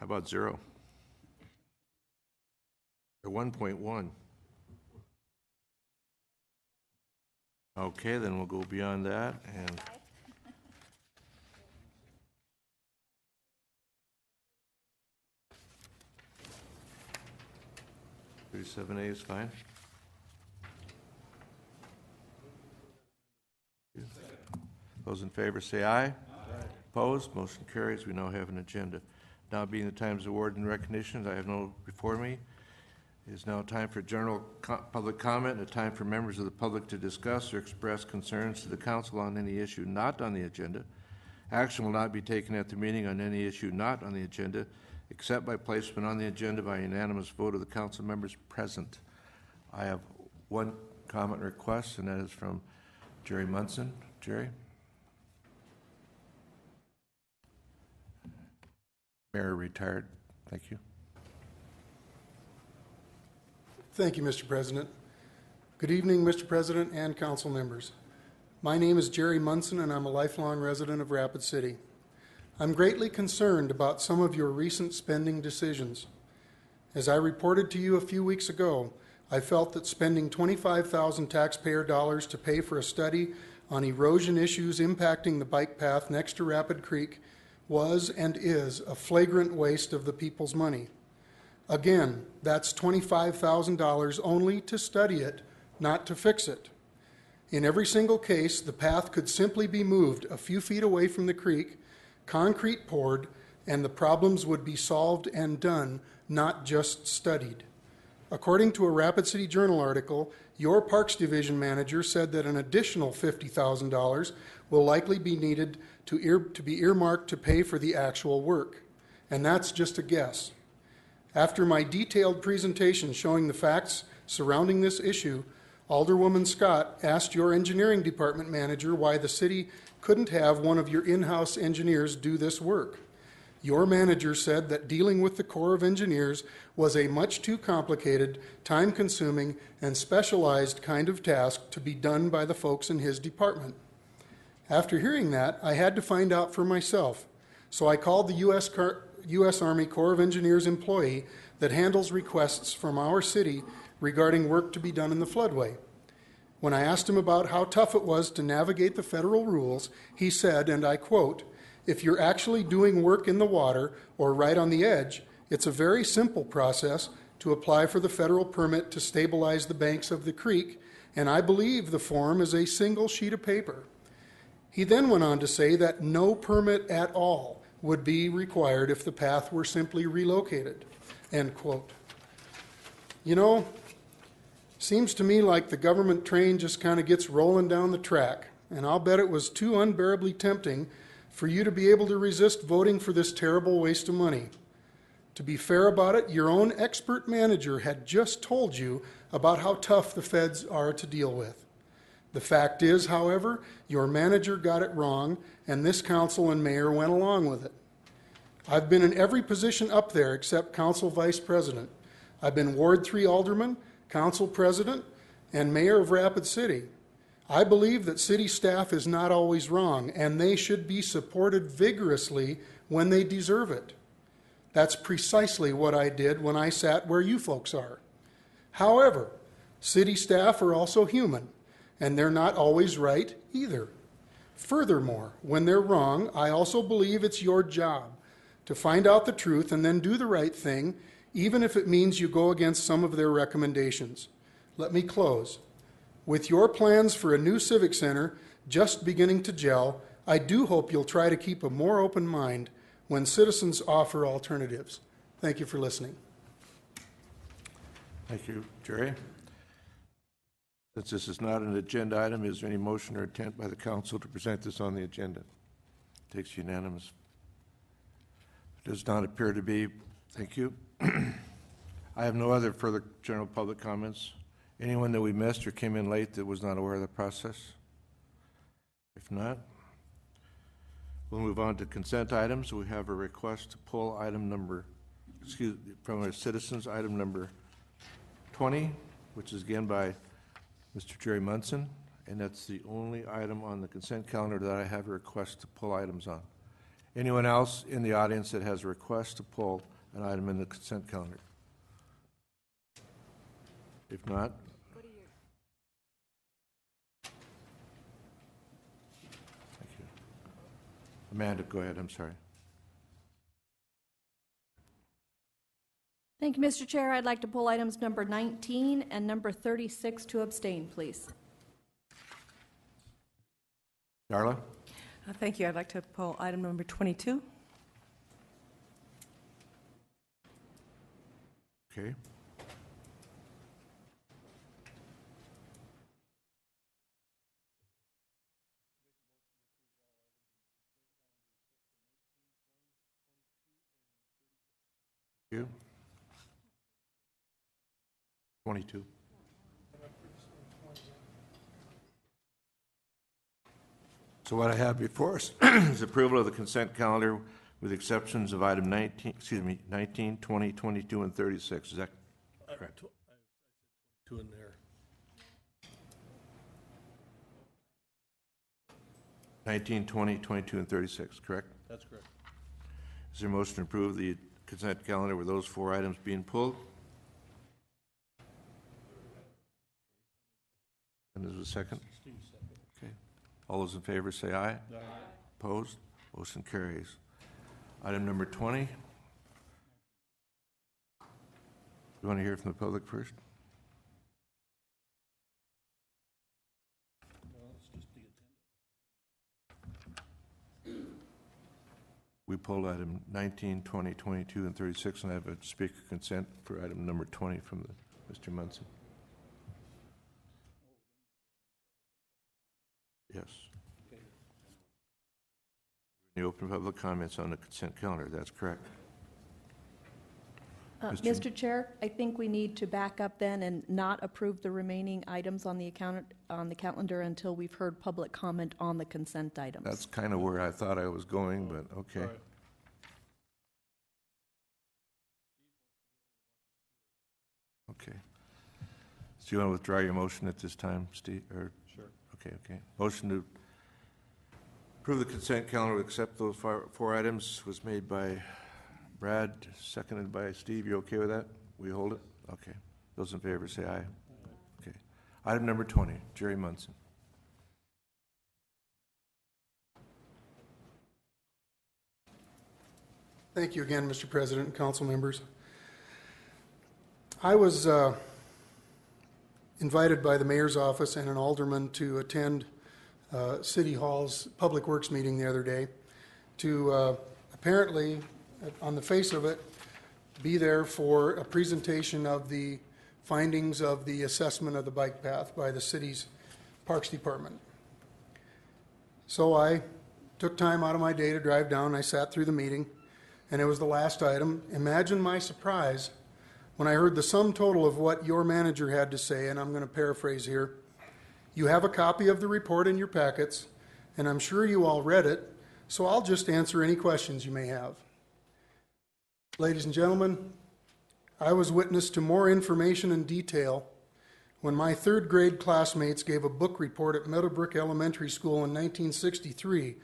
How about 0? Or 1.1? Okay, then we'll go beyond that and 37A is fine. Those in favor say aye. Aye. Opposed? Motion carries. We now have an agenda. Now being the times of award and recognitions, I have no before me. It is now time for general public comment and a time for members of the public to discuss or express concerns to the council on any issue not on the agenda. Action will not be taken at the meeting on any issue not on the agenda, except by placement on the agenda by unanimous vote of the council members present. I have one comment request, and that is from Jerry Munson. Jerry? Mayor retired. Thank you. Thank you, Mr. President. Good evening, Mr. President and council members. My name is Jerry Munson, and I'm a lifelong resident of Rapid City. I'm greatly concerned about some of your recent spending decisions. As I reported to you a few weeks ago, I felt that spending $25,000 taxpayer dollars to pay for a study on erosion issues impacting the bike path next to Rapid Creek was and is a flagrant waste of the people's money. Again, that's $25,000 only to study it, not to fix it. In every single case, the path could simply be moved a few feet away from the creek, concrete poured, and the problems would be solved and done, not just studied. According to a Rapid City Journal article, your Parks Division manager said that an additional $50,000 will likely be needed to be earmarked to pay for the actual work. And that's just a guess. After my detailed presentation showing the facts surrounding this issue, Alderwoman Scott asked your engineering department manager why the city couldn't have one of your in-house engineers do this work. Your manager said that dealing with the Corps of Engineers was a much too complicated, time-consuming, and specialized kind of task to be done by the folks in his department. After hearing that, I had to find out for myself, so I called the U.S. Army Corps of Engineers employee that handles requests from our city regarding work to be done in the floodway. When I asked him about how tough it was to navigate the federal rules, he said, and I quote, "If you're actually doing work in the water or right on the edge, it's a very simple process to apply for the federal permit to stabilize the banks of the creek, and I believe the form is a single sheet of paper." He then went on to say that no permit at all would be required if the path were simply relocated, end quote. You know, seems to me like the government train just kind of gets rolling down the track, and I'll bet it was too unbearably tempting for you to be able to resist voting for this terrible waste of money. To be fair about it, your own expert manager had just told you about how tough the feds are to deal with. The fact is, however, your manager got it wrong, and this council and mayor went along with it. I've been in every position up there except council vice president. I've been Ward 3 alderman, council president, and mayor of Rapid City. I believe that city staff is not always wrong, and they should be supported vigorously when they deserve it. That's precisely what I did when I sat where you folks are. However, city staff are also human, and they're not always right either. Furthermore, when they're wrong, I also believe it's your job to find out the truth and then do the right thing, even if it means you go against some of their recommendations. Let me close. With your plans for a new civic center just beginning to gel, I do hope you'll try to keep a more open mind when citizens offer alternatives. Thank you for listening. Thank you, Jerry. Since this is not an agenda item, is there any motion or intent by the council to present this on the agenda? Takes unanimous. It does not appear to be. Thank you. I have no other further general public comments. Anyone that we missed or came in late that was not aware of the process? If not, we'll move on to consent items. We have a request to pull from our citizens, item number 20, which is again by Mr. Jerry Munson, and that's the only item on the consent calendar that I have a request to pull items on. Anyone else in the audience that has a request to pull an item in the consent calendar? If not, thank you. Amanda, go ahead, I'm sorry. Thank you, Mr. Chair. I'd like to pull items number 19 and number 36 to abstain, please. Darla? Thank you. I'd like to pull item number 22. Okay. You? 22. So what I have before us is approval of the consent calendar with exceptions of item 19, 20, 22, and 36. Is that correct? Two in there. 19, 20, 22, and 36, correct? That's correct. Is there a motion to approve the consent calendar with those 4 items being pulled? And there's a second? Okay. All those in favor say aye. Aye. Opposed? Motion carries. Item number 20. You want to hear from the public first? We pulled item 19, 20, 22, and 36, and I have a speaker consent for item number 20 from Mr. Munson. Yes. The open public comments on the consent calendar, that's correct. Mr. Chair, I think we need to back up then and not approve the remaining items on the calendar until we've heard public comment on the consent items. That's kind of where I thought I was going, but okay. All right. Okay. So you want to withdraw your motion at this time, Steve? Or, Sure. okay. Motion to approve the consent calendar, accept those 4 items was made by Brad, seconded by Steve. You okay with that? We hold it? Okay. Those in favor say aye. Okay. Item number 20, Jerry Munson. Thank you again, Mr. President and council members. I was invited by the mayor's office and an alderman to attend City Hall's Public Works meeting the other day to apparently, on the face of it, be there for a presentation of the findings of the assessment of the bike path by the city's Parks Department. So I took time out of my day to drive down. I sat through the meeting, and it was the last item. Imagine my surprise when I heard the sum total of what your manager had to say, and I'm going to paraphrase here. You have a copy of the report in your packets, and I'm sure you all read it, so I'll just answer any questions you may have. Ladies and gentlemen, I was witness to more information and detail when my 3rd grade classmates gave a book report at Meadowbrook Elementary School in 1963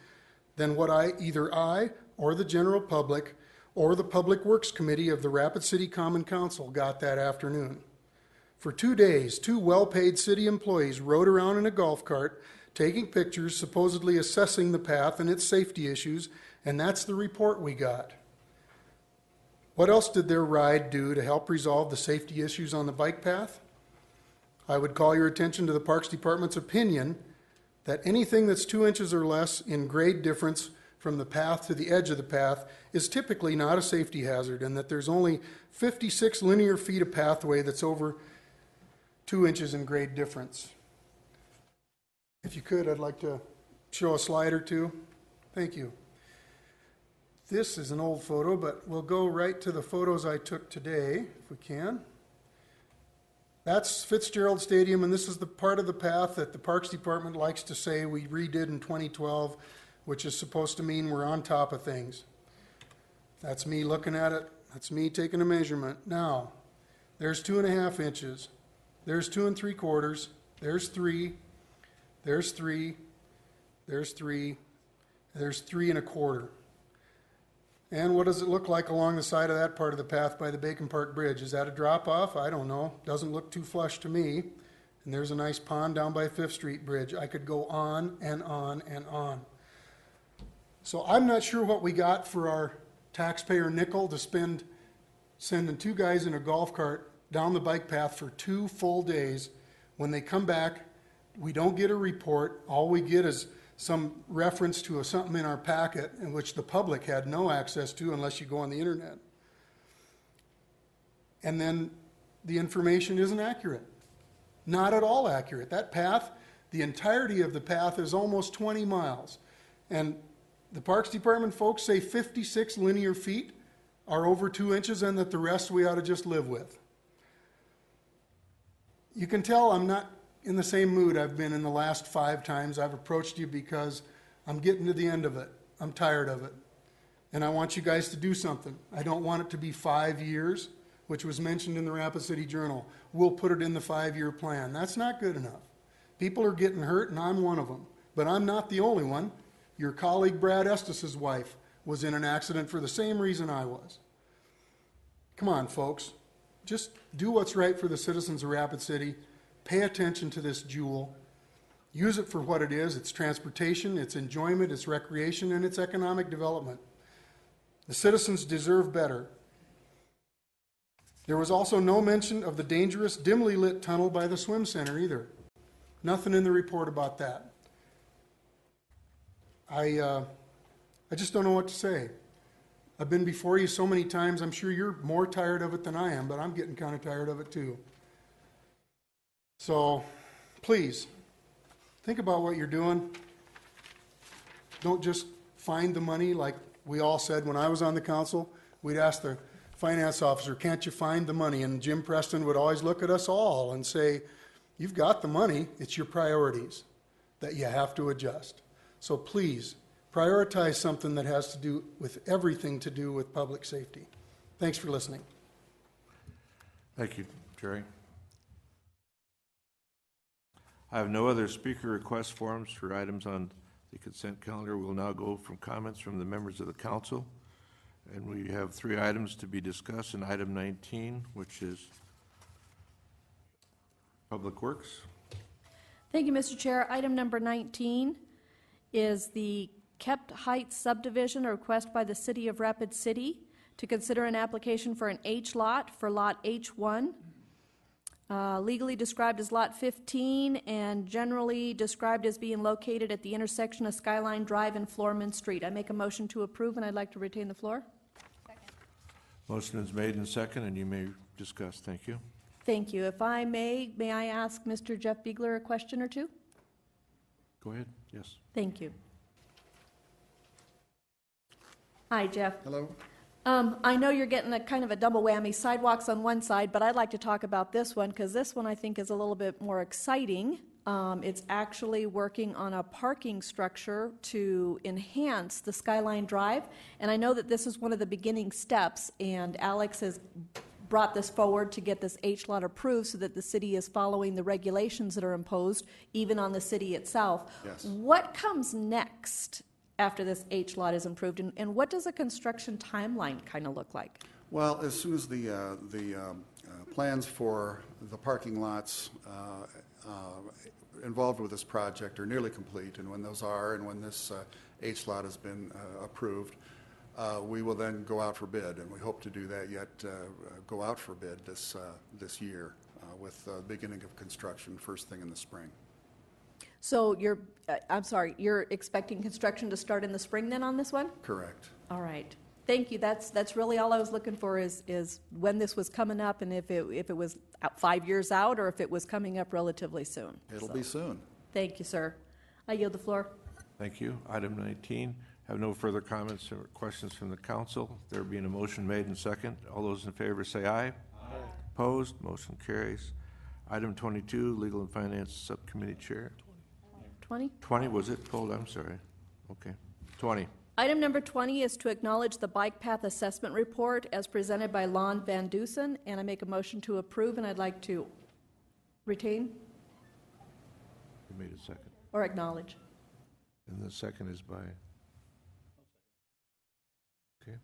than what either I or the general public or the Public Works Committee of the Rapid City Common Council got that afternoon. For 2 days, 2 well-paid city employees rode around in a golf cart, taking pictures, supposedly assessing the path and its safety issues, and that's the report we got. What else did their ride do to help resolve the safety issues on the bike path? I would call your attention to the Parks Department's opinion that anything that's 2 inches or less in grade difference from the path to the edge of the path is typically not a safety hazard, and that there's only 56 linear feet of pathway that's over 2 inches in grade difference. If you could, I'd like to show a slide or two. Thank you. This is an old photo, but we'll go right to the photos I took today, if we can. That's Fitzgerald Stadium, and this is the part of the path that the Parks Department likes to say we redid in 2012, which is supposed to mean we're on top of things. That's me looking at it. That's me taking a measurement. Now, there's 2.5 inches. There's 2 3/4. There's 3. There's 3. There's 3. There's 3 1/4. And what does it look like along the side of that part of the path by the Bacon Park Bridge? Is that a drop-off? I don't know. Doesn't look too flush to me. And there's a nice pond down by Fifth Street Bridge. I could go on and on and on. So I'm not sure what we got for our taxpayer nickel to spend sending two guys in a golf cart down the bike path for 2 full days. When they come back, we don't get a report. All we get is some reference to something in our packet in which the public had no access to unless you go on the internet. And then the information isn't accurate. Not at all accurate. That path, the entirety of the path is almost 20 miles. And the Parks Department folks say 56 linear feet are over 2 inches and that the rest we ought to just live with. You can tell I'm not in the same mood I've been in the last 5 times I've approached you because I'm getting to the end of it. I'm tired of it. And I want you guys to do something. I don't want it to be 5 years, which was mentioned in the Rapid City Journal. We'll put it in the 5-year plan. That's not good enough. People are getting hurt, and I'm one of them. But I'm not the only one. Your colleague Brad Estes' wife was in an accident for the same reason I was. Come on, folks. Just do what's right for the citizens of Rapid City. Pay attention to this jewel. Use it for what it is. It's transportation, it's enjoyment, it's recreation, and it's economic development. The citizens deserve better. There was also no mention of the dangerous, dimly lit tunnel by the swim center either. Nothing in the report about that. I just don't know what to say. I've been before you so many times, I'm sure you're more tired of it than I am, but I'm getting kind of tired of it too. So, please, think about what you're doing. Don't just find the money like we all said when I was on the council. We'd ask the finance officer, can't you find the money? And Jim Preston would always look at us all and say, you've got the money, it's your priorities that you have to adjust. So please, prioritize something that has to do with everything to do with public safety. Thanks for listening. Thank you, Jerry. I have no other speaker request forms for items on the consent calendar. We'll now go from comments from the members of the council. And we have 3 items to be discussed in item 19, which is Public Works. Thank you, Mr. Chair. Item number 19 is the Kept Heights subdivision, a request by the City of Rapid City to consider an application for an H lot for Lot H1, legally described as Lot 15 and generally described as being located at the intersection of Skyline Drive and Floorman Street. I make a motion to approve, and I'd like to retain the floor. Motion is made and second, and you may discuss. Thank you. Thank you. If I may I ask Mr. Jeff Biegler a question or two? Go ahead. Yes. Thank you. Hi, Jeff. Hello. I know you're getting a kind of a double whammy, sidewalks on one side, but I'd like to talk about this one because this one I think is a little bit more exciting. It's actually working on a parking structure to enhance the Skyline Drive, and I know that this is one of the beginning steps, and Alex has brought this forward to get this H lot approved so that the city is following the regulations that are imposed, even on the city itself. Yes. What comes next after this H lot is improved, and what does a construction timeline kind of look like? Well, as soon as the plans for the parking lots involved with this project are nearly complete, and when those are, and when this H lot has been approved, we will then go out for bid, and we hope to do that yet, go out for bid this year with the beginning of construction first thing in the spring. So you're expecting construction to start in the spring then on this one? Correct. All right. Thank you. That's really all I was looking for is when this was coming up and if it was 5 years out or if it was coming up relatively soon. It'll be soon. Thank you, sir. I yield the floor. Thank you. Item 19. Have no further comments or questions from the council. There being a motion made and second. All those in favor say aye. Aye. Opposed? Motion carries. Item 22, Legal and Finance Subcommittee Chair. 20? 20, was it pulled? I'm sorry. Okay. 20. Item number 20 is to acknowledge the bike path assessment report as presented by Lon Van Dusen, and I make a motion to approve, and I'd like to retain You made a second. or acknowledge. And the second is by? Okay.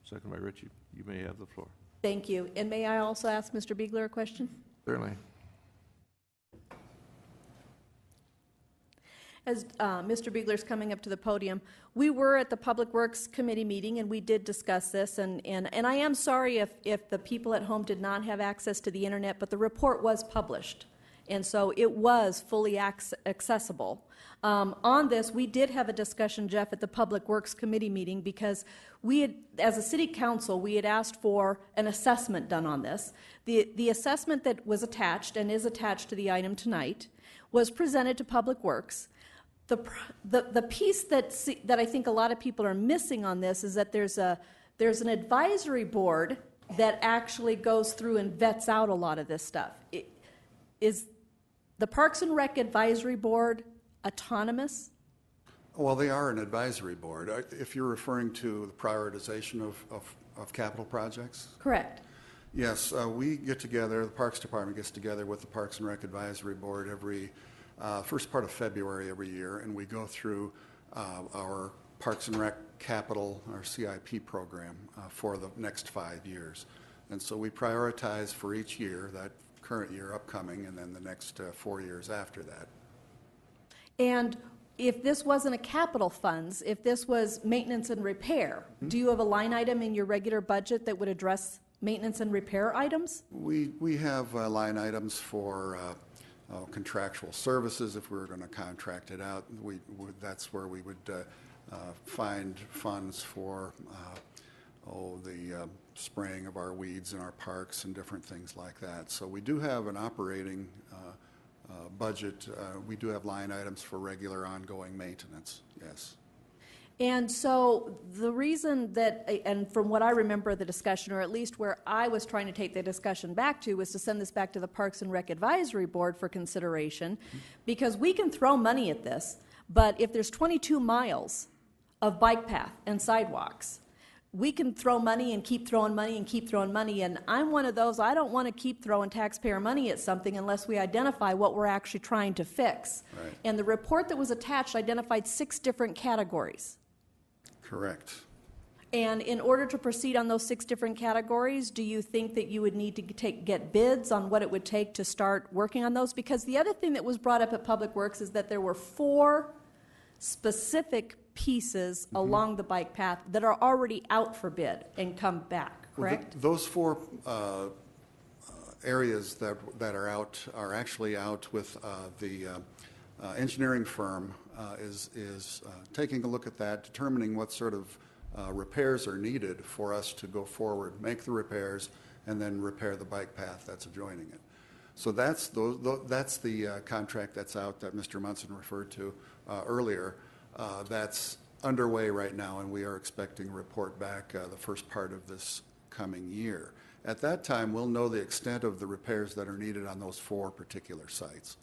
second by Richie. You may have the floor. Thank you. And may I also ask Mr. Beegler a question? Certainly. As Mr. Beegler's coming up to the podium, we were at the Public Works Committee meeting, and we did discuss this, and I am sorry if the people at home did not have access to the internet, but the report was published, and so it was fully accessible. On this, we did have a discussion, Jeff, at the Public Works Committee meeting, because we had, as a city council, we had asked for an assessment done on this. The assessment that was attached, and is attached to the item tonight, was presented to Public Works. The piece that I think a lot of people are missing on this is that there's an advisory board that actually goes through and vets out a lot of this stuff. Is the Parks and Rec Advisory Board autonomous? Well, they are an advisory board. If you're referring to the prioritization of capital projects? Correct. Yes, we get together, the Parks Department gets together with the Parks and Rec Advisory Board every first part of February every year, and we go through our Parks and Rec capital, our CIP program, for the next 5 years. And so we prioritize for each year, that current year upcoming, and then the next 4 years after that. And if this wasn't a capital funds, if this was maintenance and repair, do you have a line item in your regular budget that would address maintenance and repair items? We have line items for contractual services. If we were going to contract it out, that's where we would find funds for the spraying of our weeds in our parks and different things like that. So we do have an operating budget. We do have line items for regular ongoing maintenance, yes. And so the reason that, and from what I remember of the discussion, or at least where I was trying to take the discussion back to, was to send this back to the Parks and Rec Advisory Board for consideration, because we can throw money at this, but if there's 22 miles of bike path and sidewalks, we can throw money and keep throwing money and keep throwing money, and I'm one of those, I don't want to keep throwing taxpayer money at something unless we identify what we're actually trying to fix. Right. And the report that was attached identified 6 different categories. Correct. And in order to proceed on those 6 different categories, do you think that you would need to get bids on what it would take to start working on those? Because the other thing that was brought up at Public Works is that there were 4 specific pieces along the bike path that are already out for bid and come back, correct? Well, those 4 areas that are out are actually out with the engineering firm is taking a look at that, determining what sort of repairs are needed for us to go forward, make the repairs, and then repair the bike path that's adjoining it. So that's the contract that's out that Mr. Munson referred to earlier. That's underway right now, and we are expecting a report back the first part of this coming year. At that time, we'll know the extent of the repairs that are needed on those 4 particular sites.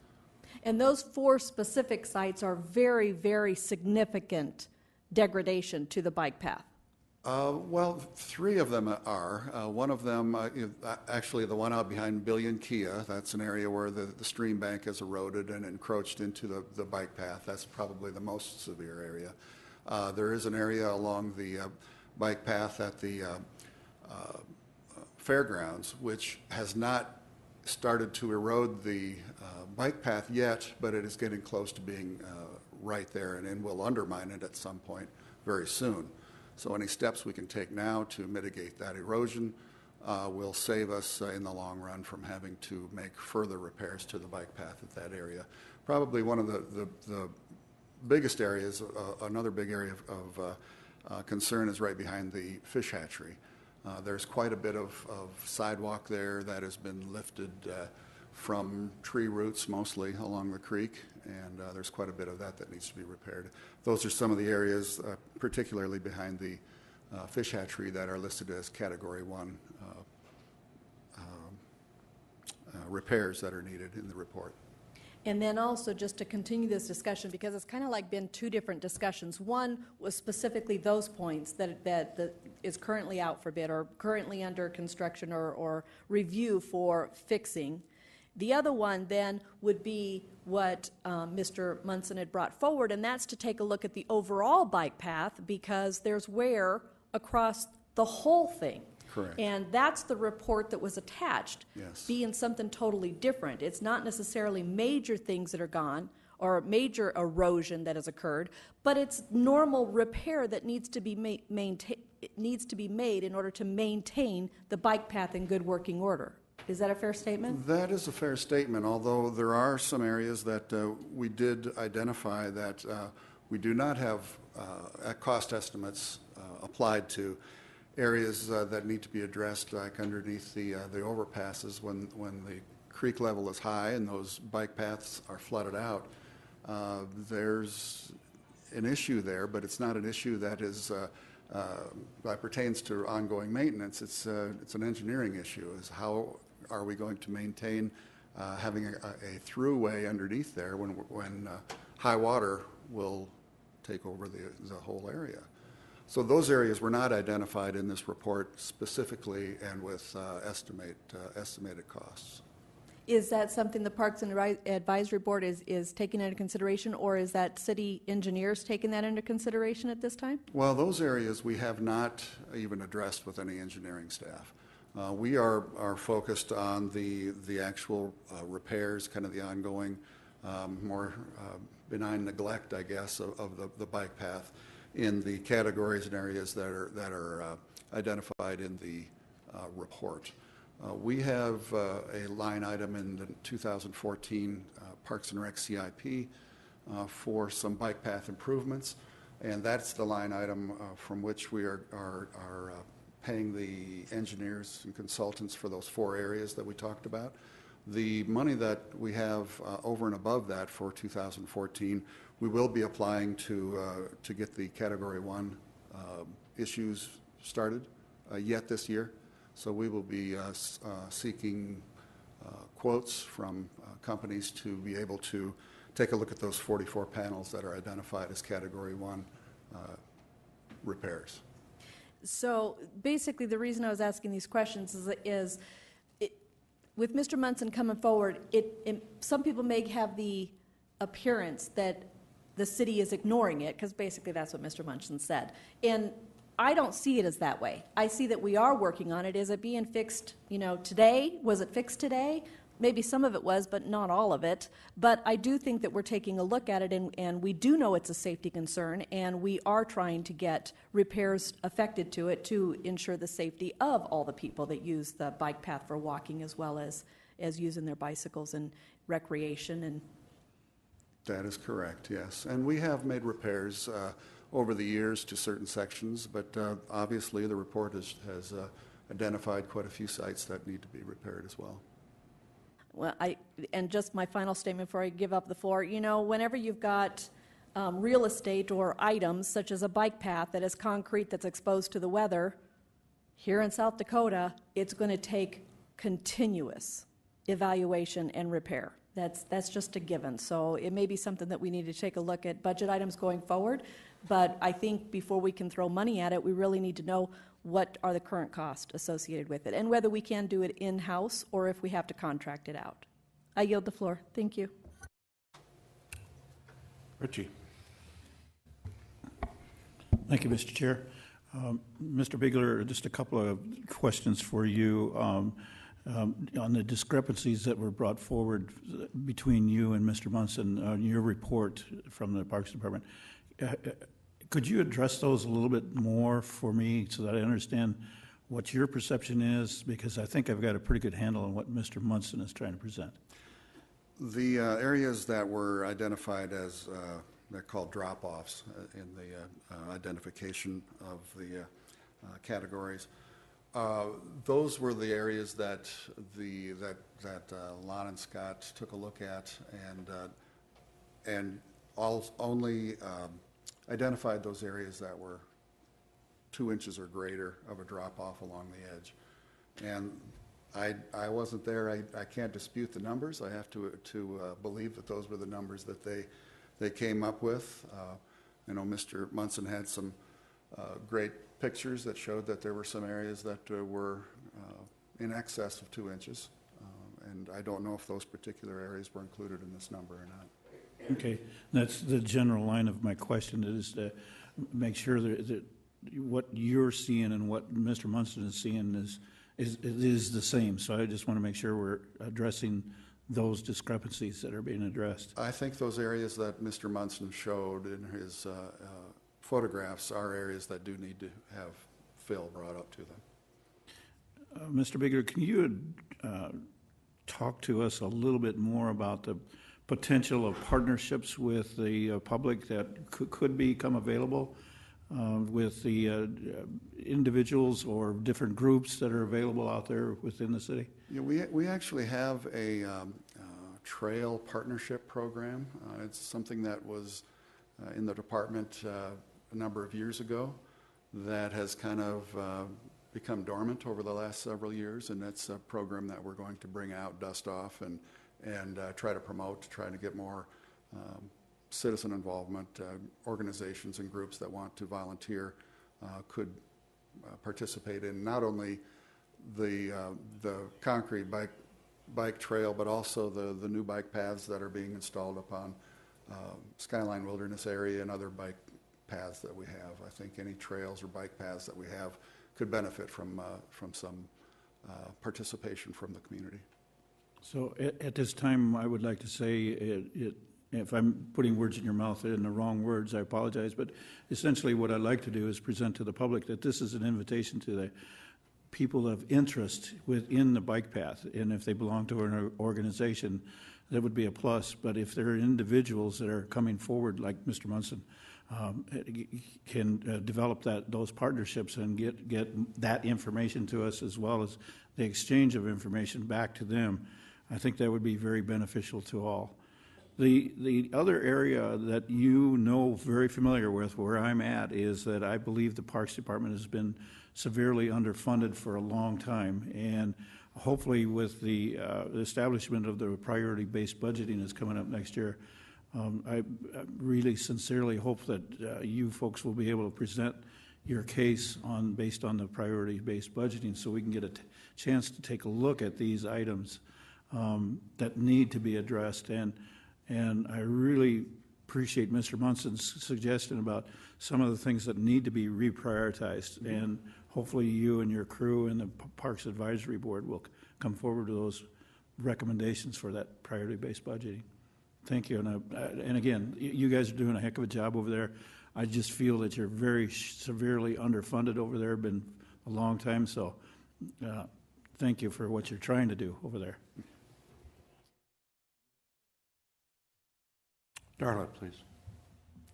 And those 4 specific sites are very, very significant degradation to the bike path. Well, 3 of them are. One of them, actually the one out behind Billion Kia, that's an area where the stream bank has eroded and encroached into the bike path. That's probably the most severe area. There is an area along the bike path at the fairgrounds, which has not started to erode the bike path yet, but it is getting close to being right there, and will undermine it at some point very soon. So any steps we can take now to mitigate that erosion will save us in the long run from having to make further repairs to the bike path at that area. Probably one of the biggest areas, another big area of concern is right behind the fish hatchery. There's quite a bit of sidewalk there that has been lifted from tree roots mostly along the creek, and there's quite a bit of that needs to be repaired. Those are some of the areas, particularly behind the fish hatchery, that are listed as Category 1 repairs that are needed in the report. And then also, just to continue this discussion, because it's kind of like been 2 different discussions. One was specifically those points that is currently out for bid or currently under construction or review for fixing. The other one then would be what Mr. Munson had brought forward, and that's to take a look at the overall bike path, because there's wear across the whole thing. Correct. And that's the report that was attached. Yes. Being something totally different. It's not necessarily major things that are gone or major erosion that has occurred, but it's normal repair that needs to be made in order to maintain the bike path in good working order. Is that a fair statement? That is a fair statement, although there are some areas that we did identify that we do not have cost estimates applied to. Areas that need to be addressed, like underneath the overpasses when the creek level is high and those bike paths are flooded out. There's an issue there, but it's not an issue that is that pertains to ongoing maintenance. It's an engineering issue. Is how are we going to maintain having a throughway underneath there when high water will take over the whole area? So those areas were not identified in this report specifically and with estimated costs. Is that something the Parks and Advisory Board is taking into consideration, or is that city engineers taking that into consideration at this time? Well, those areas we have not even addressed with any engineering staff. We are focused on the actual repairs, kind of the ongoing, more benign neglect, I guess, of the bike path in the categories and areas that are identified in the report. We have a line item in the 2014 Parks and Rec CIP for some bike path improvements, and that's the line item from which we are paying the engineers and consultants for those 4 areas that we talked about. The money that we have over and above that for 2014, we will be applying to get the Category 1 issues started yet this year. So we will be seeking quotes from companies to be able to take a look at those 44 panels that are identified as Category 1 repairs. So basically, the reason I was asking these questions is with Mr. Munson coming forward, some people may have the appearance that the city is ignoring it, because basically that's what Mr. Munson said. And I don't see it as that way. I see that we are working on it. Is it being fixed, today? Was it fixed today? Maybe some of it was, but not all of it. But I do think that we're taking a look at it, and we do know it's a safety concern, and we are trying to get repairs affected to it to ensure the safety of all the people that use the bike path for walking as well as using their bicycles and recreation. And That is correct, yes. And we have made repairs over the years to certain sections, but obviously the report has identified quite a few sites that need to be repaired as well. Well, and just my final statement before I give up the floor, whenever you've got real estate or items such as a bike path that is concrete that's exposed to the weather, here in South Dakota, it's going to take continuous evaluation and repair. That's just a given. So it may be something that we need to take a look at budget items going forward, but I think before we can throw money at it, we really need to know what are the current costs associated with it and whether we can do it in-house or if we have to contract it out. I yield the floor. Thank you. Richie. Thank you, Mr. Chair. Mr. Bigler, just a couple of questions for you on the discrepancies that were brought forward between you and Mr. Munson on your report from the Parks Department. Could you address those a little bit more for me so that I understand what your perception is? Because I think I've got a pretty good handle on what Mr. Munson is trying to present. The areas that were identified as they're called drop-offs in the identification of the categories. Those were the areas that Lon and Scott took a look at and only identified those areas that were 2 inches or greater of a drop-off along the edge. And I wasn't there. I can't dispute the numbers. I have to believe that those were the numbers that they came up with. I know Mr. Munson had some great pictures that showed that there were some areas that were in excess of 2 inches. And I don't know if those particular areas were included in this number or not. Okay, that's the general line of my question, is to make sure that what you're seeing and what Mr. Munson is seeing is the same. So I just want to make sure we're addressing those discrepancies that are being addressed. I think those areas that Mr. Munson showed in his photographs are areas that do need to have fill brought up to them. Mr. Bigler, can you talk to us a little bit more about the potential of partnerships with the public that could become available with the individuals or different groups that are available out there within the city? Yeah, we actually have a trail partnership program. It's something that was in the department a number of years ago that has kind of become dormant over the last several years, and that's a program that we're going to bring out, dust off, and try to promote, to try to get more citizen involvement. Organizations and groups that want to volunteer could participate in not only the concrete bike trail, but also the new bike paths that are being installed upon Skyline Wilderness area and other bike paths that we have. I think any trails or bike paths that we have could benefit from some participation from the community. So at this time, I would like to say, if I'm putting words in your mouth in the wrong words, I apologize, but essentially what I'd like to do is present to the public that this is an invitation to the people of interest within the bike path, and if they belong to an organization, that would be a plus. But if there are individuals that are coming forward, like Mr. Munson, can develop those partnerships and get that information to us, as well as the exchange of information back to them, I think that would be very beneficial to all. The other area that you know very familiar with, where I'm at, is that I believe the Parks Department has been severely underfunded for a long time, and hopefully with the establishment of the priority-based budgeting that's coming up next year, I really sincerely hope that you folks will be able to present your case based on the priority-based budgeting, so we can get a chance to take a look at these items that need to be addressed. And I really appreciate Mr. Munson's suggestion about some of the things that need to be reprioritized. And hopefully you and your crew and the Parks Advisory Board will come forward with those recommendations for that priority-based budgeting. Thank you. And again, you guys are doing a heck of a job over there. I just feel that you're very severely underfunded over there. Been a long time. So thank you for what you're trying to do over there. Darla, please.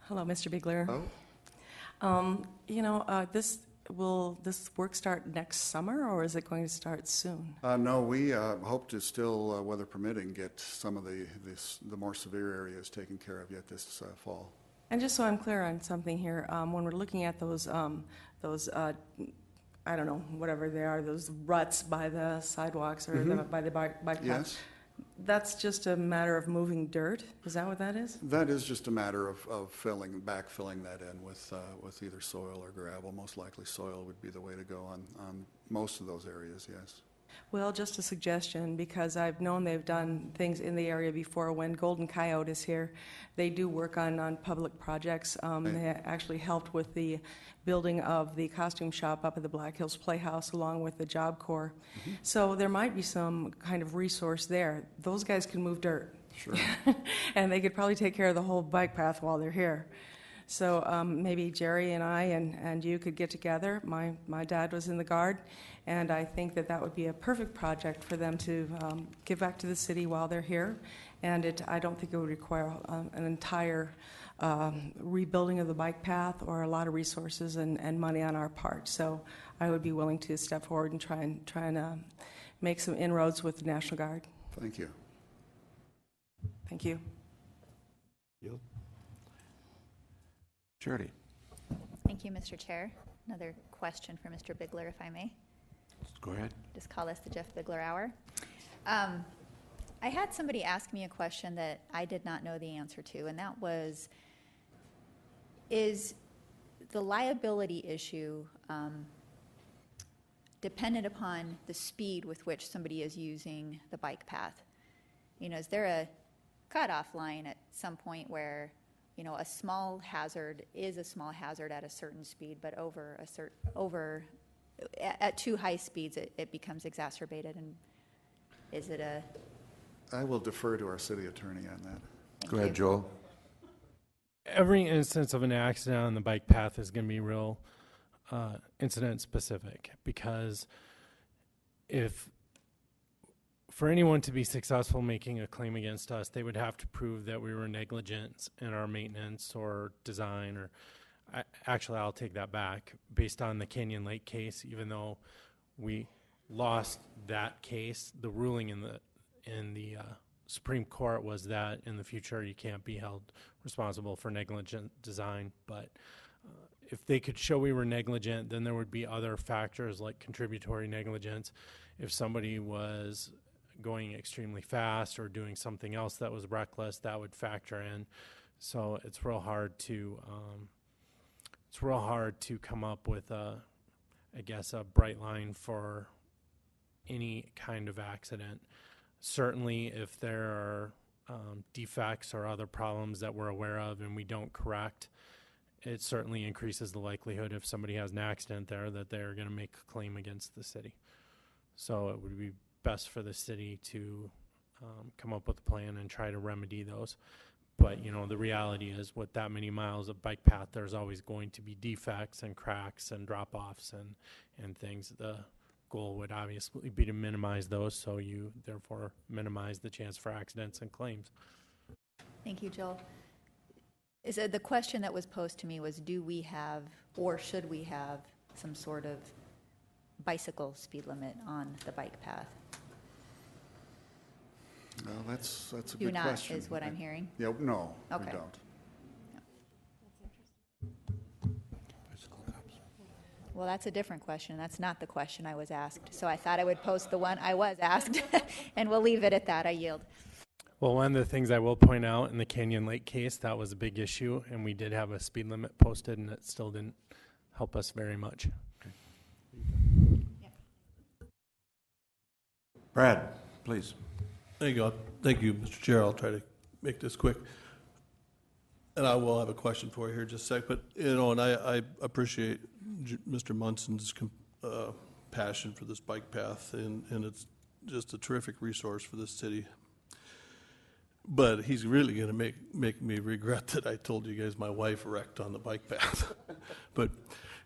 Hello, Mr. Bigler. Oh. Will this work start next summer, or is it going to start soon? No, we hope to still, weather permitting, get some of the more severe areas taken care of yet this fall. And just so I'm clear on something here, when we're looking at those I don't know, whatever they are, those ruts by the sidewalks or by the bike path. Yes. That's just a matter of moving dirt? Is that what that is? That is just a matter of backfilling that in with either soil or gravel. Most likely soil would be the way to go on most of those areas, yes. Well, just a suggestion, because I've known they've done things in the area before. When Golden Coyote is here, they do work on public projects. They actually helped with the building of the costume shop up at the Black Hills Playhouse, along with the Job Corps. So there might be some kind of resource there. Those guys can move dirt. Sure. And they could probably take care of the whole bike path while they're here. So maybe Jerry and I and you could get together. My dad was in the Guard, and I think that would be a perfect project for them to give back to the city while they're here. And I don't think it would require an entire rebuilding of the bike path or a lot of resources and money on our part. So I would be willing to step forward and try and make some inroads with the National Guard. Thank you. Thank you. Charity. Thank you, Mr. Chair. Another question for Mr. Bigler, if I may. Go ahead. Just call this the Jeff Bigler Hour. I had somebody ask me a question that I did not know the answer to, and that was, is the liability issue dependent upon the speed with which somebody is using the bike path? Is there a cutoff line at some point where you know, a small hazard is a small hazard at a certain speed, but at too high speeds, it becomes exacerbated. And is it a? I will defer to our city attorney on that. Thank Go ahead, you. Joel. Every instance of an accident on the bike path is going to be real incident specific, because if for anyone to be successful making a claim against us, they would have to prove that we were negligent in our maintenance or design, or actually, I'll take that back. Based on the Canyon Lake case, even though we lost that case, the ruling in the Supreme Court was that in the future you can't be held responsible for negligent design. But if they could show we were negligent, then there would be other factors like contributory negligence. If somebody was going extremely fast or doing something else that was reckless, that would factor in. So it's real hard to come up with a bright line for any kind of accident. Certainly, if there are defects or other problems that we're aware of and we don't correct, it certainly increases the likelihood if somebody has an accident there that they're going to make a claim against the city. So it would be best for the city to come up with a plan and try to remedy those. But, you know, the reality is with that many miles of bike path, there's always going to be defects and cracks and drop-offs and things. The goal would obviously be to minimize those, so you therefore minimize the chance for accidents and claims. Thank you, Joel. The question that was posed to me was, do we have, or should we have, some sort of bicycle speed limit on the bike path? Well, that's a Do good not, question. is what I'm hearing. Yeah, no, we Okay. don't. Well, that's a different question. That's not the question I was asked. So I thought I would post the one I was asked, and we'll leave it at that. I yield. Well, one of the things I will point out in the Canyon Lake case, that was a big issue, and we did have a speed limit posted, and it still didn't help us very much. Brad, please. Thank you. Thank you, Mr. Chair. I'll try to make this quick. And I will have a question for you here in just a sec. But, you know, and I appreciate Mr. Munson's passion for this bike path, and it's just a terrific resource for this city. But he's really going to make me regret that I told you guys my wife wrecked on the bike path. But,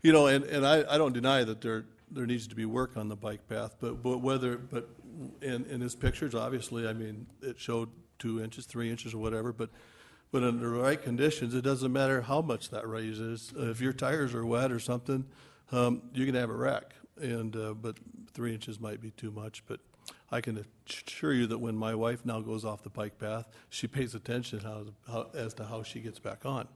you know, and I don't deny that there needs to be work on the bike path, but in his pictures, obviously, I mean, it showed 2 inches, 3 inches, or whatever, but under the right conditions, it doesn't matter how much that raise is. If your tires are wet or something, you can have a wreck. But 3 inches might be too much. But I can assure you that when my wife now goes off the bike path, she pays attention as to how she gets back on.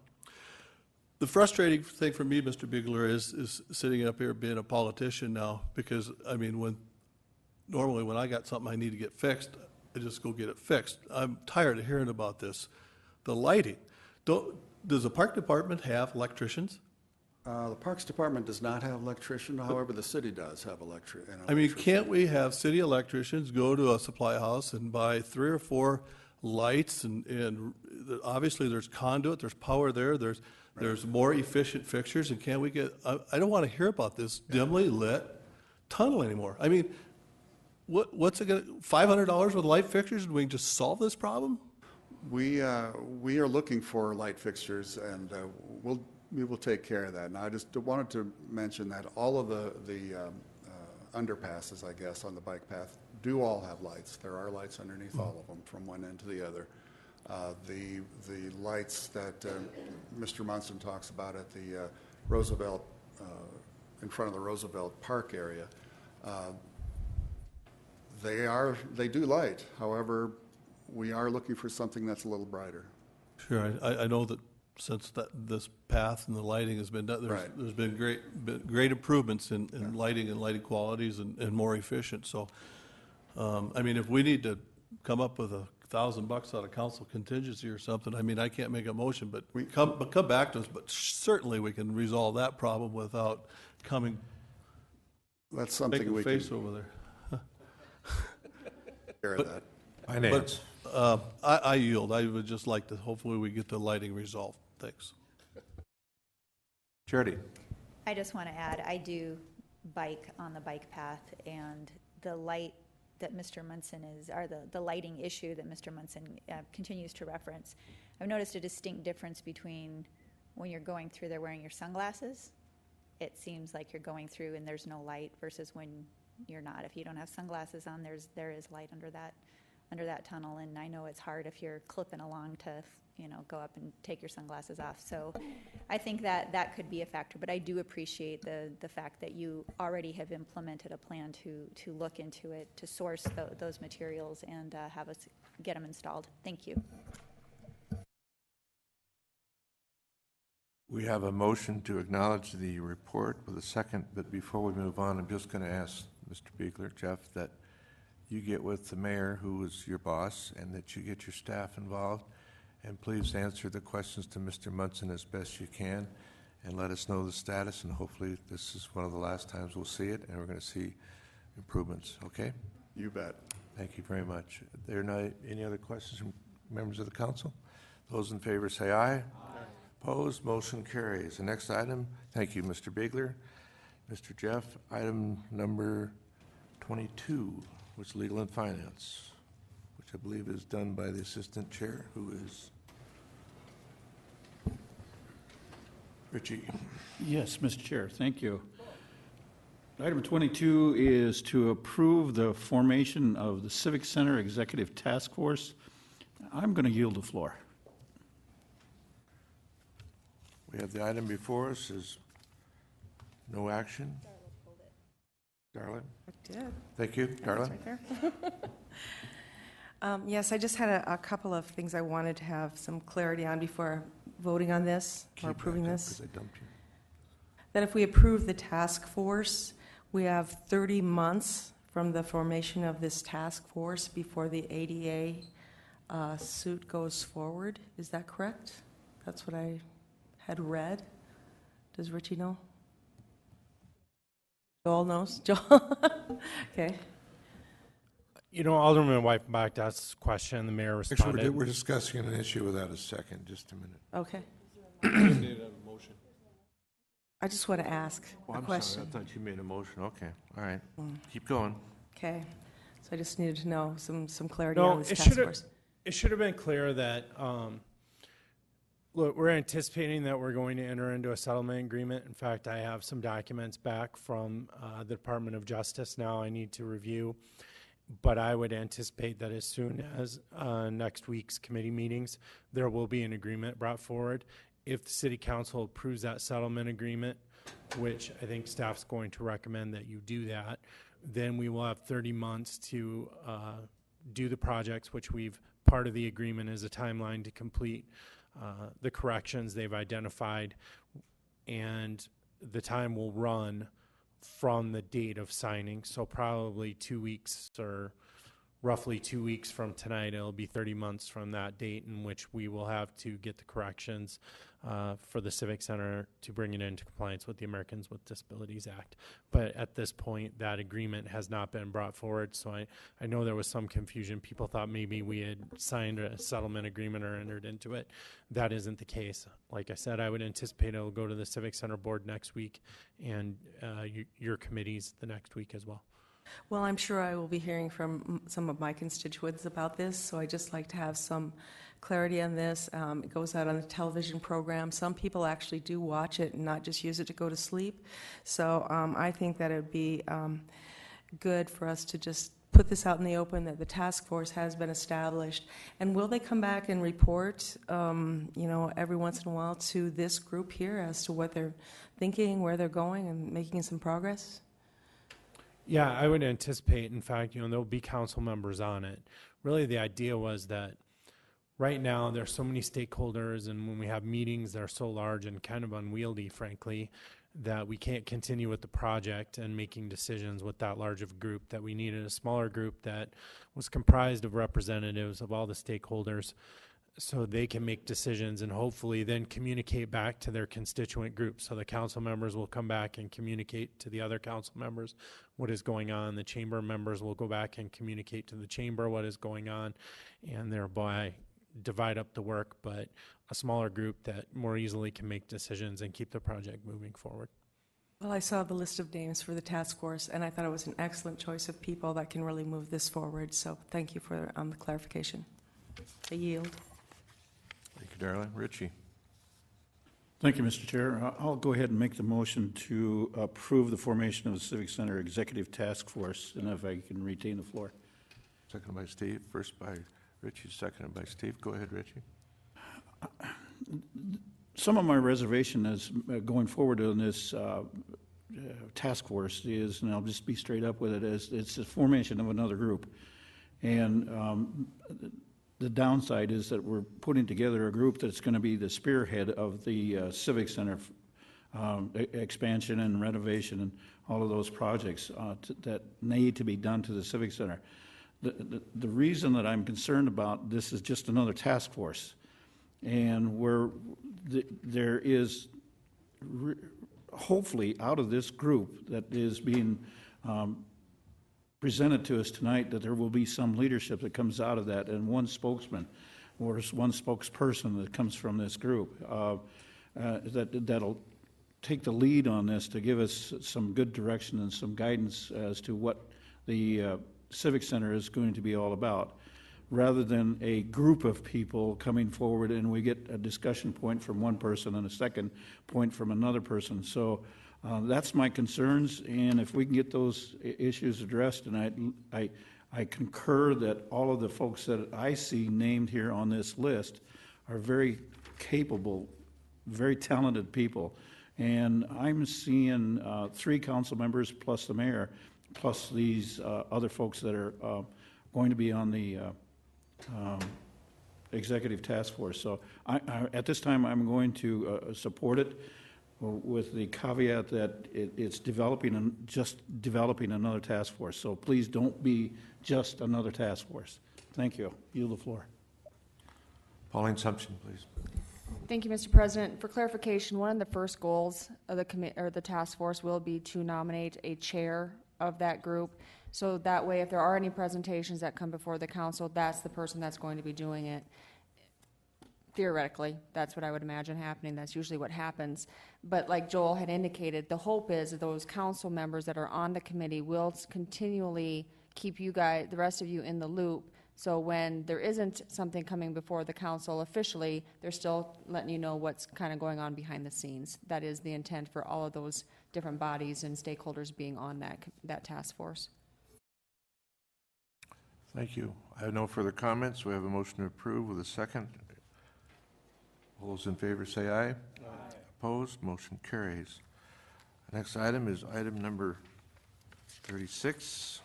The frustrating thing for me, Mr. Bigler, is sitting up here being a politician now, because, I mean, normally when I got something I need to get fixed, I just go get it fixed. I'm tired of hearing about this. The lighting. Does the park department have electricians? The Parks Department does not have electrician, however, the city does have electrician. I mean, can't we have city electricians go to a supply house and buy 3 or 4 lights, and obviously there's conduit, there's power there, there's more efficient fixtures, and can't we get, I don't want to hear about this dimly lit tunnel anymore. I mean, what's it going to, $500 with light fixtures, and we can just solve this problem? We are looking for light fixtures, and we will take care of that. And I just wanted to mention that all of the underpasses, I guess, on the bike path do all have lights. There are lights underneath all of them from one end to the other. The lights that Mr. Munson talks about at the Roosevelt, in front of the Roosevelt Park area, they do light. However, we are looking for something that's a little brighter. Sure, I know that since this path and the lighting has been done, there's been great improvements in lighting and lighting qualities and more efficient. So, I mean, if we need to come up with $1,000 out of council contingency or something, I mean, I can't make a motion, but come back to us. But certainly we can resolve that problem without coming. That's something making we face can over there. care of that. Finance. I yield. I would just like to, hopefully we get the lighting resolved. Thanks. Charity? I just want to add, I do bike on the bike path, and the light that Mr. Munson is, or the lighting issue that Mr. Munson continues to reference, I've noticed a distinct difference between when you're going through there wearing your sunglasses. It seems like you're going through and there's no light, versus when you're not. If you don't have sunglasses on, there is light under that tunnel, and I know it's hard if you're clipping along to, go up and take your sunglasses off. So I think that could be a factor, but I do appreciate the fact that you already have implemented a plan to look into it, to source those materials and have us get them installed. Thank you. We have a motion to acknowledge the report with a second, but before we move on, I'm just going to ask Mr. Beegler, Jeff, that you get with the mayor, who is your boss, and that you get your staff involved, and please answer the questions to Mr. Munson as best you can, and let us know the status, and hopefully this is one of the last times we'll see it, and we're going to see improvements, okay? You bet. Thank you very much. There are not any other questions from members of the council? Those in favor say aye. Aye. Opposed, motion carries. The next item, thank you, Mr. Beegler. Mr. Jeff, item number 22, which is legal and finance, which I believe is done by the assistant chair, who is Richie. Yes, Mr. Chair, thank you. Item 22 is to approve the formation of the Civic Center Executive Task Force. I'm going to yield the floor. We have the item before us is no action. Darla? I did. Thank you, Darla. That's right there. Yes, I just had a couple of things I wanted to have some clarity on before voting on this or approving this. I dumped you. That if we approve the task force, we have 30 months from the formation of this task force before the ADA suit goes forward. Is that correct? That's what I had read. Does Richie know? Joel knows? Joel? Okay. Alderman Whiteback asked a question, the mayor responded. Actually, we're discussing an issue without a second. Just a minute. Okay. Need a motion. I just want to ask Oh, a I'm question. sorry. I thought you made a motion. Okay. All right. Keep going. Okay. So I just needed to know some clarity on No, this it task should force. have been clear that, look, we're anticipating that we're going to enter into a settlement agreement. In fact, I have some documents back from the Department of Justice now I need to review. But I would anticipate that as soon as next week's committee meetings, there will be an agreement brought forward. If the city council approves that settlement agreement, which I think staff's going to recommend that you do that, then we will have 30 months to do the projects, which part of the agreement is a timeline to complete the corrections they've identified, and the time will run from the date of signing. So probably 2 weeks, or roughly 2 weeks from tonight, it'll be 30 months from that date in which we will have to get the corrections for the Civic Center to bring it into compliance with the Americans with Disabilities Act. But at this point, that agreement has not been brought forward, so I know there was some confusion. People thought maybe we had signed a settlement agreement or entered into it. That isn't the case. Like I said, I would anticipate it'll go to the Civic Center board next week, and your committees the next week as well. Well, I'm sure I will be hearing from some of my constituents about this, so I just like to have some clarity on this. It goes out on the television program. Some people actually do watch it and not just use it to go to sleep. So I think that it would be good for us to just put this out in the open, that the task force has been established. And will they come back and report, every once in a while to this group here as to what they're thinking, where they're going, and making some progress? Yeah, I would anticipate, in fact, there'll be council members on it. Really, the idea was that right now there's so many stakeholders, and when we have meetings that are so large and kind of unwieldy, frankly, that we can't continue with the project and making decisions with that large of a group, that we needed a smaller group that was comprised of representatives of all the stakeholders, so they can make decisions and hopefully then communicate back to their constituent groups. So the council members will come back and communicate to the other council members what is going on. The chamber members will go back and communicate to the chamber what is going on, and thereby divide up the work, but a smaller group that more easily can make decisions and keep the project moving forward. Well, I saw the list of names for the task force, and I thought it was an excellent choice of people that can really move this forward. So thank you for the clarification. I yield. Thank you, Darla. Richie. Thank you, Mr. Chair. I'll go ahead and make the motion to approve the formation of the Civic Center Executive Task Force, and if I can retain the floor. Seconded by Steve. First by Richie, seconded by Steve. Go ahead, Richie. Some of my reservation is going forward on this task force is, and I'll just be straight up with it, is it's the formation of another group. And the downside is that we're putting together a group that's going to be the spearhead of the Civic Center expansion and renovation and all of those projects that need to be done to the Civic Center. The reason that I'm concerned about this is just another task force, and there is hopefully out of this group that is being presented to us tonight, that there will be some leadership that comes out of that, and one spokesman or one spokesperson that comes from this group that'll take the lead on this to give us some good direction and some guidance as to what the Civic Center is going to be all about, rather than a group of people coming forward and we get a discussion point from one person and a second point from another person. So that's my concerns, and if we can get those issues addressed, and I concur that all of the folks that I see named here on this list are very capable, very talented people. And I'm seeing 3 council members plus the mayor, plus these other folks that are going to be on the executive task force. So at this time, I'm going to support it with the caveat that it's just developing another task force. So please don't be just another task force. Thank you. Yield the floor. Pauline Sumption, please. Thank you, Mr. President. For clarification, one of the first goals of the task force will be to nominate a chair of that group. So that way, if there are any presentations that come before the council, that's the person that's going to be doing it. Theoretically, that's what I would imagine happening. That's usually what happens. But like Joel had indicated, the hope is that those council members that are on the committee will continually keep you guys, the rest of you, in the loop. So when there isn't something coming before the council officially, they're still letting you know what's kind of going on behind the scenes. That is the intent for all of those different bodies and stakeholders being on that task force. Thank you. I have no further comments. We have a motion to approve with a second. All those in favor say aye. Aye. Opposed? Motion carries. Next item is item number 36.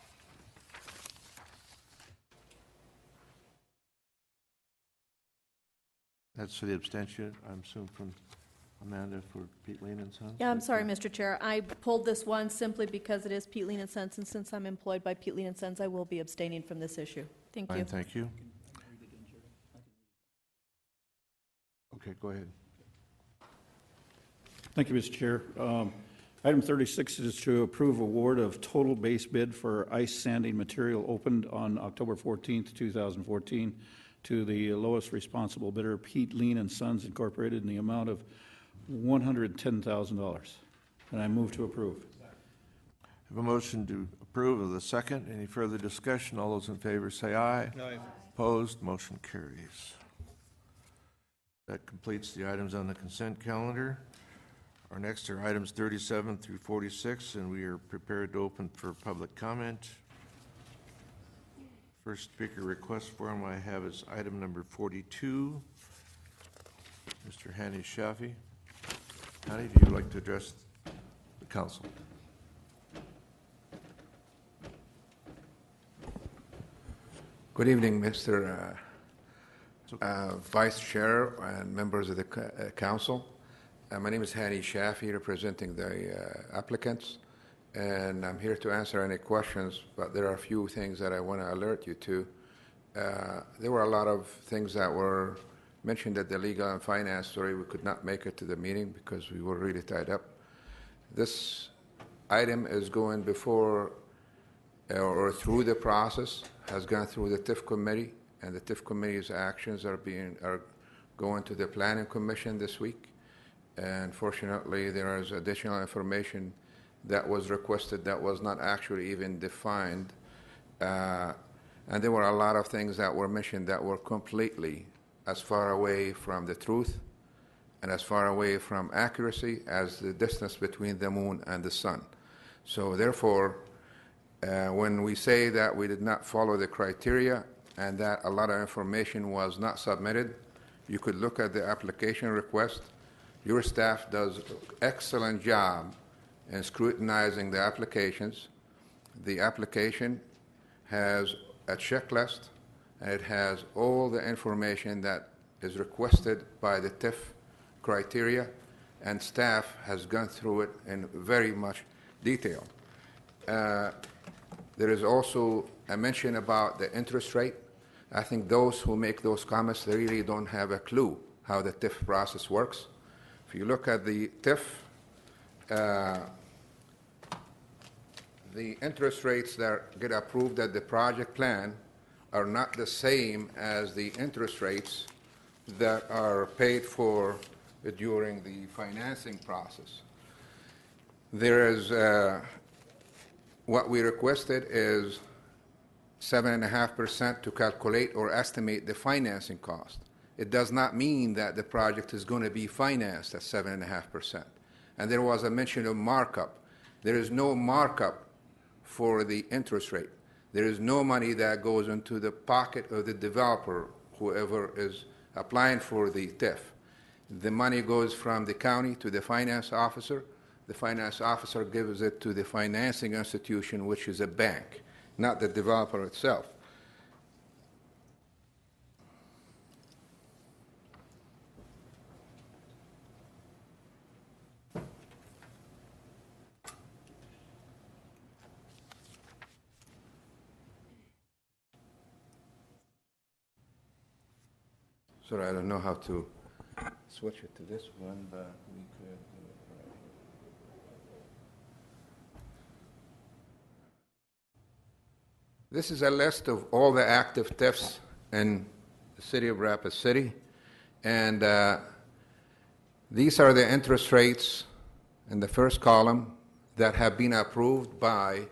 That's for the abstention, I'm assuming, from Amanda for Pete Lean and Sons? Yeah, I'm sorry, Mr. Chair. I pulled this one simply because it is Pete Lean and Sons, and since I'm employed by Pete Lean and Sons, I will be abstaining from this issue. Thank you. Fine, thank you. Okay, go ahead. Thank you, Mr. Chair. Item 36 is to approve award of total base bid for ice sanding material opened on October 14th, 2014 to the lowest responsible bidder, Pete Lean and Sons Incorporated, in the amount of $110,000. And I move to approve. I have a motion to approve of the second. Any further discussion? All those in favor say aye. Aye. Opposed? Motion carries. That completes the items on the consent calendar. Our next are items 37 through 46, and we are prepared to open for public comment. First speaker request form I have is item number 42. Mr. Hani Shafi. Hani, do you like to address the council? Good evening, Mr. Vice Chair and members of the council. My name is Hani Shafi, representing the applicants, and I'm here to answer any questions, but there are a few things that I want to alert you to. There were a lot of things that were mentioned at the Legal and Finance story. We could not make it to the meeting because we were really tied up. This item is going before or through the process, has gone through the TIF committee, and the TIF committee's actions are going to the Planning Commission this week. And fortunately, there is additional information that was requested that was not actually even defined. And there were a lot of things that were mentioned that were completely as far away from the truth and as far away from accuracy as the distance between the moon and the sun. So therefore, when we say that we did not follow the criteria and that a lot of information was not submitted, you could look at the application request. Your staff does an excellent job in scrutinizing the applications. The application has a checklist, and it has all the information that is requested by the TIF criteria, and staff has gone through it in very much detail. There is also a mention about the interest rate. I think those who make those comments, they really don't have a clue how the TIF process works. If you look at the TIF, the interest rates that get approved at the project plan are not the same as the interest rates that are paid for during the financing process. There is, what we requested is 7.5% to calculate or estimate the financing cost. It does not mean that the project is going to be financed at 7.5%. And there was a mention of markup. There is no markup for the interest rate. There is no money that goes into the pocket of the developer, whoever is applying for the TIF. The money goes from the county to the finance officer. The finance officer gives it to the financing institution, which is a bank, not the developer itself. Sorry, I don't know how to switch it to this one, but we could do it right here. This is a list of all the active TIFs in the city of Rapid City, and these are the interest rates in the first column that have been approved by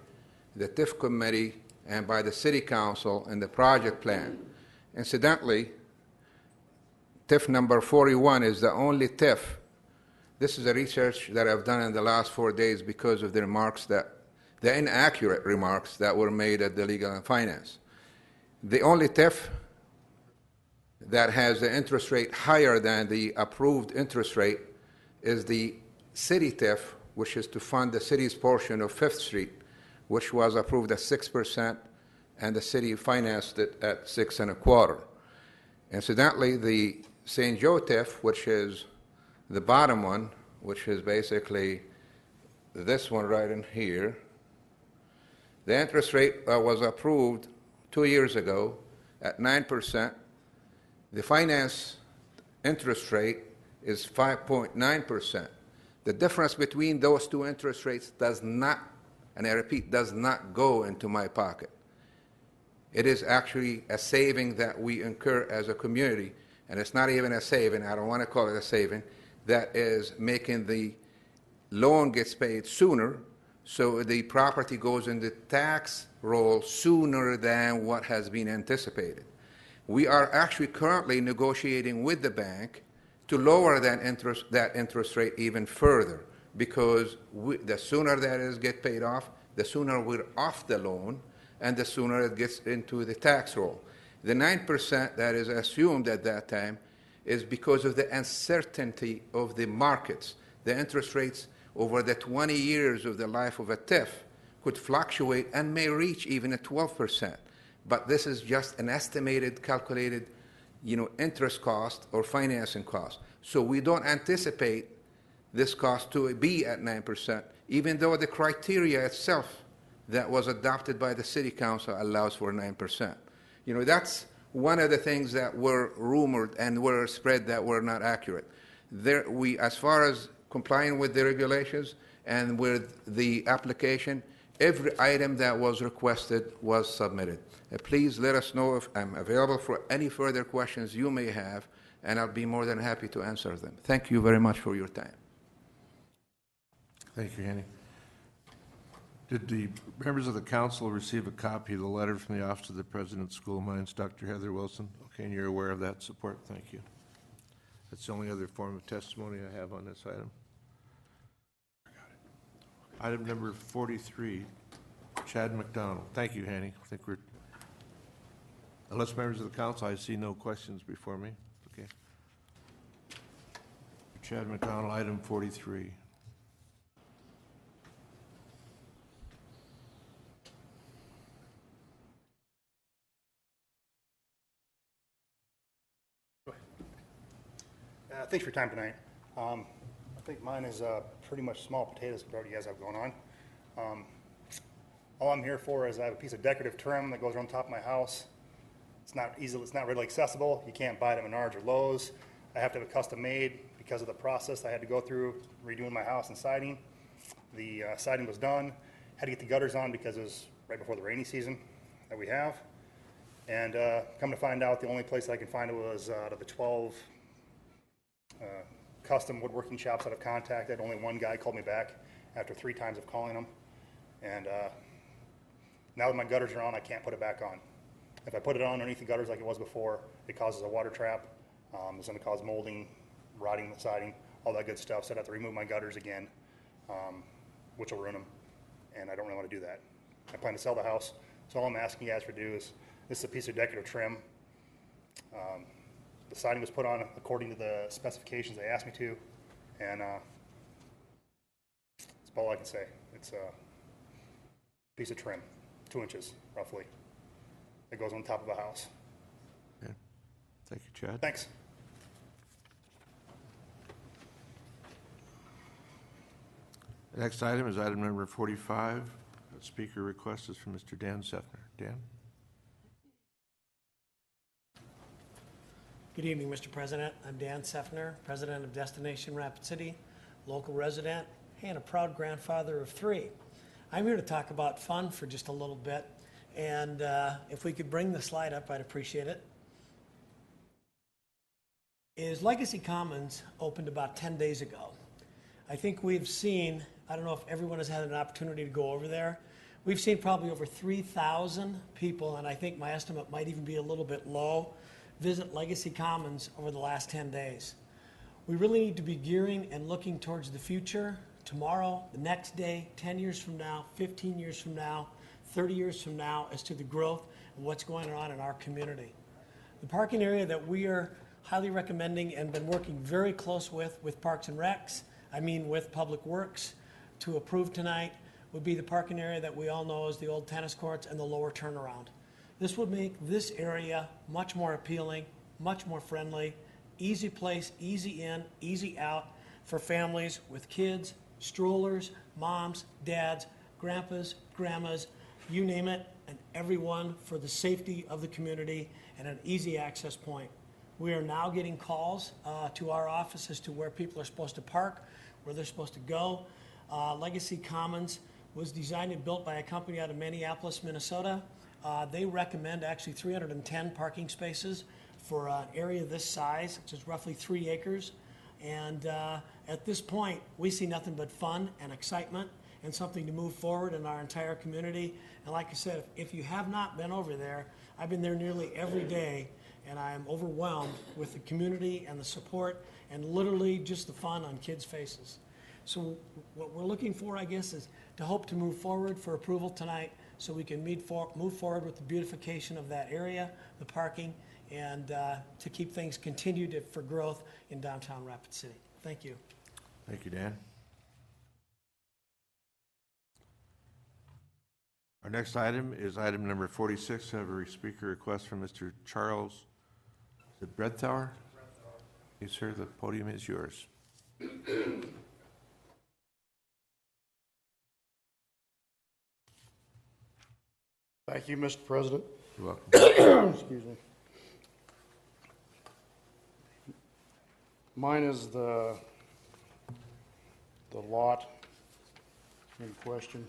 the TIF committee and by the city council in the project plan. Incidentally, TIF number 41 is the only TIF. This is a research that I've done in the last 4 days because of the remarks that, the inaccurate remarks that were made at the Legal and Finance. The only TIF that has the interest rate higher than the approved interest rate is the city TIF, which is to fund the city's portion of 5th Street, which was approved at 6%, and the city financed it at 6.25%. Incidentally, the St. Joe TIF, which is the bottom one, which is basically this one right in here, the interest rate was approved 2 years ago at 9%. The finance interest rate is 5.9%. The difference between those two interest rates does not, and I repeat, does not go into my pocket. It is actually a saving that we incur as a community, and it's not even a saving, I don't want to call it a saving, that is making the loan gets paid sooner, so the property goes in the tax roll sooner than what has been anticipated. We are actually currently negotiating with the bank to lower that interest rate even further, because the sooner that is get paid off, the sooner we're off the loan, and the sooner it gets into the tax roll. The 9% that is assumed at that time is because of the uncertainty of the markets. The interest rates over the 20 years of the life of a TIF could fluctuate and may reach even at 12%. But this is just an estimated, calculated, interest cost or financing cost. So we don't anticipate this cost to be at 9%, even though the criteria itself that was adopted by the City Council allows for 9%. That's one of the things that were rumored and were spread that were not accurate. As far as complying with the regulations and with the application, every item that was requested was submitted. Please let us know if I'm available for any further questions you may have, and I'll be more than happy to answer them. Thank you very much for your time. Thank you, Hanny. Did the members of the council receive a copy of the letter from the Office of the President of School of Mines, Dr. Heather Wilson? Okay, and you're aware of that support? Thank you. That's the only other form of testimony I have on this item. Item number 43, Chad McDonald. Thank you, Hanny. I think we're, unless members of the council, I see no questions before me. Okay. Chad McDonald, item 43. Thanks for your time tonight. I think mine is pretty much small potatoes compared to what you guys have going on. All I'm here for is I have a piece of decorative trim that goes around the top of my house. It's not easily, it's not readily accessible. You can't buy it at Menards or Lowe's. I have to have it custom made because of the process I had to go through redoing my house and siding. The siding was done. Had to get the gutters on because it was right before the rainy season that we have. And come to find out, the only place I can find it was out of the 12 custom woodworking shops that I've contacted. Only one guy called me back after 3 times of calling him. And now that my gutters are on, I can't put it back on. If I put it on underneath the gutters like it was before, it causes a water trap. It's going to cause molding, rotting the siding, all that good stuff. So I'd have to remove my gutters again, which will ruin them. And I don't really want to do that. I plan to sell the house. So all I'm asking you guys to do is, this is a piece of decorative trim. The siding was put on according to the specifications they asked me to, and that's all I can say. It's a piece of trim, 2 inches roughly. It goes on top of a house. Okay. Thank you, Chad. Thanks. The next item is item number 45. The speaker request is from Mr. Dan Sefner. Dan? Good evening, Mr. President. I'm Dan Sefner, President of Destination Rapid City, local resident, and a proud grandfather of 3. I'm here to talk about fun for just a little bit, and if we could bring the slide up, I'd appreciate it. Legacy Commons opened about 10 days ago. I think we've seen, I don't know if everyone has had an opportunity to go over there, we've seen probably over 3,000 people, and I think my estimate might even be a little bit low, visit Legacy Commons over the last 10 days. We really need to be gearing and looking towards the future, tomorrow, the next day, 10 years from now, 15 years from now, 30 years from now, as to the growth and what's going on in our community. The parking area that we are highly recommending and been working very close with Parks and Recs, I mean with Public Works, to approve tonight, would be the parking area that we all know as the old tennis courts and the lower turnaround. This would make this area much more appealing, much more friendly, easy place, easy in, easy out for families with kids, strollers, moms, dads, grandpas, grandmas, you name it, and everyone for the safety of the community and an easy access point. We are now getting calls to our office as to where people are supposed to park, where they're supposed to go. Legacy Commons was designed and built by a company out of Minneapolis, Minnesota. They recommend actually 310 parking spaces for an area this size, which is roughly 3 acres. And at this point, we see nothing but fun and excitement and something to move forward in our entire community. And like I said, if you have not been over there, I've been there nearly every day, and I am overwhelmed with the community and the support and literally just the fun on kids' faces. So what we're looking for, I guess, is to hope to move forward for approval tonight so we can move forward with the beautification of that area, the parking, and to keep things continued for growth in downtown Rapid City. Thank you. Thank you, Dan. Our next item is item number 46. I have a speaker request from Mr. Charles Breadthauer. Yes, sir, the podium is yours. Thank you, Mr. President. You're welcome. Excuse me. Mine is the lot in question.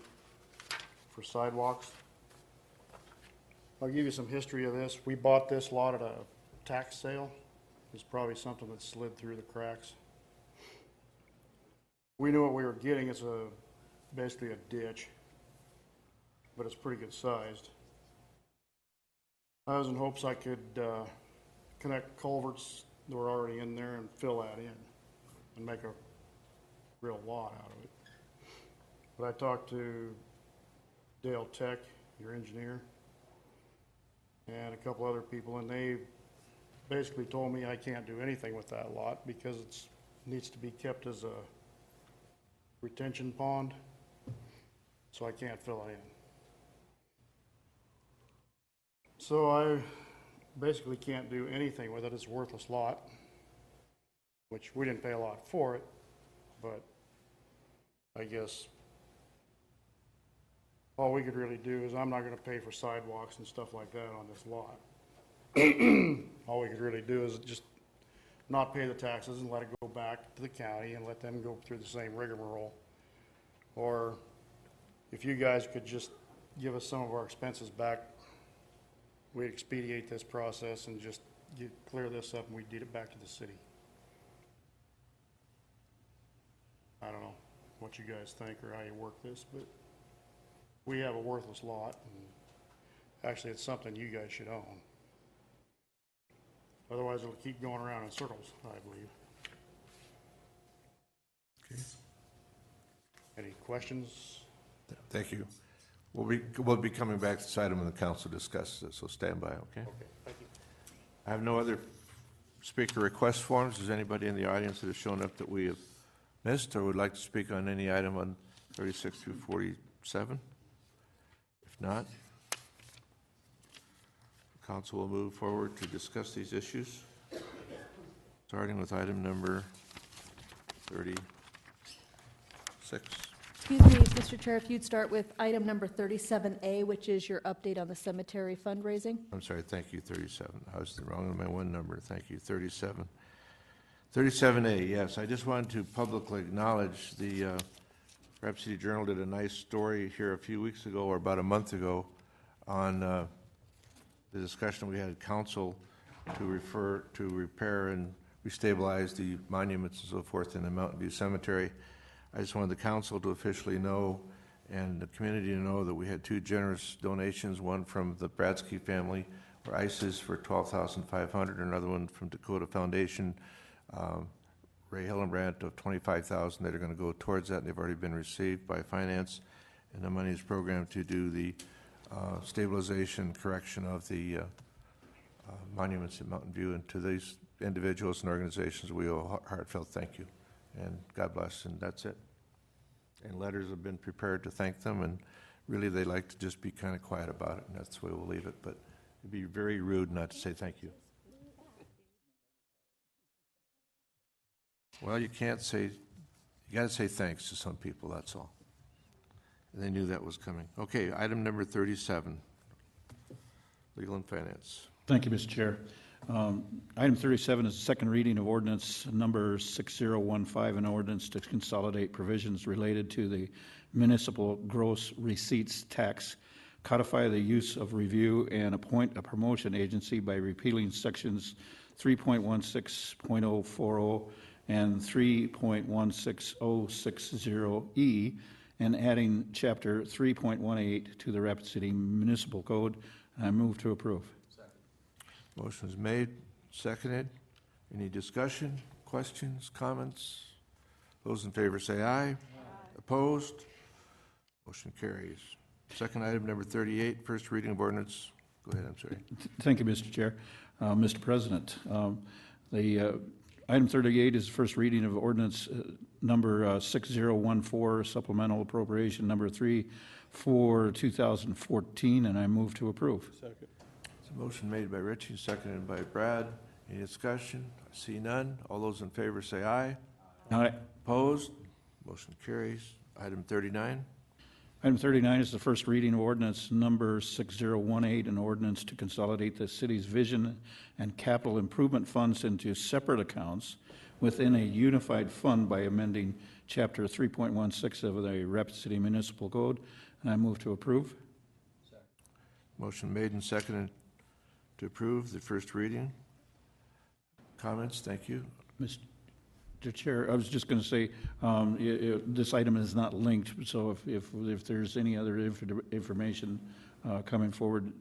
for sidewalks. I'll give you some history of this. We bought this lot at a tax sale. It's probably something that slid through the cracks. We knew what we were getting. It's basically a ditch, but it's pretty good sized. I was in hopes I could connect culverts that were already in there and fill that in and make a real lot out of it. But I talked to Dale Tech, your engineer, and a couple other people, and they basically told me I can't do anything with that lot because it needs to be kept as a retention pond, so I can't fill it in. So I basically can't do anything with it. It's a worthless lot, which we didn't pay a lot for it, but I guess all we could really do is I'm not going to pay for sidewalks and stuff like that on this lot. All we could really do is just not pay the taxes and let it go back to the county and let them go through the same rigmarole. Or if you guys could just give us some of our expenses back, we'd expedite this process and just clear this up and we'd deed it back to the city. I don't know what you guys think or how you work this, but we have a worthless lot, and actually it's something you guys should own. Otherwise it'll keep going around in circles, I believe. Okay. Any questions? Thank you. We'll be coming back to this item when the council discusses it, so stand by, okay? Okay, thank you. I have no other speaker request forms. Is anybody in the audience that has shown up that we have missed or would like to speak on any item on 36 through 47? If not, the council will move forward to discuss these issues, starting with item number 36. Excuse me, Mr. Chair, if you'd start with item number 37A, which is your update on the cemetery fundraising. I'm sorry, thank you, 37. I was wrong on my one number. Thank you, 37. 37A, yes. I just wanted to publicly acknowledge the Rapid City Journal did a nice story here a few weeks ago or about a month ago on the discussion we had at council to repair and restabilize the monuments and so forth in the Mountain View Cemetery. I just wanted the council to officially know and the community to know that we had two generous donations, one from the Bradsky family or ISIS for $12,500, another one from Dakota Foundation, Ray Hillenbrandt of $25,000 that are going to go towards that, and they've already been received by finance, and the money is programmed to do the stabilization, correction of the monuments in Mountain View. And to these individuals and organizations, we owe a heartfelt thank you, and God bless, and that's it. And letters have been prepared to thank them, and really they like to just be kind of quiet about it, and that's the way we'll leave it, but it'd be very rude not to say thank you. Well, you can't say, you got to say thanks to some people, that's all. And they knew that was coming. Okay, item number 37, Legal and Finance. Thank you, Mr. Chair. Item 37 is the second reading of ordinance number 6015, an ordinance to consolidate provisions related to the municipal gross receipts tax, codify the use of review, and appoint a promotion agency by repealing sections 3.16.040 and 3.16060E and adding chapter 3.18 to the Rapid City Municipal Code. I move to approve. Motion is made, seconded. Any discussion, questions, comments? Those in favor say aye. Aye. Opposed? Motion carries. Second item, number 38, first reading of ordinance. Go ahead, I'm sorry. Thank you, Mr. Chair. Mr. President, the item 38 is the first reading of ordinance number 6014, supplemental appropriation number 3 for 2014, and I move to approve. Second. Motion made by Richie, seconded by Brad. Any discussion? I see none. All those in favor say aye. Aye. Opposed? Motion carries. Item 39. Item 39 is the first reading of ordinance number 6018, an ordinance to consolidate the city's vision and capital improvement funds into separate accounts within a unified fund by amending Chapter 3.16 of the Rapid City Municipal Code, and I move to approve. Motion made and seconded to approve the first reading. Comments? Thank you. Mr. Chair, I was just going to say, this item is not linked, so if there's any other information coming forward,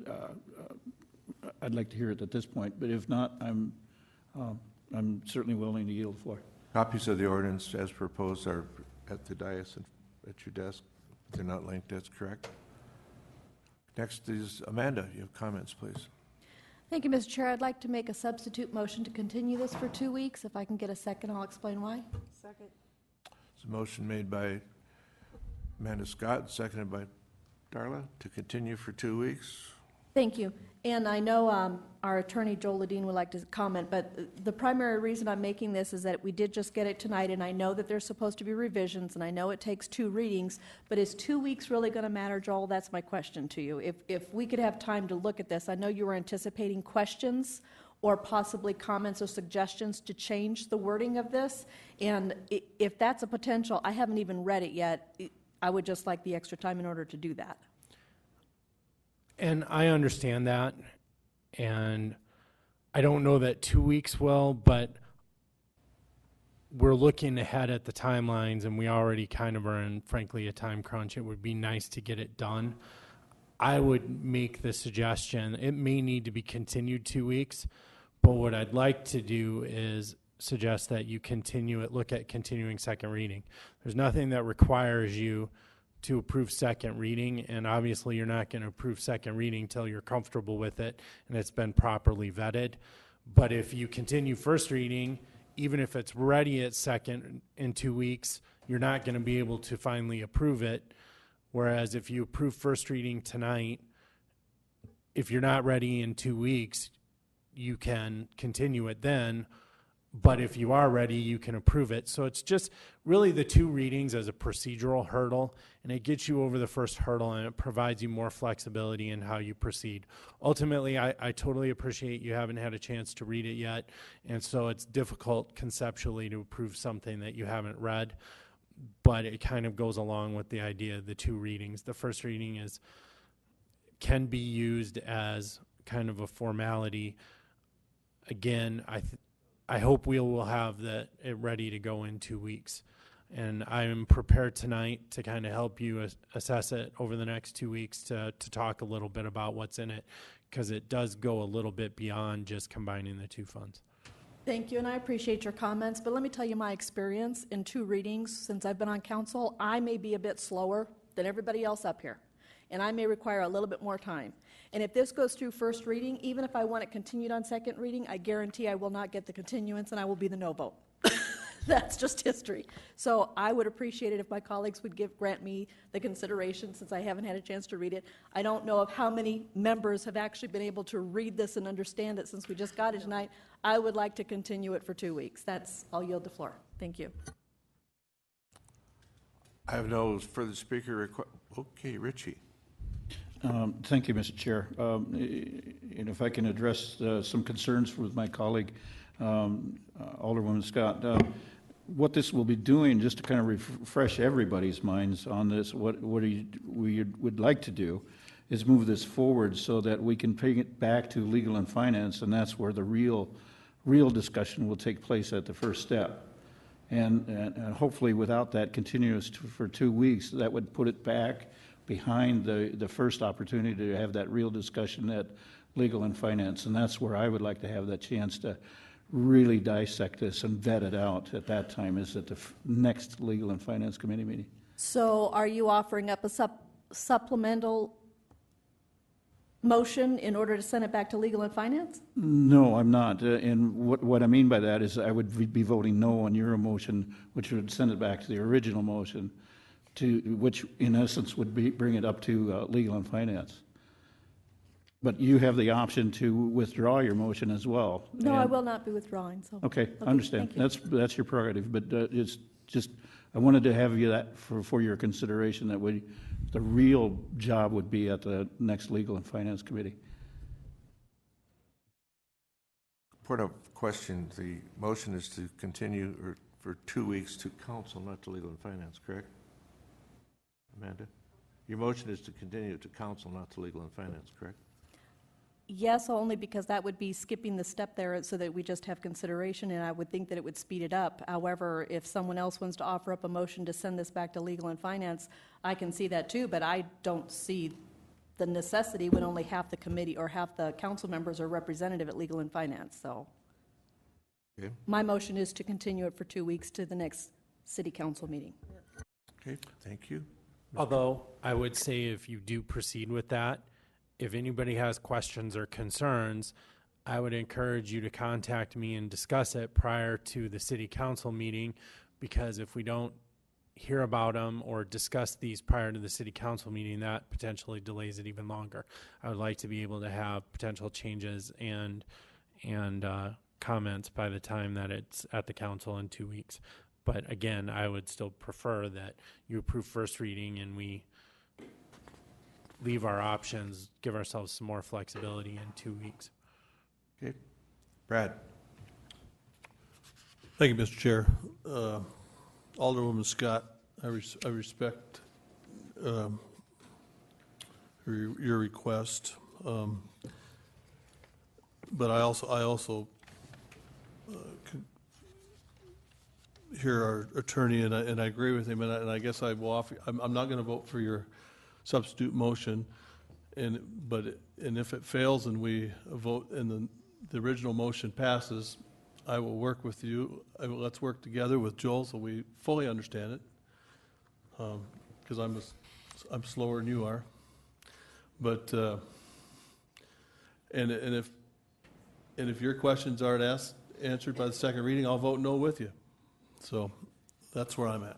I'd like to hear it at this point, but if not, I'm certainly willing to yield the floor. Copies of the ordinance as proposed are at the dais and at your desk. They're not linked, that's correct. Next is Amanda. You have comments, please. Thank you, Mr. Chair. I'd like to make a substitute motion to continue this for 2 weeks. If I can get a second, I'll explain why. Second. It's a motion made by Amanda Scott, seconded by Darla, to continue for 2 weeks. Thank you. And I know our attorney, Joel Ledeen, would like to comment, but the primary reason I'm making this is that we did just get it tonight, and I know that there's supposed to be revisions, and I know it takes 2 readings, but is 2 weeks really going to matter, Joel? That's my question to you. If we could have time to look at this, I know you were anticipating questions or possibly comments or suggestions to change the wording of this, and if that's a potential, I haven't even read it yet. I would just like the extra time in order to do that. And I understand that, and I don't know that 2 weeks will, but we're looking ahead at the timelines, and we already kind of are in, frankly, a time crunch. It would be nice to get it done. I would make the suggestion, it may need to be continued 2 weeks, but what I'd like to do is suggest that you continue it, look at continuing second reading. There's nothing that requires you to approve second reading, and obviously you're not going to approve second reading till you're comfortable with it and it's been properly vetted. But if you continue first reading, even if it's ready at second in 2 weeks, you're not going to be able to finally approve it. Whereas if you approve first reading tonight, if you're not ready in 2 weeks, you can continue it then. But if you are ready, you can approve it. So it's just really the 2 readings as a procedural hurdle, and it gets you over the first hurdle, and it provides you more flexibility in how you proceed. Ultimately, I totally appreciate you haven't had a chance to read it yet, and so it's difficult conceptually to approve something that you haven't read, but it kind of goes along with the idea of the 2 readings. The first reading can be used as kind of a formality. Again, I hope we will have it ready to go in 2 weeks. And I am prepared tonight to kind of help you assess it over the next 2 weeks to talk a little bit about what's in it, because it does go a little bit beyond just combining the 2 funds. Thank you, and I appreciate your comments, but let me tell you my experience in 2 readings since I've been on council. I may be a bit slower than everybody else up here, and I may require a little bit more time. And if this goes through first reading, even if I want it continued on second reading, I guarantee I will not get the continuance and I will be the no vote. That's just history. So I would appreciate it if my colleagues would grant me the consideration, since I haven't had a chance to read it. I don't know of how many members have actually been able to read this and understand it since we just got it tonight. I would like to continue it for 2 weeks. I'll yield the floor. Thank you. I have no further speaker request. Okay, Richie. Thank you, Mr. Chair. And if I can address some concerns with my colleague, Alderwoman Scott. What this will be doing, just to kind of refresh everybody's minds on this, what we would like to do is move this forward so that we can bring it back to Legal and Finance, and that's where the real discussion will take place at the first step. And hopefully without that continuous for 2 weeks, that would put it back behind the first opportunity to have that real discussion at Legal and Finance. And that's where I would like to have that chance to really dissect this and vet it out at that time, is at the next Legal and Finance Committee meeting. So are you offering up a supplemental motion in order to send it back to Legal and Finance? No, I'm not. And what I mean by that is I would be voting no on your motion, which would send it back to the original motion, which in essence would bring it up to Legal and Finance. But you have the option to withdraw your motion as well. No, I will not be withdrawing. So okay, I understand. That's your prerogative. But it's just I wanted to have you that for your consideration, that the real job would be at the next Legal and Finance Committee. Point of question: the motion is to continue or for 2 weeks to council, not to legal and finance, correct? Amanda? Your motion is to continue to council, not to legal and finance, correct? Yes, only because that would be skipping the step there so that we just have consideration, and I would think that it would speed it up. However, if someone else wants to offer up a motion to send this back to legal and finance, I can see that too, but I don't see the necessity when only half the committee or half the council members are representative at legal and finance, so. Okay. My motion is to continue it for 2 weeks to the next city council meeting. Okay, thank you. Although I would say if you do proceed with that, if anybody has questions or concerns, I would encourage you to contact me and discuss it prior to the city council meeting, because if we don't hear about them or discuss these prior to the city council meeting, that potentially delays it even longer. I would like to be able to have potential changes and comments by the time that it's at the council in 2 weeks. But again, I would still prefer that you approve first reading and we leave our options, give ourselves some more flexibility in 2 weeks. Okay. Brad? Thank you, Mr. Chair. Alderwoman Scott, I respect your request, but I also hear our attorney, and I agree with him, and I guess I will offer. I'm not going to vote for your substitute motion, and if it fails and we vote and the original motion passes, I will work with you. Let's work together with Joel so we fully understand it, because I'm slower than you are. But and if your questions aren't answered by the second reading, I'll vote no with you. So that's where I'm at.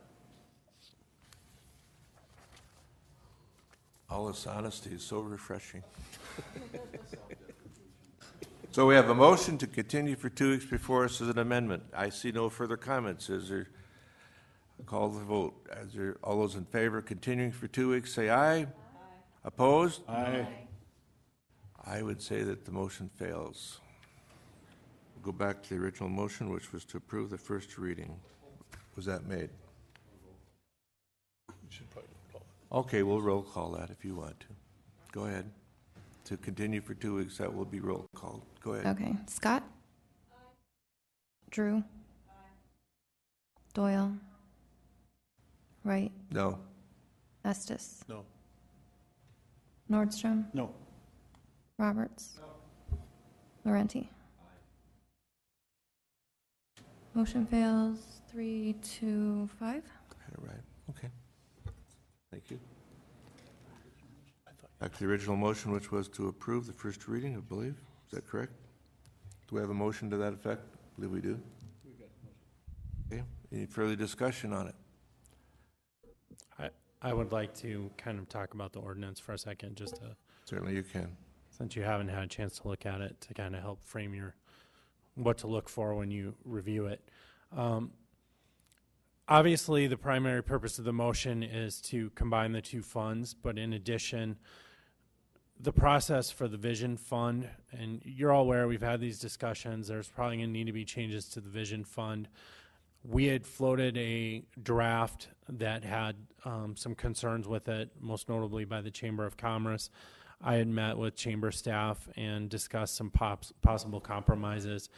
All this honesty is so refreshing. So we have a motion to continue for 2 weeks before us as an amendment. I see no further comments. Is there, call the vote. Is there, all those in favor of continuing for 2 weeks, say aye. Aye. Opposed? Aye. I would say that the motion fails. We'll go back to the original motion, which was to approve the first reading. Was that made? Okay, we'll roll call that if you want to. Go ahead. To continue for 2 weeks, that will be roll call. Go ahead. Okay. Scott? Aye. Drew? Aye. Doyle? Wright? No. Estes? No. Nordstrom? No. Roberts? No. Laurenti? Motion fails 3-5. All right. Okay. Thank you. Back to the original motion, which was to approve the first reading, I believe. Is that correct? Do we have a motion to that effect? I believe we do. Okay. Any further discussion on it? I would like to kind of talk about the ordinance for a second, just to, Certainly you can. since you haven't had a chance to look at it, to kind of help frame what to look for when you review it. Obviously, the primary purpose of the motion is to combine the two funds, but in addition, the process for the Vision Fund, and you're all aware we've had these discussions, there's probably going to need to be changes to the Vision Fund. We had floated a draft that had some concerns with it, most notably by the Chamber of Commerce. I had met with Chamber staff and discussed some possible compromises.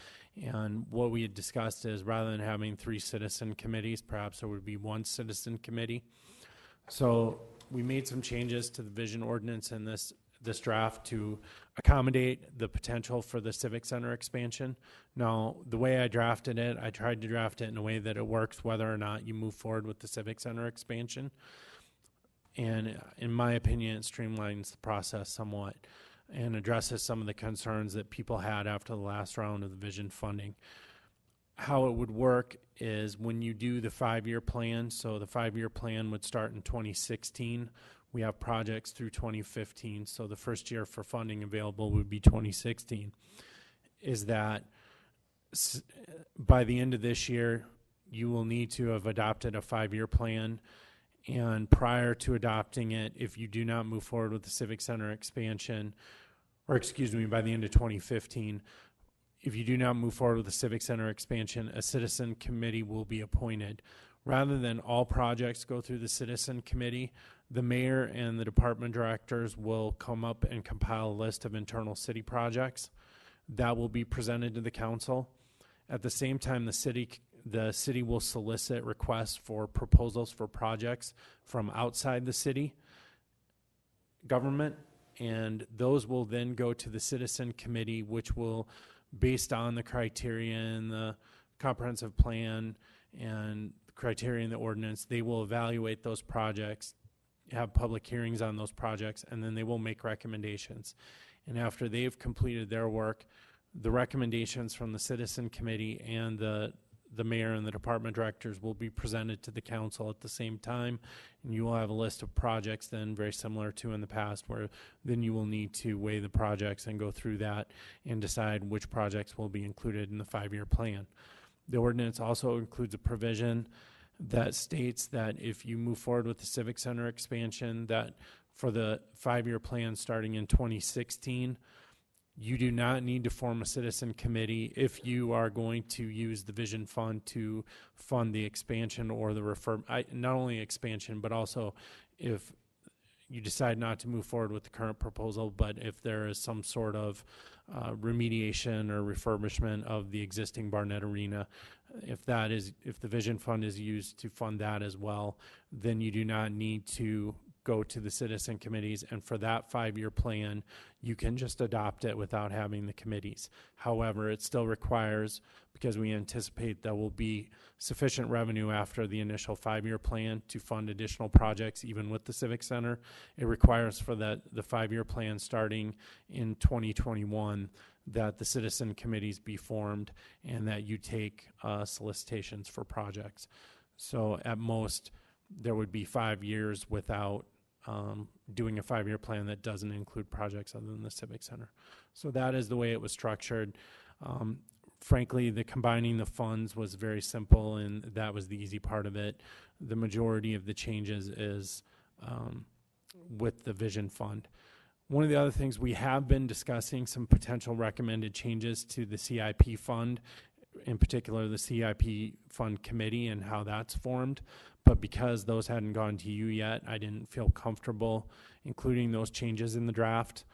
And what we had discussed is rather than having 3 citizen committees, perhaps there would be 1 citizen committee. So we made some changes to the Vision Ordinance in this draft to accommodate the potential for the Civic Center expansion. Now, the way I drafted it, I tried to draft it in a way that it works whether or not you move forward with the Civic Center expansion. And in my opinion, it streamlines the process somewhat and addresses some of the concerns that people had after the last round of the Vision funding. How it would work is when you do the 5-year plan, so the 5-year plan would start in 2016. We have projects through 2015, so the first year for funding available would be 2016. Is that by the end of this year, you will need to have adopted a 5-year plan, and prior to adopting it, if you do not move forward with the Civic Center expansion, or excuse me, by the end of 2015, if you do not move forward with the Civic Center expansion, a citizen committee will be appointed. Rather than all projects go through the citizen committee, the mayor and the department directors will come up and compile a list of internal city projects that will be presented to the council. At the same time, the city will solicit requests for proposals for projects from outside the city government, and those will then go to the citizen committee, which will, based on the criteria in the comprehensive plan and criteria in the ordinance, they will evaluate those projects, have public hearings on those projects, and then they will make recommendations. And after they've completed their work, the recommendations from the citizen committee and the mayor and the department directors will be presented to the council at the same time, and you will have a list of projects then very similar to in the past, where then you will need to weigh the projects and go through that and decide which projects will be included in the 5-year plan. The ordinance also includes a provision that states that if you move forward with the Civic Center expansion, that for the 5-year plan starting in 2016, you do not need to form a citizen committee if you are going to use the Vision Fund to fund the expansion or the not only expansion, but also if you decide not to move forward with the current proposal, but if there is some sort of remediation or refurbishment of the existing Barnett Arena, if the Vision Fund is used to fund that as well, then you do not need to go to the citizen committees, and for that 5-year plan, you can just adopt it without having the committees. However, it still requires, because we anticipate there will be sufficient revenue after the initial 5-year plan to fund additional projects, even with the Civic Center, it requires for the 5-year plan starting in 2021 that the citizen committees be formed and that you take solicitations for projects. So at most, there would be 5 years without doing a 5-year plan that doesn't include projects other than the Civic Center. So that is the way it was structured. Frankly, the combining the funds was very simple, and that was the easy part of it. The majority of the changes is with the Vision Fund. One of the other things, we have been discussing some potential recommended changes to the CIP fund, in particular the CIP fund committee and how that's formed. But because those hadn't gone to you yet, I didn't feel comfortable including those changes in the draft.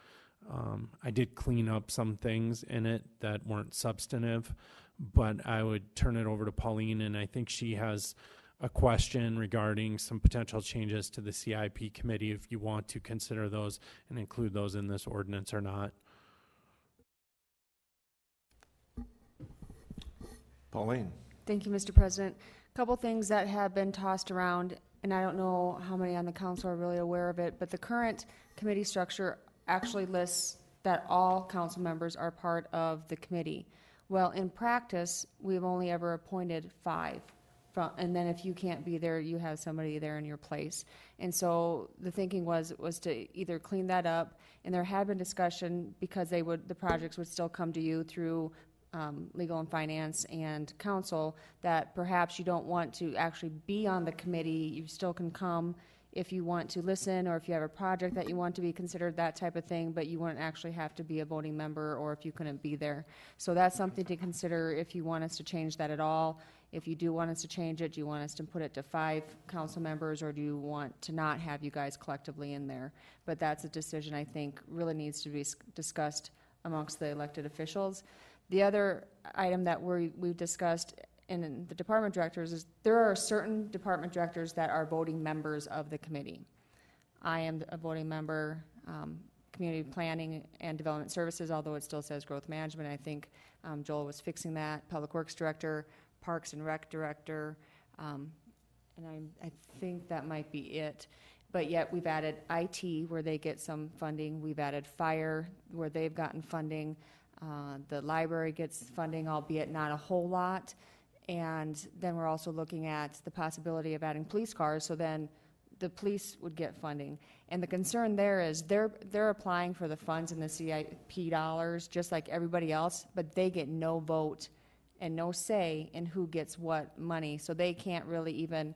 I did clean up some things in it that weren't substantive, but I would turn it over to Pauline, and I think she has a question regarding some potential changes to the CIP committee if you want to consider those and include those in this ordinance or not. Pauline. Thank you, Mr. President. A couple things that have been tossed around, and I don't know how many on the council are really aware of it, but the current committee structure actually lists that all council members are part of the committee. Well, in practice, we've only ever appointed 5. And then if you can't be there, you have somebody there in your place. And so the thinking was to either clean that up, and there had been discussion because the projects would still come to you through legal and finance and council, that perhaps you don't want to actually be on the committee. You still can come if you want to listen, or if you have a project that you want to be considered, that type of thing, but you wouldn't actually have to be a voting member or if you couldn't be there. So that's something to consider if you want us to change that at all. If you do want us to change it, do you want us to put it to 5 council members, or do you want to not have you guys collectively in there? But that's a decision I think really needs to be discussed amongst the elected officials. The other item that we've discussed in the department directors is there are certain department directors that are voting members of the committee. I am a voting member, community planning and development services, although it still says growth management. I think Joel was fixing that. Public works director, parks and rec director, and I think that might be it. But yet we've added IT where they get some funding. We've added fire where they've gotten funding. The library gets funding, albeit not a whole lot. And then we're also looking at the possibility of adding police cars, so then the police would get funding. And the concern there is they're applying for the funds and the CIP dollars just like everybody else, but they get no vote and no say in who gets what money. So they can't really even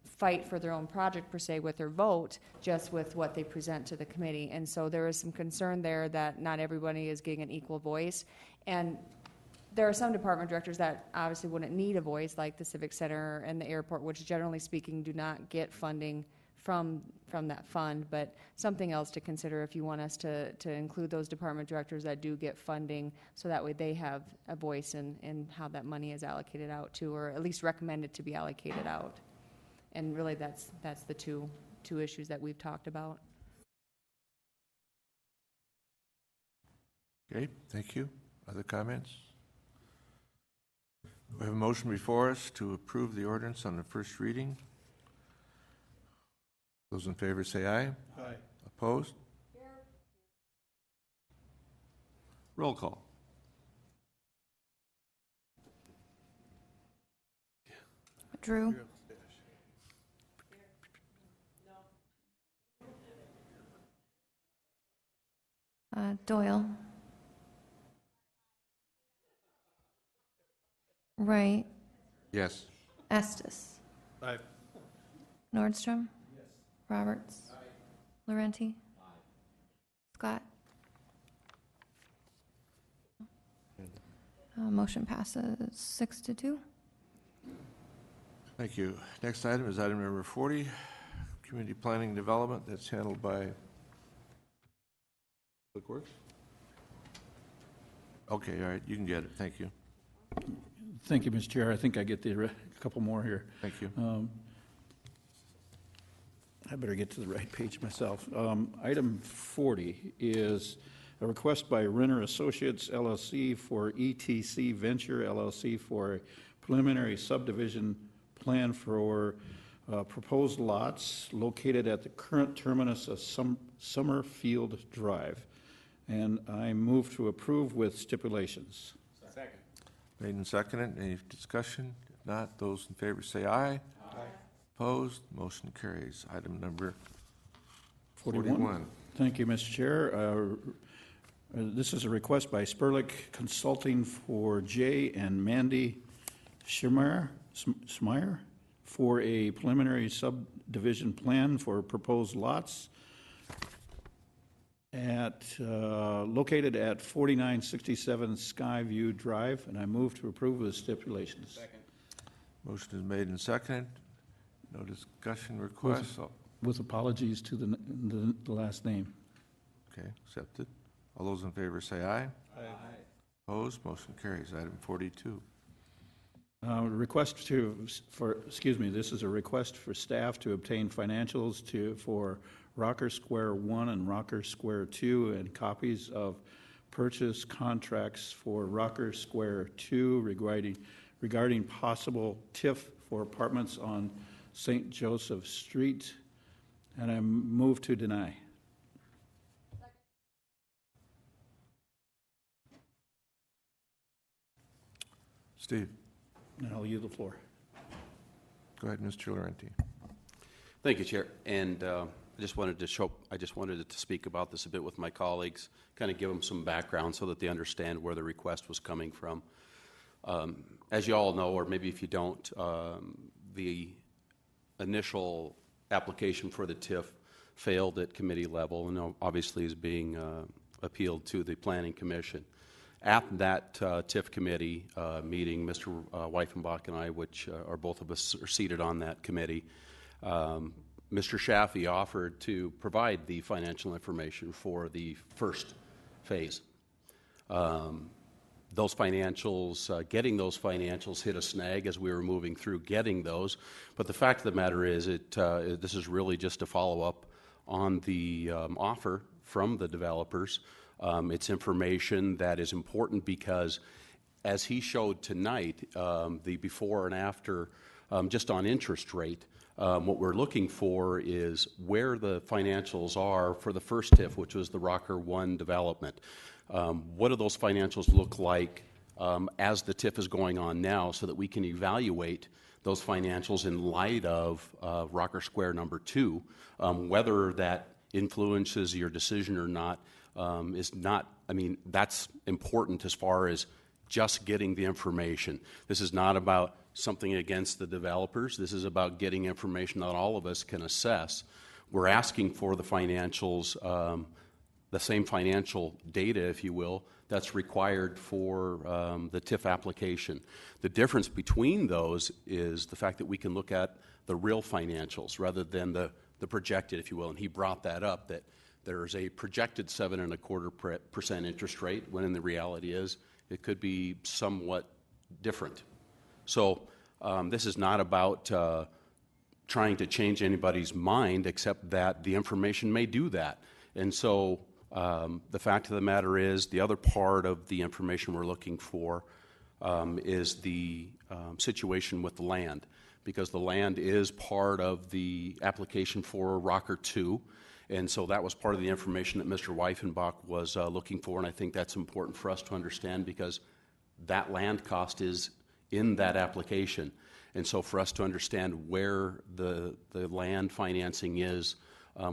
fight for their own project per se with their vote, just with what they present to the committee. And so there is some concern there that not everybody is getting an equal voice. And there are some department directors that obviously wouldn't need a voice, like the Civic Center and the airport, which generally speaking do not get funding from that fund, but something else to consider if you want us to include those department directors that do get funding, so that way they have a voice in how that money is allocated out to, or at least recommended to be allocated out. And really, that's the two issues that we've talked about. Okay, thank you. Other comments? We have a motion before us to approve the ordinance on the first reading. Those in favor say aye. Aye. Opposed? Roll call. Drew. Doyle. Wright. Yes. Estes. Aye. Nordstrom. Roberts. Laurenti. Scott. Motion passes 6-2. Thank you. Next item is item number 40, Community Planning Development. That's handled by Public Works. Okay, all right, you can get it. Thank you. Thank you, Mr. Chair. I think I get a couple more here. Thank you. I better get to the right page myself. Item 40 is a request by Renner Associates LLC for ETC Venture LLC for a preliminary subdivision plan for proposed lots located at the current terminus of Summerfield Drive. And I move to approve with stipulations. Second. Made and seconded. Any discussion? If not, those in favor say aye. Aye. Opposed? Motion carries. Item number 41. Thank you, Mr. Chair. This is a request by Sperlich Consulting for Jay and Mandy Schmeier for a preliminary subdivision plan for proposed lots located at 4967 Skyview Drive, and I move to approve with stipulations. Second. Motion is made and seconded. No discussion requests. With apologies to the last name. Okay, accepted. All those in favor say aye. Aye. Opposed? Motion carries. Item 42. This is a request for staff to obtain financials for Rocker Square 1 and Rocker Square 2 and copies of purchase contracts for Rocker Square 2 regarding possible TIF for apartments on St. Joseph Street, and I move to deny. Steve. And I'll yield the floor. Go ahead, Mr. Laurenti. Thank you, Chair. And I just wanted to speak about this a bit with my colleagues, kind of give them some background so that they understand where the request was coming from. As you all know, or maybe if you don't, the initial application for the TIF failed at committee level and obviously is being appealed to the Planning Commission. At that TIF committee meeting, Mr. Weifenbach and I, which are both of us are seated on that committee, Mr. Shaffey offered to provide the financial information for the first phase. Those financials, getting those financials hit a snag as we were moving through getting those. But the fact of the matter is, this is really just a follow-up on the offer from the developers. It's information that is important because, as he showed tonight, the before and after, just on interest rate, what we're looking for is where the financials are for the first TIF, which was the Rocker 1 development. What do those financials look like as the TIF is going on now so that we can evaluate those financials in light of Rocker Square number 2, whether that influences your decision or not. Is not, I mean, that's important as far as just getting the information. This is not about something against the developers. This is about getting information that all of us can assess. We're asking for the financials, the same financial data, if you will, that's required for the TIF application. The difference between those is the fact that we can look at the real financials rather than the projected, if you will. And he brought that up, that there's a projected 7.25% interest rate, when in the reality is it could be somewhat different. So this is not about trying to change anybody's mind, except that the information may do that. And so the fact of the matter is, the other part of the information we're looking for is the situation with the land, because the land is part of the application for Rocker 2. And so that was part of the information that Mr. Weifenbach was looking for, and I think that's important for us to understand, because that land cost is in that application. And so for us to understand where the land financing is,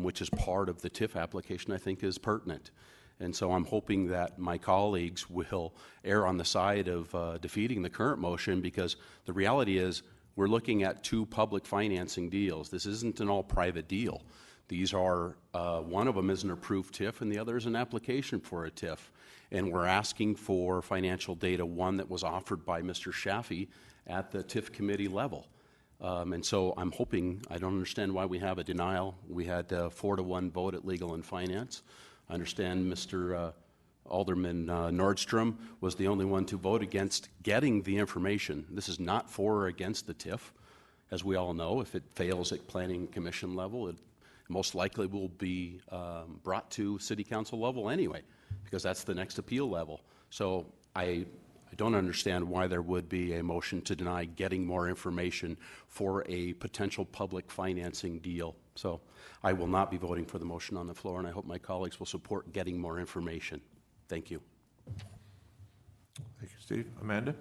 which is part of the TIF application, I think is pertinent. And so I'm hoping that my colleagues will err on the side of defeating the current motion, because the reality is we're looking at two public financing deals. This isn't an all-private deal. These are, one of them is an approved TIF and the other is an application for a TIF. And we're asking for financial data, one that was offered by Mr. Shaffey at the TIF committee level. And so I'm hoping, I don't understand why we have a denial. We had a 4-to-1 vote at Legal and Finance. I understand Mr. Alderman Nordstrom was the only one to vote against getting the information. This is not for or against the TIF. As we all know, if it fails at Planning Commission level, it most likely will be brought to City Council level anyway, because that's the next appeal level. So I don't understand why there would be a motion to deny getting more information for a potential public financing deal. So I will not be voting for the motion on the floor, and I hope my colleagues will support getting more information. Thank you. Thank you, Steve. Amanda?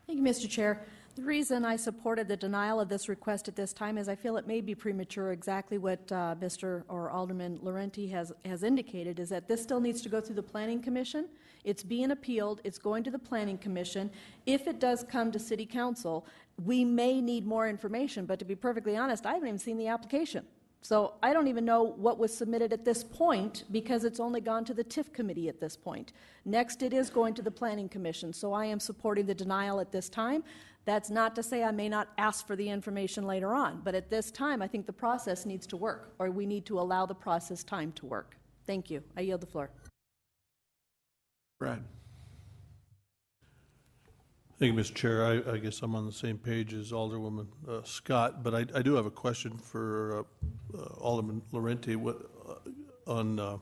Thank you, Mr. Chair. The reason I supported the denial of this request at this time is I feel it may be premature. Exactly what Mr. or Alderman Laurenti has indicated is that this still needs to go through the Planning Commission. It's being appealed. It's going to the Planning Commission. If it does come to City Council, we may need more information, but to be perfectly honest, I haven't even seen the application. So I don't even know what was submitted at this point, because it's only gone to the TIF committee at this point. Next, it is going to the Planning Commission, so I am supporting the denial at this time. That's not to say I may not ask for the information later on, but at this time, I think the process needs to work, or we need to allow the process time to work. Thank you. I yield the floor. Brad? Thank you, Mr. Chair. I guess I'm on the same page as Alderwoman Scott, but I do have a question for Alderman Laurenti on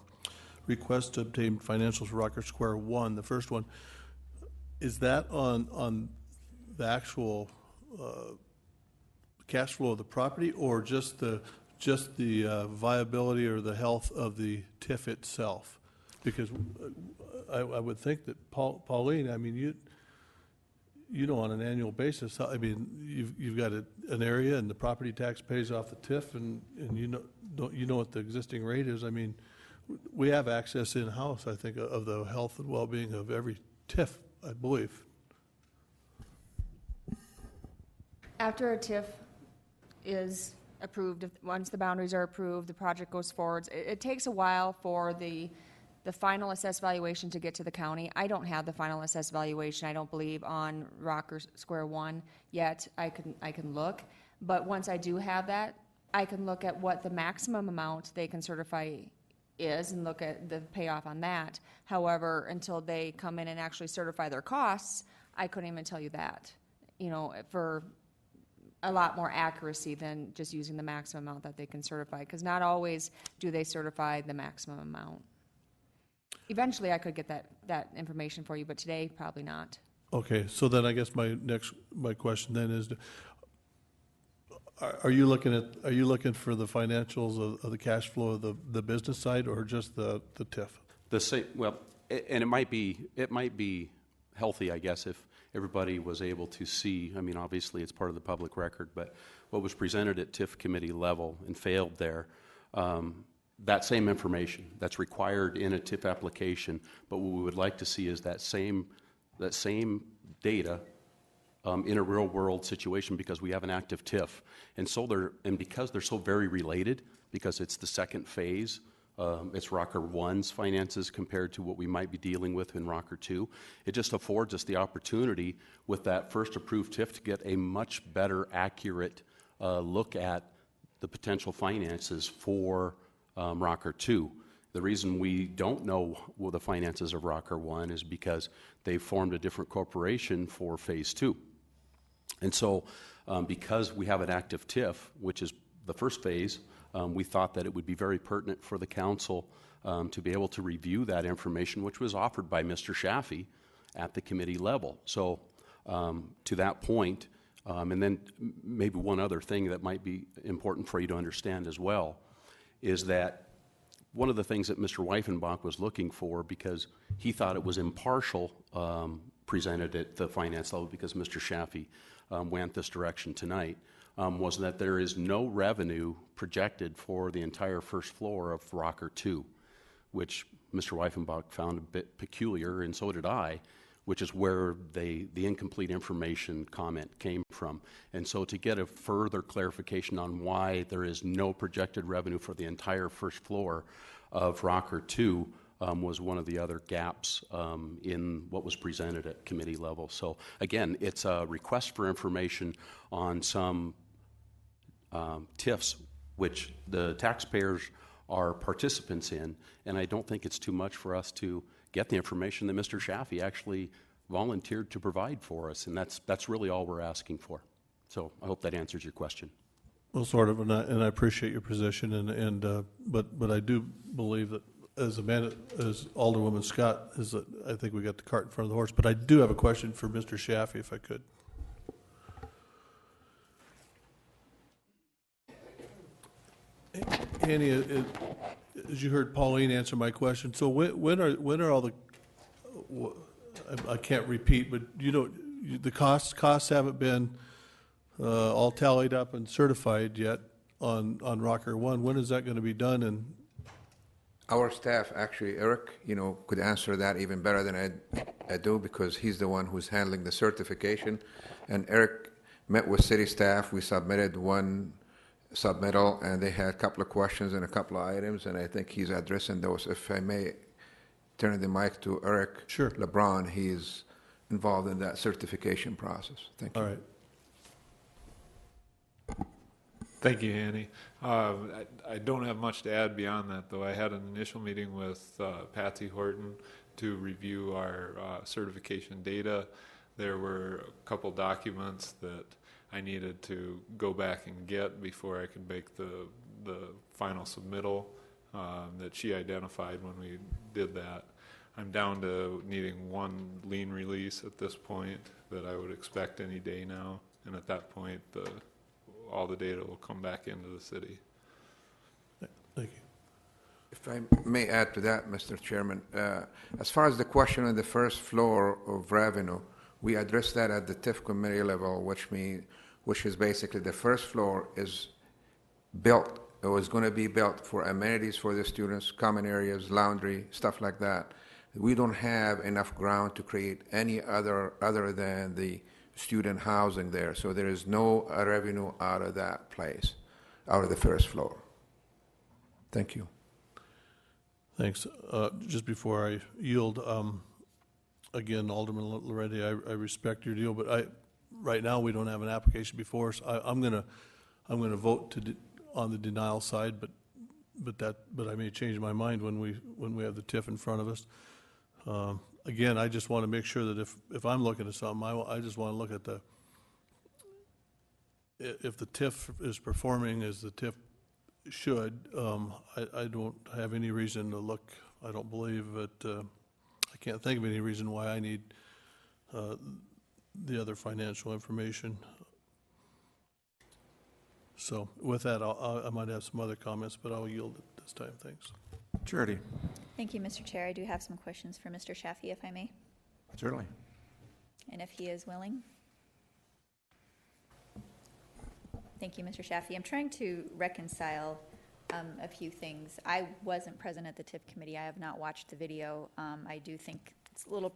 request to obtain financials for Rocker Square 1. The first one, is that on the actual cash flow of the property, or just the viability or the health of the TIF itself? Because I would think that Pauline, I mean, you know, on an annual basis, I mean, you've got an area and the property tax pays off the TIF, and you know what the existing rate is. I mean, we have access in-house, I think, of the health and well-being of every TIF, I believe. After a TIF is approved, once the boundaries are approved, the project goes forward. It takes a while for the final assessed valuation to get to the county. I don't have the final assessed valuation, I don't believe, on Rocker Square 1 yet. I can look, but once I do have that, I can look at what the maximum amount they can certify is and look at the payoff on that. However, until they come in and actually certify their costs, I couldn't even tell you that, you know, for a lot more accuracy than just using the maximum amount that they can certify, because not always do they certify the maximum amount. Eventually, I could get that information for you, but today, probably not. Okay, so then I guess my question then is, are you looking for the financials of the cash flow of the business side, or just the TIF? The same. Well, and it might be healthy, I guess, if everybody was able to see. I mean, obviously, it's part of the public record, but what was presented at TIF committee level and failed there. That same information that's required in a TIF application, but what we would like to see is that same data in a real world situation, because we have an active TIF, and because they're so very related, because it's the second phase It's Rocker 1's finances compared to what we might be dealing with in Rocker 2. It just affords us the opportunity with that first approved TIF to get a much better, accurate look at the potential finances for Rocker 2. The reason we don't know what the finances of Rocker 1 is because they formed a different corporation for Phase 2. And so because we have an active TIF, which is the first phase, we thought that it would be very pertinent for the council to be able to review that information, which was offered by Mr. Shaffey at the committee level. So to that point, and then maybe one other thing that might be important for you to understand as well, is that one of the things that Mr. Weifenbach was looking for, because he thought it was impartial, presented at the finance level because Mr. Shaffey went this direction tonight, was that there is no revenue projected for the entire first floor of Rocker 2, which Mr. Weifenbach found a bit peculiar, and so did I, which is where the incomplete information comment came from. And so to get a further clarification on why there is no projected revenue for the entire first floor of Rocker 2 was one of the other gaps in what was presented at committee level. So again, it's a request for information on some TIFs, which the taxpayers are participants in, and I don't think it's too much for us to get the information that Mr. Shaffey actually volunteered to provide for us, and that's really all we're asking for. So I hope that answers your question. Well, sort of, and I appreciate your position, but I do believe that as Alderwoman Scott is that I think we got the cart in front of the horse. But I do have a question for Mr. Shaffey, if I could. Annie, as you heard Pauline answer my question, so when are all the, I can't repeat, but the costs haven't been all tallied up and certified yet on Rocker 1. When is that going to be done? And our staff, actually, Eric, could answer that even better than I do, because he's the one who's handling the certification. And Eric met with city staff. We submitted one submittal, and they had a couple of questions and a couple of items, and I think he's addressing those. If I may turn the mic to Eric Sure. LeBron, he's involved in that certification process. Thank you. all right. Thank you, Annie. I don't have much to add beyond that, though. I had an initial meeting with Patsy Horton to review our certification data. There were a couple documents that I needed to go back and get before I could make the final submittal that she identified when we did that. I'm down to needing one lien release at this point that I would expect any day now, and at that point all the data will come back into the city. Thank you. If I may add to that, Mr. Chairman, as far as the question on the first floor of revenue, we addressed that at the TIF committee level, which is basically the first floor is built, or is going to be built for amenities for the students, common areas, laundry, stuff like that. We don't have enough ground to create any other than the student housing there, so there is no revenue out of that place, out of the first floor. Thank you. Thanks. Just before I yield, again, Alderman Laurenti, I respect your deal, but right now we don't have an application before us. I'm gonna vote on the denial side, but I may change my mind when we have the TIF in front of us. Again, I just want to make sure that if I'm looking at something, I just want to look at if the TIF is performing as the TIF should. I don't have any reason to look. I don't believe that. I can't think of any reason why I need the other financial information. So with that, I might have some other comments, but I'll yield at this time. Thanks. Charity. Thank you, Mr. Chair. I do have some questions for Mr. Shaffey, if I may, Certainly. and if he is willing. Thank you, Mr. Shaffey. I'm trying to reconcile a few things. I wasn't present at the TIF committee. I have not watched the video. I do think it's a little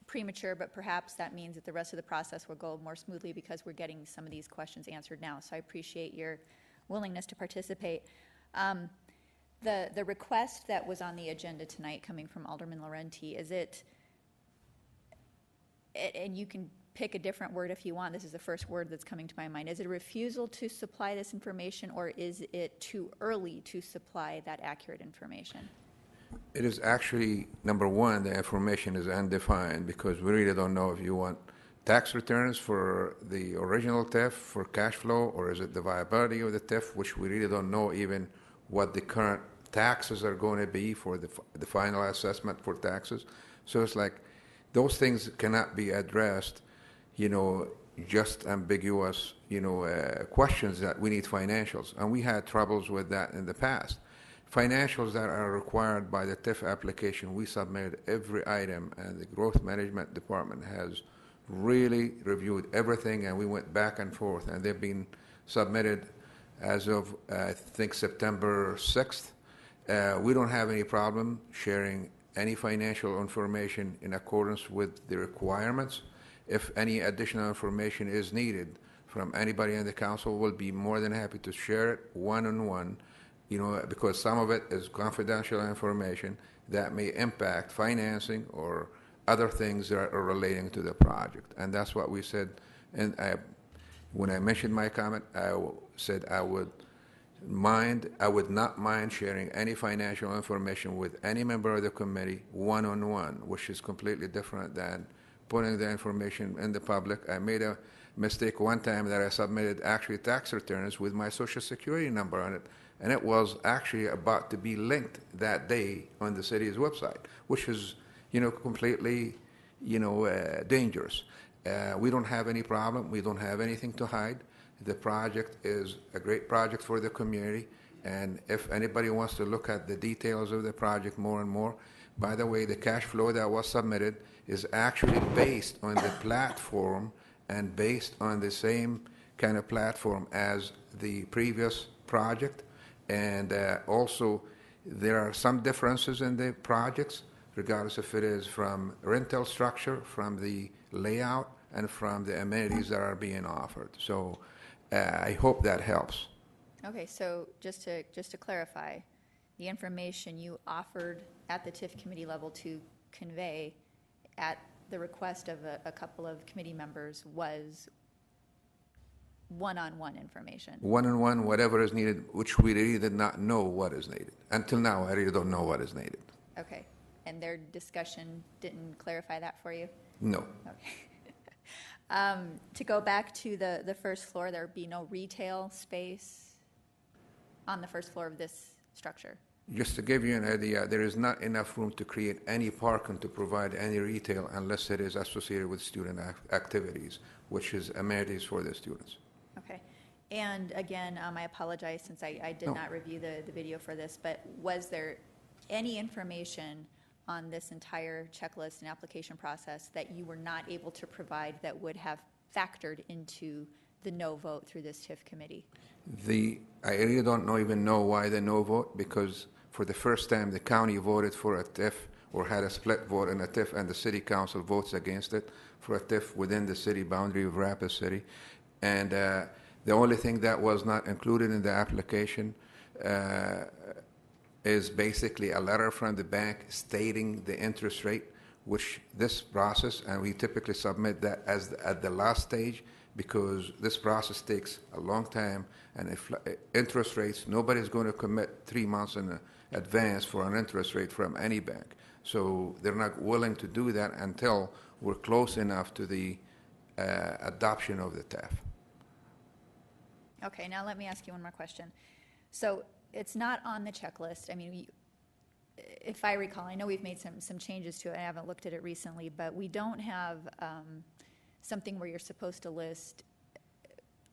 premature, but perhaps that means that the rest of the process will go more smoothly because we're getting some of these questions answered now. So I appreciate your willingness to participate. The request that was on the agenda tonight coming from Alderman Laurenti, is it, and you can pick a different word if you want, this is the first word that's coming to my mind, is it a refusal to supply this information, or is it too early to supply that accurate information? It is actually, number one, the information is undefined because we really don't know if you want tax returns for the original TIF for cash flow, or is it the viability of the TIF, which we really don't know even what the current taxes are going to be for the final assessment for taxes. So it's like those things cannot be addressed, just ambiguous, questions that we need financials. And we had troubles with that in the past. Financials that are required by the TIF application, we submitted every item, and the Growth Management Department has really reviewed everything, and we went back and forth, and they've been submitted as of, I think, September 6th. We don't have any problem sharing any financial information in accordance with the requirements. If any additional information is needed from anybody in the council, we'll be more than happy to share it one-on-one, because some of it is confidential information that may impact financing or other things that are relating to the project. And that's what we said. And when I mentioned my comment, I said I would not mind sharing any financial information with any member of the committee one-on-one, which is completely different than putting the information in the public. I made a mistake one time that I submitted actually tax returns with my Social Security number on it, and it was actually about to be linked that day on the city's website, which is, completely, dangerous. We don't have any problem. We don't have anything to hide. The project is a great project for the community, and if anybody wants to look at the details of the project more and more, by the way, the cash flow that was submitted is actually based on the platform and based on the same kind of platform as the previous project. And also, there are some differences in the projects, regardless if it is from rental structure, from the layout, and from the amenities that are being offered. So I hope that helps. Okay, so just to clarify, the information you offered at the TIF committee level to convey at the request of a couple of committee members was one-on-one information. One-on-one, whatever is needed, which we really did not know what is needed. Until now, I really don't know what is needed. Okay, and their discussion didn't clarify that for you? No. Okay. To go back to the first floor, there would be no retail space on the first floor of this structure? Just to give you an idea, there is not enough room to create any parking to provide any retail unless it is associated with student activities, which is amenities for the students. Okay. And again, I apologize since I did not review the video for this, but was there any information on this entire checklist and application process that you were not able to provide that would have factored into the no vote through this TIF committee? I really don't even know why the no vote, because for the first time the county voted for a TIF or had a split vote in a TIF, and the city council votes against it for a TIF within the city boundary of Rapid City. And the only thing that was not included in the application is basically a letter from the bank stating the interest rate, which this process, and we typically submit that at the last stage, because this process takes a long time, and if interest rates, nobody's going to commit 3 months in advance for an interest rate from any bank. So they're not willing to do that until we're close enough to the adoption of the TAF. Okay, now let me ask you one more question. So it's not on the checklist. I mean, if I recall, I know we've made some changes to it. I haven't looked at it recently, but we don't have something where you're supposed to list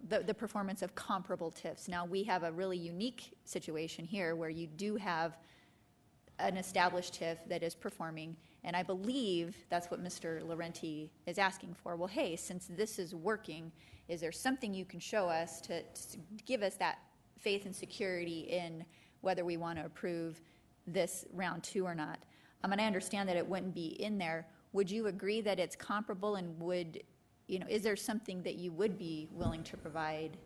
the performance of comparable TIFs. Now, we have a really unique situation here where you do have an established TIF that is performing, and I believe that's what Mr. Laurenti is asking for. Well, hey, since this is working, is there something you can show us to give us that faith and security in whether we want to approve this round 2 or not? And I understand that it wouldn't be in there. Would you agree that it's comparable, and is there something that you would be willing to provide?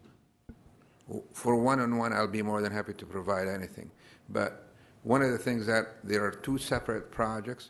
For one-on-one, I'll be more than happy to provide anything. But One of the things that there are two separate projects,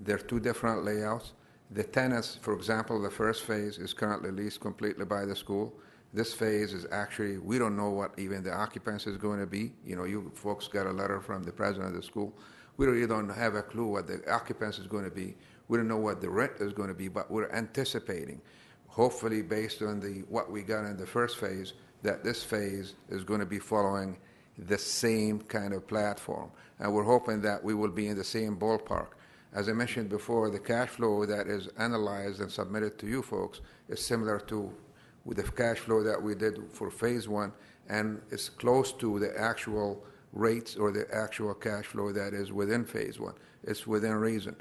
there are two different layouts. The tenants, for example, the first phase is currently leased completely by the school. This phase is actually, we don't know what even the occupancy is going to be. You know, you folks got a letter from the president of the school. We really don't have a clue what the occupancy is going to be. We don't know what the rent is going to be, but we're anticipating, hopefully based on what we got in the first phase, that this phase is going to be following the same kind of platform. And we're hoping that we will be in the same ballpark. As I mentioned before, the cash flow that is analyzed and submitted to you folks is similar to with the cash flow that we did for phase one, and it's close to the actual rates or the actual cash flow that is within phase one. It's within reason.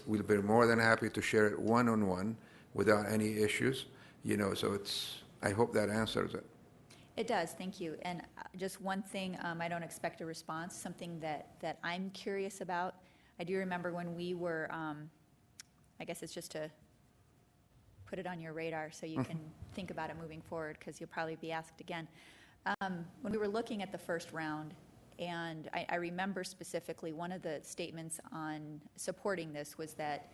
We'll be more than happy to share it one-on-one without any issues, you know, so I hope that answers it. It does, thank you. And just one thing, I don't expect a response, something that I'm curious about. I do remember when we were, I guess it's just to put it on your radar so you can think about it moving forward, because you'll probably be asked again. When we were looking at the first round, and I remember specifically one of the statements on supporting this was that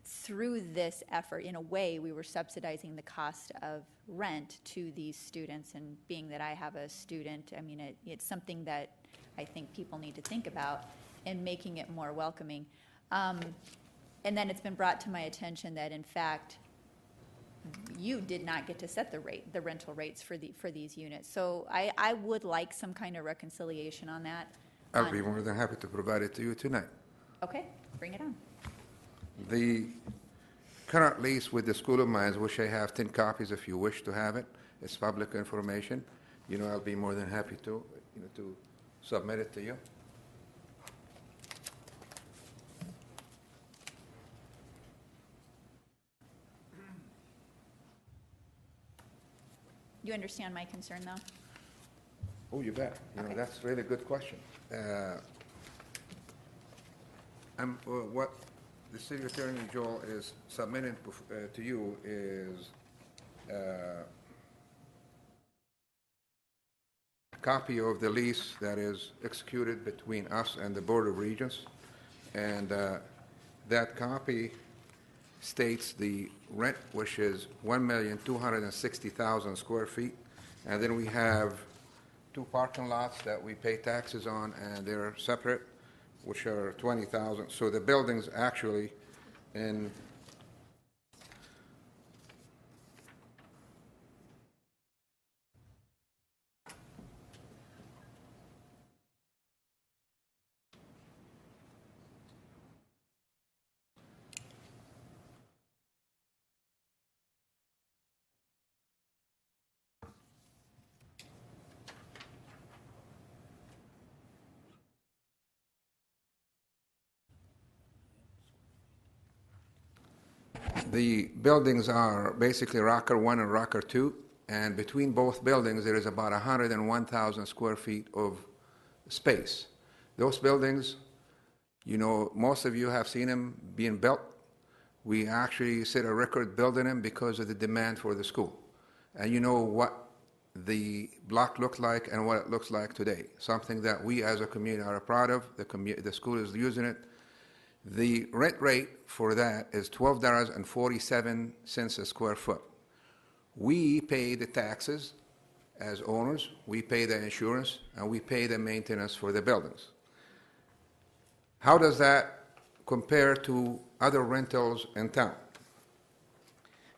through this effort, in a way, we were subsidizing the cost of rent to these students. And being that I have a student, I mean, it's something that I think people need to think about and making it more welcoming. And then it's been brought to my attention that, in fact, you did not get to set the rental rates for these units. So I would like some kind of reconciliation on that. I'll be more than happy to provide it to you tonight. Okay, bring it on. The current lease with the School of Mines, which I have 10 copies if you wish to have it, it's public information. You know, I'll be more than happy to submit it to you. You understand my concern, though? Oh, you bet. You know, that's a really good question. What the City Attorney, Joel, is submitting to you is a copy of the lease that is executed between us and the Board of Regents. And that copy states the rent, which is 1,260,000 square feet. And then we have two parking lots that we pay taxes on, and they're separate, which are 20,000. So the buildings actually in the buildings are basically Rocker 1 and Rocker 2, and between both buildings there is about 101,000 square feet of space. Those buildings, you know, most of you have seen them being built. We actually set a record building them because of the demand for the school. And you know what the block looked like and what it looks like today, something that we as a community are proud of. The school is using it. The rent rate for that is $12.47 a square foot. We pay the taxes as owners, we pay the insurance, and we pay the maintenance for the buildings. How does that compare to other rentals in town?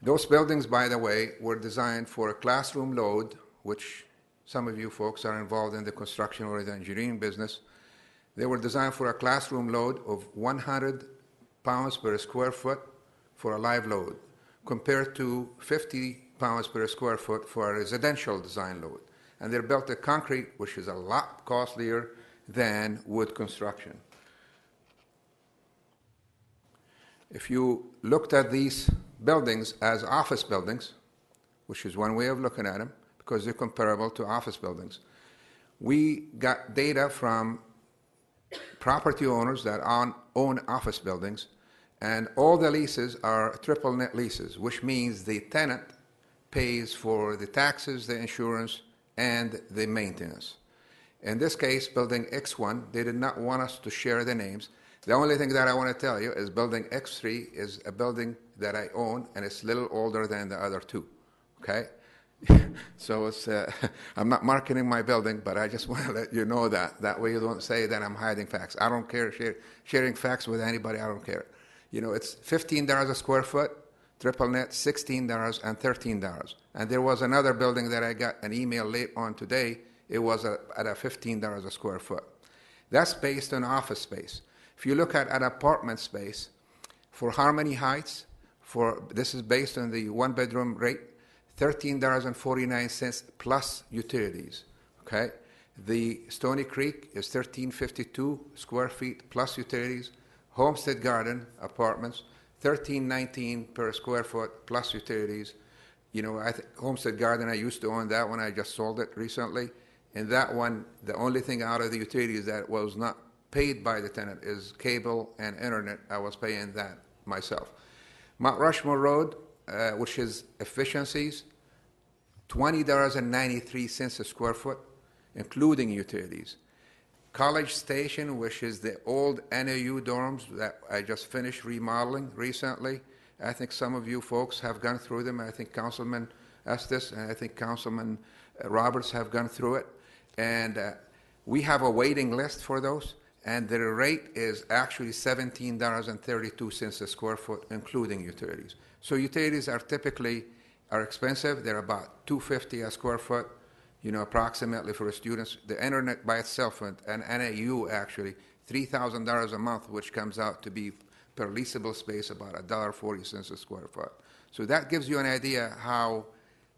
Those buildings, by the way, were designed for a classroom load, which some of you folks are involved in the construction or the engineering business. They were designed for a classroom load of 100 pounds per square foot for a live load, compared to 50 pounds per square foot for a residential design load. And they're built of concrete, which is a lot costlier than wood construction. If you looked at these buildings as office buildings, which is one way of looking at them, because they're comparable to office buildings, we got data from property owners that own office buildings, and all the leases are triple net leases, which means the tenant pays for the taxes, the insurance, and the maintenance. In this case, building X1, they did not want us to share the names. The only thing that I want to tell you is building X3 is a building that I own, and it's a little older than the other two, okay? So it's, I'm not marketing my building, but I just want to let you know that. That way you don't say that I'm hiding facts. I don't care sharing facts with anybody. I don't care. You know, it's $15 a square foot, triple net, $16 and $13. And there was another building that I got an email late on today. It was at a $15 a square foot. That's based on office space. If you look at an apartment space, for Harmony Heights, this is based on the one-bedroom rate, $13.49 plus utilities, okay? The Stony Creek is $13.52 square feet plus utilities. Homestead Garden Apartments, $13.19 per square foot plus utilities. You know, Homestead Garden, I used to own that one. I just sold it recently. And that one, the only thing out of the utilities that was not paid by the tenant is cable and internet. I was paying that myself. Mount Rushmore Road, which is efficiencies, $20.93 a square foot, including utilities. College Station, which is the old NAU dorms that I just finished remodeling recently. I think some of you folks have gone through them. I think Councilman Estes and I think Councilman Roberts have gone through it. And we have a waiting list for those. And the rate is actually $17.32 a square foot, including utilities. So utilities are typically expensive. They're about $250 a square foot, you know, approximately for students. The internet by itself, and NAU actually, $3,000 a month, which comes out to be per leasable space about $1.40 a square foot. So that gives you an idea how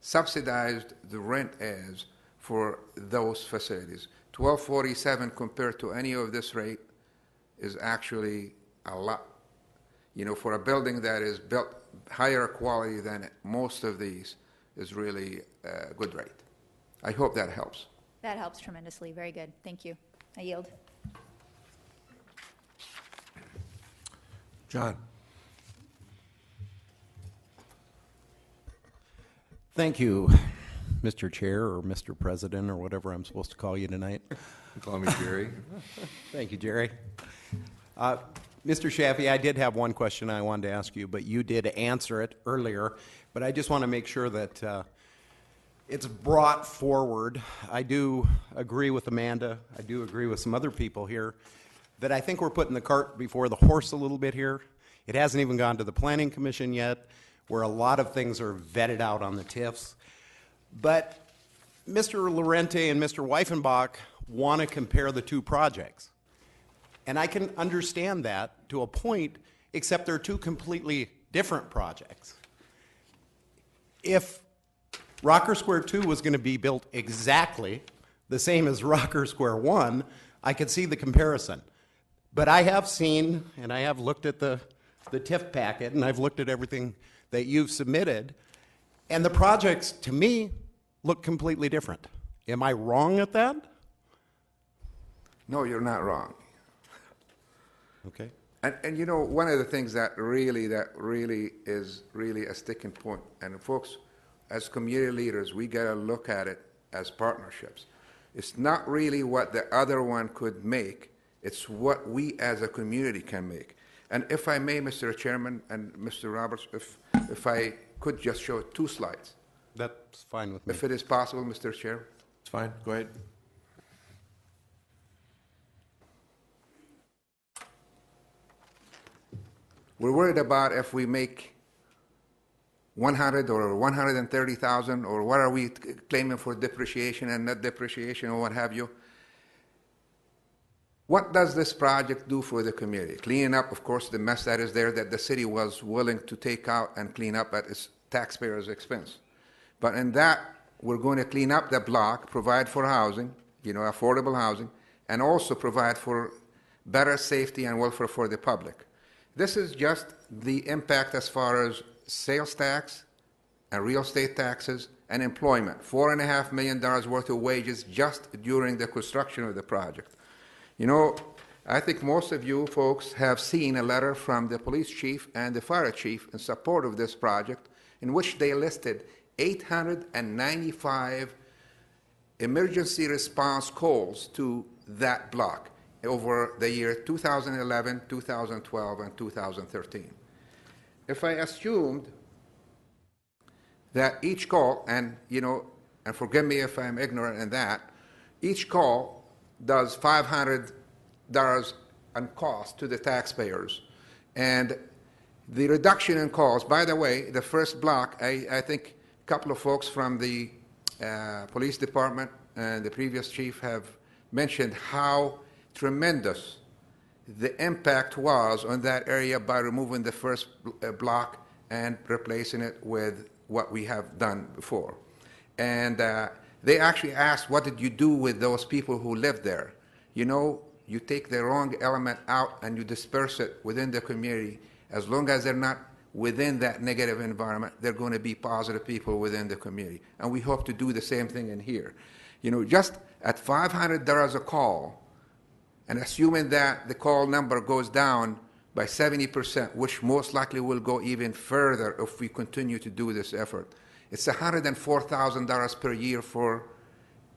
subsidized the rent is for those facilities. $12.47 compared to any of this rate is actually a lot. You know, for a building that is built higher quality than most of these is really a good rate. I hope that helps. That helps tremendously. Very good. Thank you. I yield. John. Thank you, Mr. Chair or Mr. President or whatever I'm supposed to call you tonight. Call me Jerry. Thank you, Jerry. Mr. Shaffey, I did have one question I wanted to ask you, but you did answer it earlier. But I just want to make sure that it's brought forward. I do agree with Amanda. I do agree with some other people here that I think we're putting the cart before the horse a little bit here. It hasn't even gone to the Planning Commission yet, where a lot of things are vetted out on the TIFs. But Mr. Lorente and Mr. Weifenbach want to compare the two projects. And I can understand that to a point, except they're two completely different projects. If Rocker Square 2 was going to be built exactly the same as Rocker Square 1, I could see the comparison. But I have seen, and I have looked at the TIF packet, and I've looked at everything that you've submitted, and the projects, to me, look completely different. Am I wrong at that? No, you're not wrong. Okay. And you know, one of the things that really is a sticking point, and folks, as community leaders, we got to look at it as partnerships. It's not really what the other one could make, it's what we as a community can make. And if I may, Mr. Chairman and Mr. Roberts, if I could just show 2 slides. That's fine with me. If it is possible, Mr. Chair. It's fine. Go ahead. We're worried about if we make 100 or 130,000, or what are we claiming for depreciation and net depreciation or what have you. What does this project do for the community? Cleaning up, of course, the mess that is there that the city was willing to take out and clean up at its taxpayers' expense. But in that, we're going to clean up the block, provide for housing, you know, affordable housing, and also provide for better safety and welfare for the public. This is just the impact as far as sales tax and real estate taxes and employment. $4.5 million worth of wages just during the construction of the project. You know, I think most of you folks have seen a letter from the police chief and the fire chief in support of this project, in which they listed 895 emergency response calls to that block over the year 2011, 2012, and 2013. If I assumed that each call, and and forgive me if I'm ignorant in that, each call does $500 in cost to the taxpayers. And the reduction in calls, by the way, the first block, I think a couple of folks from the police department and the previous chief have mentioned how tremendous the impact was on that area by removing the first block and replacing it with what we have done before. And they actually asked, what did you do with those people who lived there? You take the wrong element out and you disperse it within the community. As long as they're not within that negative environment, they're going to be positive people within the community. And we hope to do the same thing in here. Just at $500 a call, and assuming that the call number goes down by 70%, which most likely will go even further if we continue to do this effort, it's $104,000 per year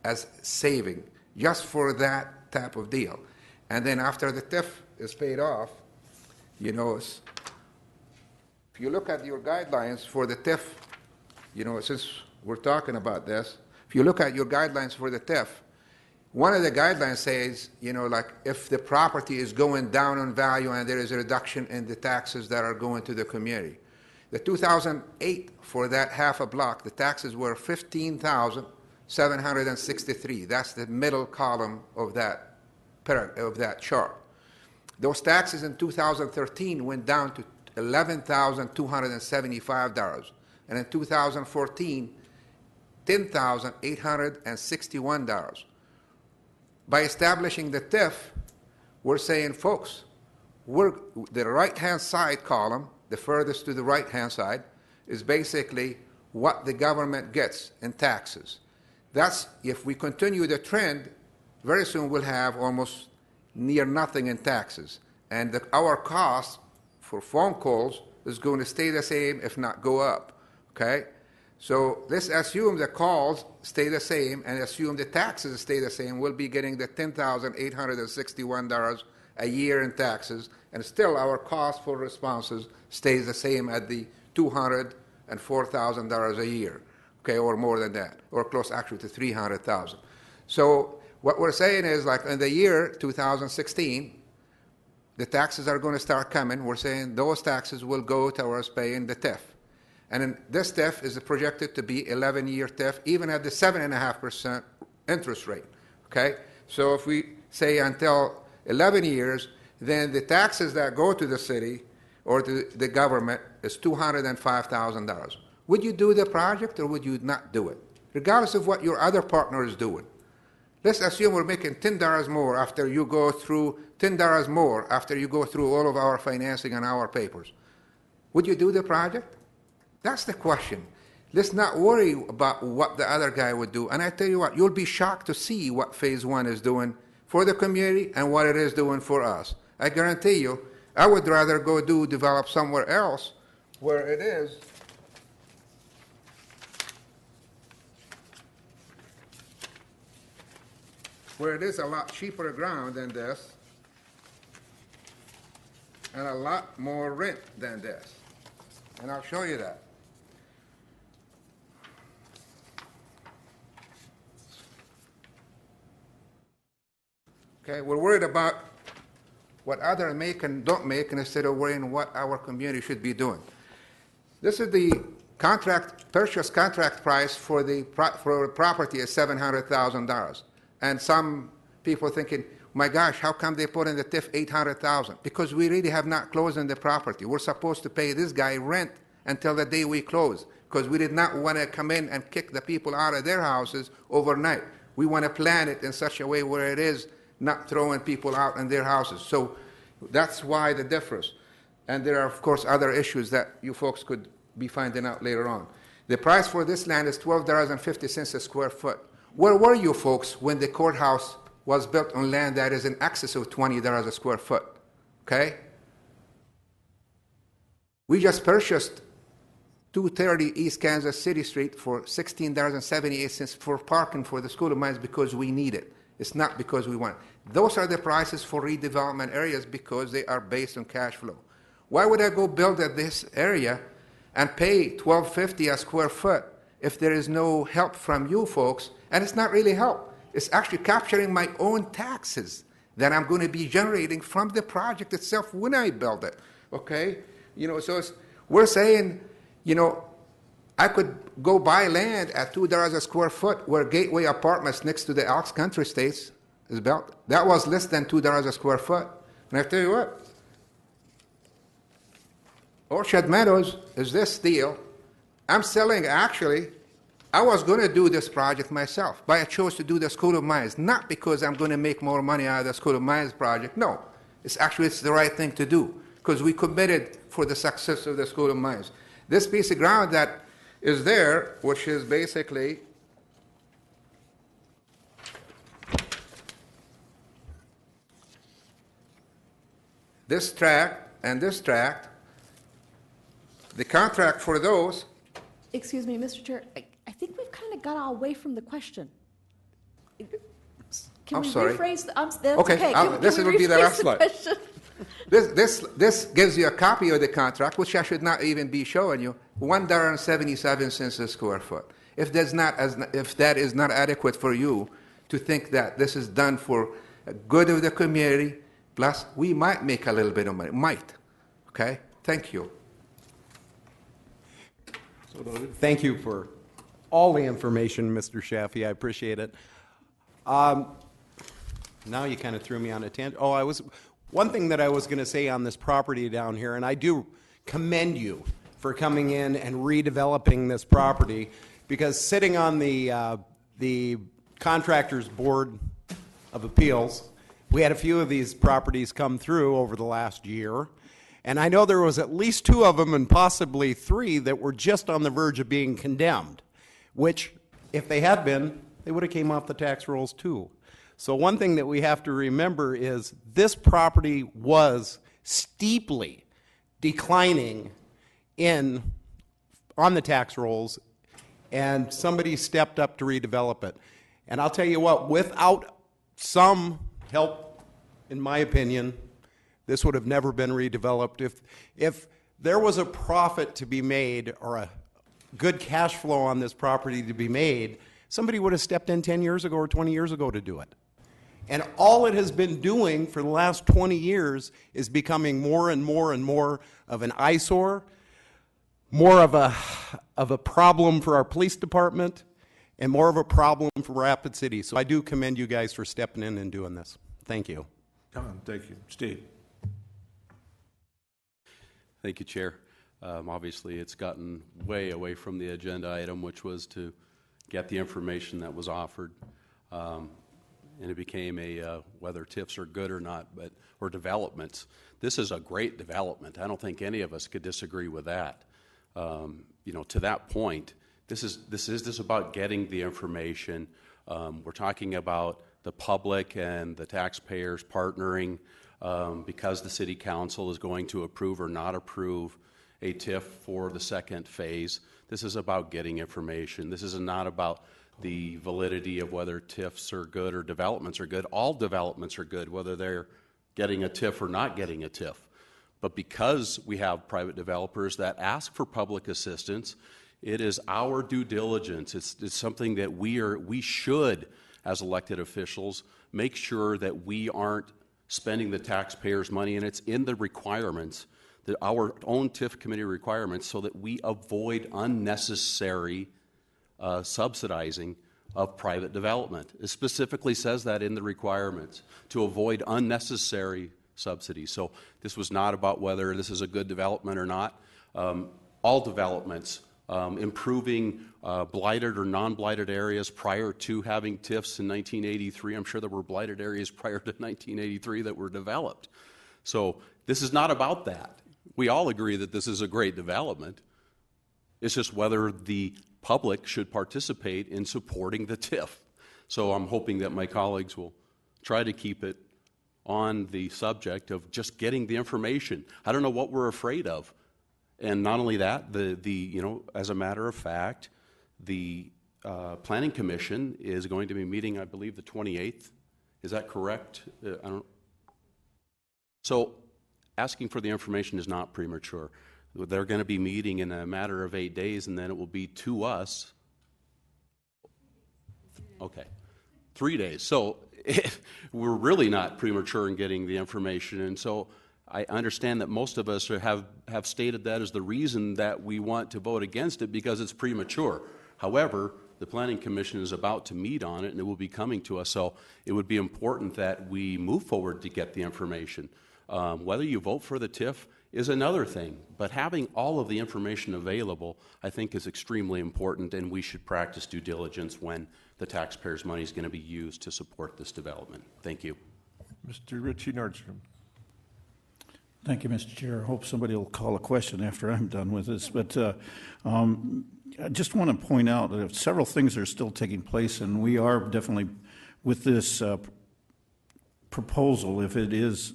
as saving, just for that type of deal. And then after the TIF is paid off, if you look at your guidelines for the TIF, since we're talking about this, if you look at your guidelines for the TIF, one of the guidelines says, like if the property is going down in value and there is a reduction in the taxes that are going to the community. The 2008, for that half a block, the taxes were $15,763. That's the middle column of that chart. Those taxes in 2013 went down to $11,275, and in 2014, $10,861. By establishing the TIF, we're saying, folks, the right-hand side column, the furthest to the right-hand side, is basically what the government gets in taxes. That's, if we continue the trend, very soon we'll have almost near nothing in taxes. And our cost for phone calls is going to stay the same, if not go up, okay? So let's assume the calls stay the same and assume the taxes stay the same. We'll be getting the $10,861 a year in taxes, and still our cost for responses stays the same at the $204,000 a year, okay, or more than that, or close actually to $300,000. So what we're saying is, like in the year 2016, the taxes are going to start coming. We're saying those taxes will go towards paying the TIF. And this TIF is projected to be 11-year TIF, even at the 7.5% interest rate, okay? So if we say until 11 years, then the taxes that go to the city or to the government is $205,000. Would you do the project or would you not do it? Regardless of what your other partner is doing. Let's assume we're making $10 more after you go through $10 more after you go through all of our financing and our papers. Would you do the project? That's the question. Let's not worry about what the other guy would do. And I tell you what, you'll be shocked to see what Phase 1 is doing for the community and what it is doing for us. I guarantee you, I would rather go develop somewhere else where it is a lot cheaper ground than this and a lot more rent than this. And I'll show you that. Okay, we're worried about what others make and don't make instead of worrying what our community should be doing. This is the purchase contract price for the property is $700,000. And some people thinking, my gosh, how come they put in the TIF $800,000? Because we really have not closed on the property. We're supposed to pay this guy rent until the day we close, because we did not want to come in and kick the people out of their houses overnight. We want to plan it in such a way where it is not throwing people out in their houses. So that's why the difference. And there are, of course, other issues that you folks could be finding out later on. The price for this land is $12.50 a square foot. Where were you folks when the courthouse was built on land that is in excess of $20 a square foot? Okay? We just purchased 230 East Kansas City Street for $16.78 for parking for the School of Mines because we need it. It's not because we want it. Those are the prices for redevelopment areas because they are based on cash flow. Why would I go build at this area and pay $12.50 a square foot if there is no help from you folks? And it's not really help. It's actually capturing my own taxes that I'm going to be generating from the project itself when I build it. Okay? So we're saying, I could go buy land at $2 a square foot where Gateway Apartments next to the Elks Country Estates is built. That was less than $2 a square foot. And I tell you what, Orchard Meadows is this deal. I'm selling, actually, I was going to do this project myself, but I chose to do the School of Mines, not because I'm going to make more money out of the School of Mines project. No, it's the right thing to do because we committed for the success of the School of Mines. This piece of ground that is there, which is basically this tract and this tract, the contract for those. Excuse me, Mr. Chair, I think we've kind of got away from the question. Can I'm we sorry. rephrase? That's Okay, okay. this Can will we be the rephrase last slide. question? This gives you a copy of the contract, which I should not even be showing you. $1.77 a square foot. If that is not adequate for you to think that this is done for good of the community, plus we might make a little bit of money. Might. Okay. Thank you. Thank you for all the information, Mr. Shafi. I appreciate it. Now you kind of threw me on a tangent. One thing that I was going to say on this property down here, and I do commend you for coming in and redeveloping this property, because sitting on the Contractors Board of Appeals, we had a few of these properties come through over the last year, and I know there was at least 2 of them and possibly 3 that were just on the verge of being condemned, which, if they had been, they would have came off the tax rolls too. So one thing that we have to remember is this property was steeply declining on the tax rolls, and somebody stepped up to redevelop it. And I'll tell you what, without some help, in my opinion, this would have never been redeveloped. If there was a profit to be made or a good cash flow on this property to be made, somebody would have stepped in 10 years ago or 20 years ago to do it. And all it has been doing for the last 20 years is becoming more and more and more of an eyesore, more of a problem for our police department, and more of a problem for Rapid City. So I do commend you guys for stepping in and doing this. Thank you. Tom, thank you. Steve. Thank you, Chair. Obviously, it's gotten way away from the agenda item, which was to get the information that was offered. And it became whether TIFs are good or not, or developments. This is a great development. I don't think any of us could disagree with that. To that point, this is about getting the information. We're talking about the public and the taxpayers partnering because the City Council is going to approve or not approve a TIF for the second phase. This is about getting information. This is not about the validity of whether TIFs are good or developments are good. All developments are good, whether they're getting a TIF or not getting a TIF. But because we have private developers that ask for public assistance, it is our due diligence. It's something that we should, as elected officials, make sure that we aren't spending the taxpayers' money, and it's in the requirements, our own TIF committee requirements, so that we avoid unnecessary subsidizing of private development. It specifically says that in the requirements, to avoid unnecessary subsidies. So this was not about whether this is a good development or not. All developments, improving blighted or non-blighted areas prior to having TIFs in 1983. I'm sure there were blighted areas prior to 1983 that were developed. So this is not about that. We all agree that this is a great development. It's just whether the public should participate in supporting the TIF. So I'm hoping that my colleagues will try to keep it on the subject of just getting the information. I don't know what we're afraid of. And not only that, as a matter of fact, the Planning Commission is going to be meeting, I believe, the 28th. Is that correct? So asking for the information is not premature. They're going to be meeting in a matter of 8 days, and then it will be to us. Okay, 3 days. So we're really not premature in getting the information. And so I understand that most of us have stated that as the reason that we want to vote against it, because it's premature. However, the Planning Commission is about to meet on it, and it will be coming to us. So it would be important that we move forward to get the information. Whether you vote for the TIF is another thing, but having all of the information available, I think, is extremely important, and we should practice due diligence when the taxpayers' money is going to be used to support this development. Thank you. Mr. Richie Nordstrom. Thank you, Mr. Chair. I hope somebody will call a question after I'm done with this. But I just want to point out that several things are still taking place, and we are definitely, with this proposal, if it is,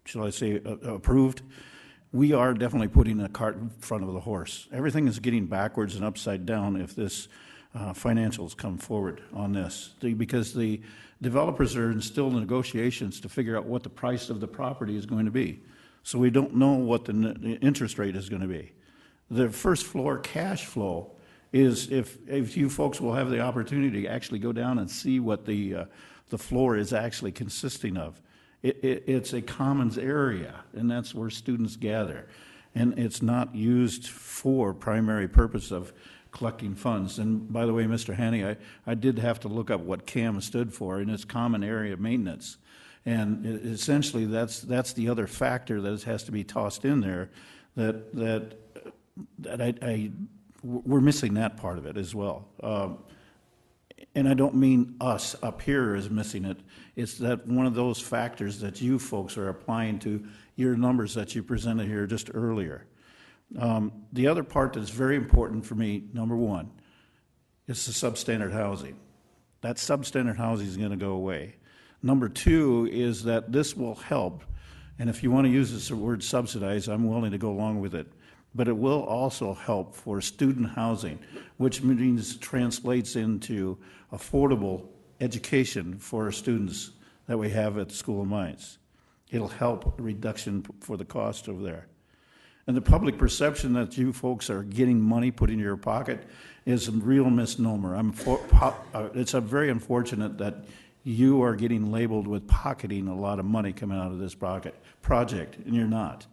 shall I say, approved, we are definitely putting a cart in front of the horse. Everything is getting backwards and upside down if this financials come forward on this, because the developers are in still negotiations to figure out what the price of the property is going to be. So we don't know what the interest rate is going to be. The first floor cash flow is, if you folks will have the opportunity to actually go down and see what the floor is actually consisting of. It's a commons area, and that's where students gather. And it's not used for primary purpose of collecting funds. And by the way, Mr. Haney, I did have to look up what CAM stood for, and it's Common Area Maintenance. And essentially, that's the other factor that has to be tossed in there, that we're missing that part of it as well. And I don't mean us up here is missing it. It's that one of those factors that you folks are applying to your numbers that you presented here just earlier. The other part that's very important for me, number one, is the substandard housing. That substandard housing is going to go away. Number two is that this will help, and if you want to use this word subsidize, I'm willing to go along with it, but it will also help for student housing, which means translates into affordable education for our students that we have at the School of Mines. It'll help a reduction for the cost over there. And the public perception that you folks are getting money put in your pocket is a real misnomer. It's very unfortunate that you are getting labeled with pocketing a lot of money coming out of this project, and you're not.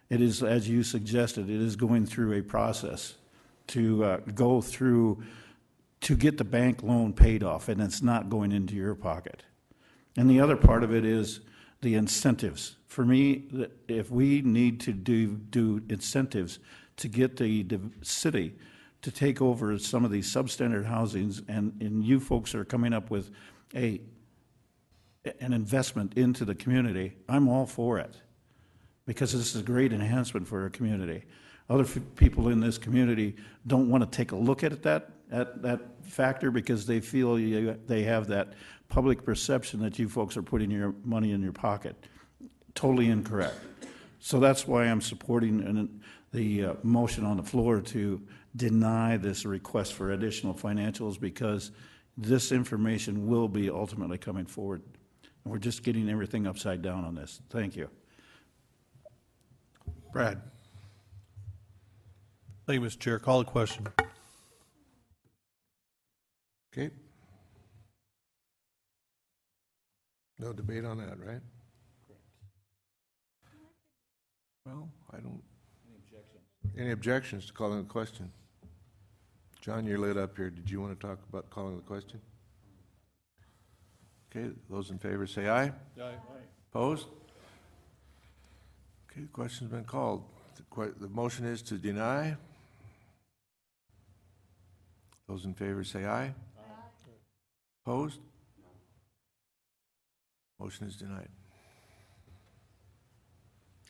It is, as you suggested, it is going through a process to go through to get the bank loan paid off, and it's not going into your pocket. And the other part of it is the incentives. For me, if we need to do incentives to get the city to take over some of these substandard housings, and you folks are coming up with an investment into the community, I'm all for it, because this is a great enhancement for our community. Other people in this community don't want to take a look at that factor because they feel they have that public perception that you folks are putting your money in your pocket. Totally incorrect. So that's why I'm supporting the motion on the floor to deny this request for additional financials, because this information will be ultimately coming forward. And we're just getting everything upside down on this. Thank you. Brad. Thank you, Mr. Chair. Call a question. Okay. No debate on that, right? Well, I don't. Any objections to calling the question? John, you're lit up here. Did you want to talk about calling the question? Okay, those in favor say aye. Aye. Opposed? Okay, the question's been called. The motion is to deny. Those in favor say aye. Aye. Opposed? Motion is denied.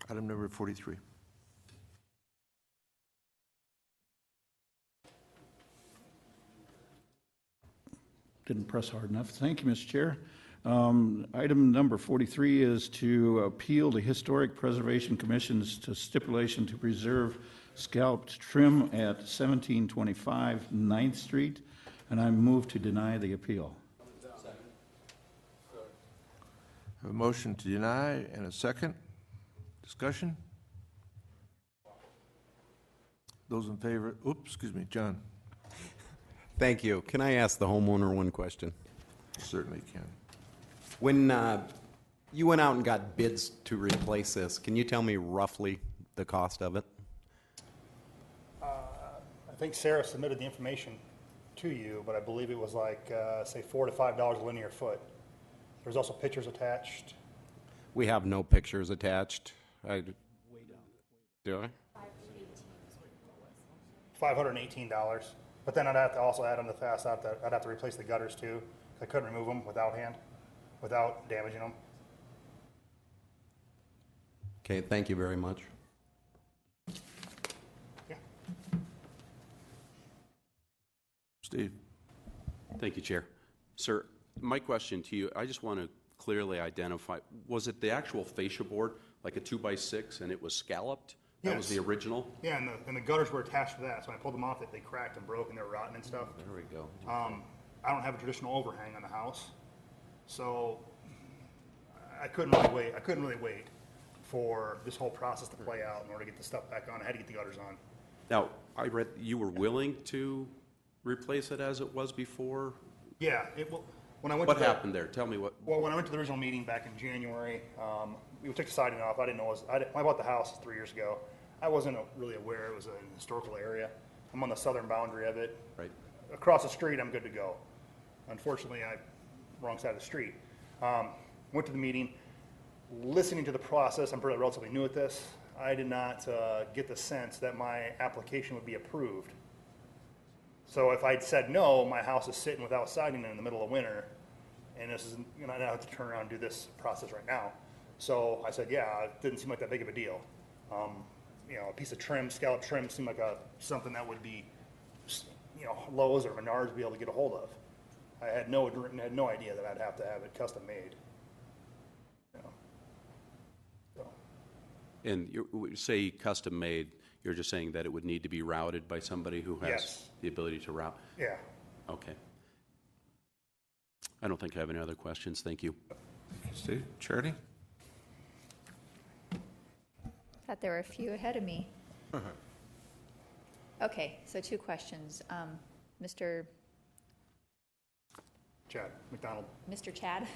Item number 43. Didn't press hard enough. Thank you, Mr. Chair. Item number 43 is to appeal the Historic Preservation Commission's stipulation to preserve scalped trim at 1725 9th Street, and I move to deny the appeal. A motion to deny and a second. Discussion? Those in favor, excuse me, John. Thank you. Can I ask the homeowner one question? Certainly can. When you went out and got bids to replace this, can you tell me roughly the cost of it? I think Sarah submitted the information to you, but I believe it was like, say, $4 to $5 a linear foot. There's also pictures attached. We have no pictures attached. Do I? $518. But then I'd have to also add on the fast, I'd have to replace the gutters too. I couldn't remove them without damaging them. Okay, thank you very much. Yeah. Steve. Thank you, Chair. Sir, my question to you, I just want to clearly identify, was it the actual fascia board, like a 2x6, and it was scalloped? That was Yes. the original? Yeah, and the gutters were attached to that, so when I pulled them off, they cracked and broke and they were rotten and stuff. There we go. I don't have a traditional overhang on the house, so I couldn't really wait for this whole process to play out in order to get the stuff back on. I had to get the gutters on. Now, I read you were willing to replace it as it was before? Yeah, when I went What to happened there? Tell me what. Well, when I went to the original meeting back in January, we took the siding off. I didn't know I bought the house 3 years ago. I wasn't really aware it was an historical area. I'm on the southern boundary of it. Right. Across the street, I'm good to go. Unfortunately, I'm wrong side of the street. Went to the meeting, listening to the process. I'm relatively new at this. I did not get the sense that my application would be approved. So if I'd said no, my house is sitting without siding in the middle of winter, and this is, I have to turn around and do this process right now. So I said, yeah, it didn't seem like that big of a deal. A piece of trim, scallop trim, seemed like something that would be, Lowe's or Menards would be able to get a hold of. I had no idea that I'd have to have it custom made. And you say custom made, you're just saying that it would need to be routed by somebody who has Yes. the ability to route? Yeah. Okay. I don't think I have any other questions. Thank you. Steve, Charity? Thought there were a few ahead of me. Okay, so 2 questions. Mr. Chad McDonald. Mr. Chad,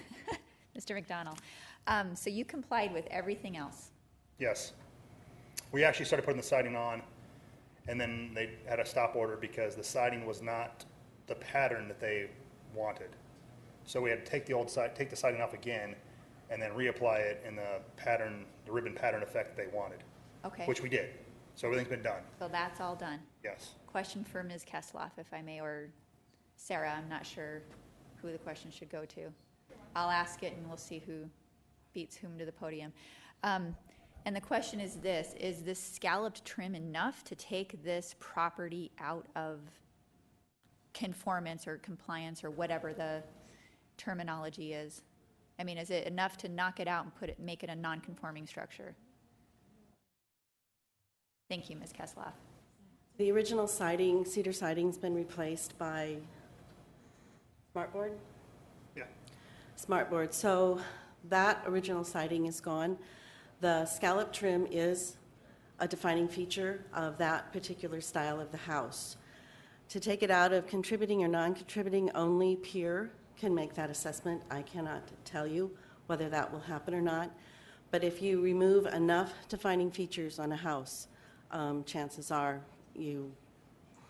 Mr. McDonald. So you complied with everything else? Yes. We actually started putting the siding on, and then they had a stop order because the siding was not the pattern that they wanted. So we had to take the siding off again, and then reapply it in the ribbon pattern effect that they wanted. Okay. Which we did. So everything's been done. So that's all done? Yes. Question for Ms. Kesloff, if I may, or Sarah, I'm not sure who the question should go to. I'll ask it and we'll see who beats whom to the podium. And the question is this scalloped trim enough to take this property out of conformance or compliance or whatever the terminology is? I mean, is it enough to knock it out and make it a non-conforming structure? Thank you, Ms. Kesloff. The original siding, cedar siding's been replaced by Smartboard? Yeah. Smartboard. So that original siding is gone. The scallop trim is a defining feature of that particular style of the house. To take it out of contributing or non-contributing, only peer can make that assessment. I cannot tell you whether that will happen or not. But if you remove enough defining features on a house, chances are you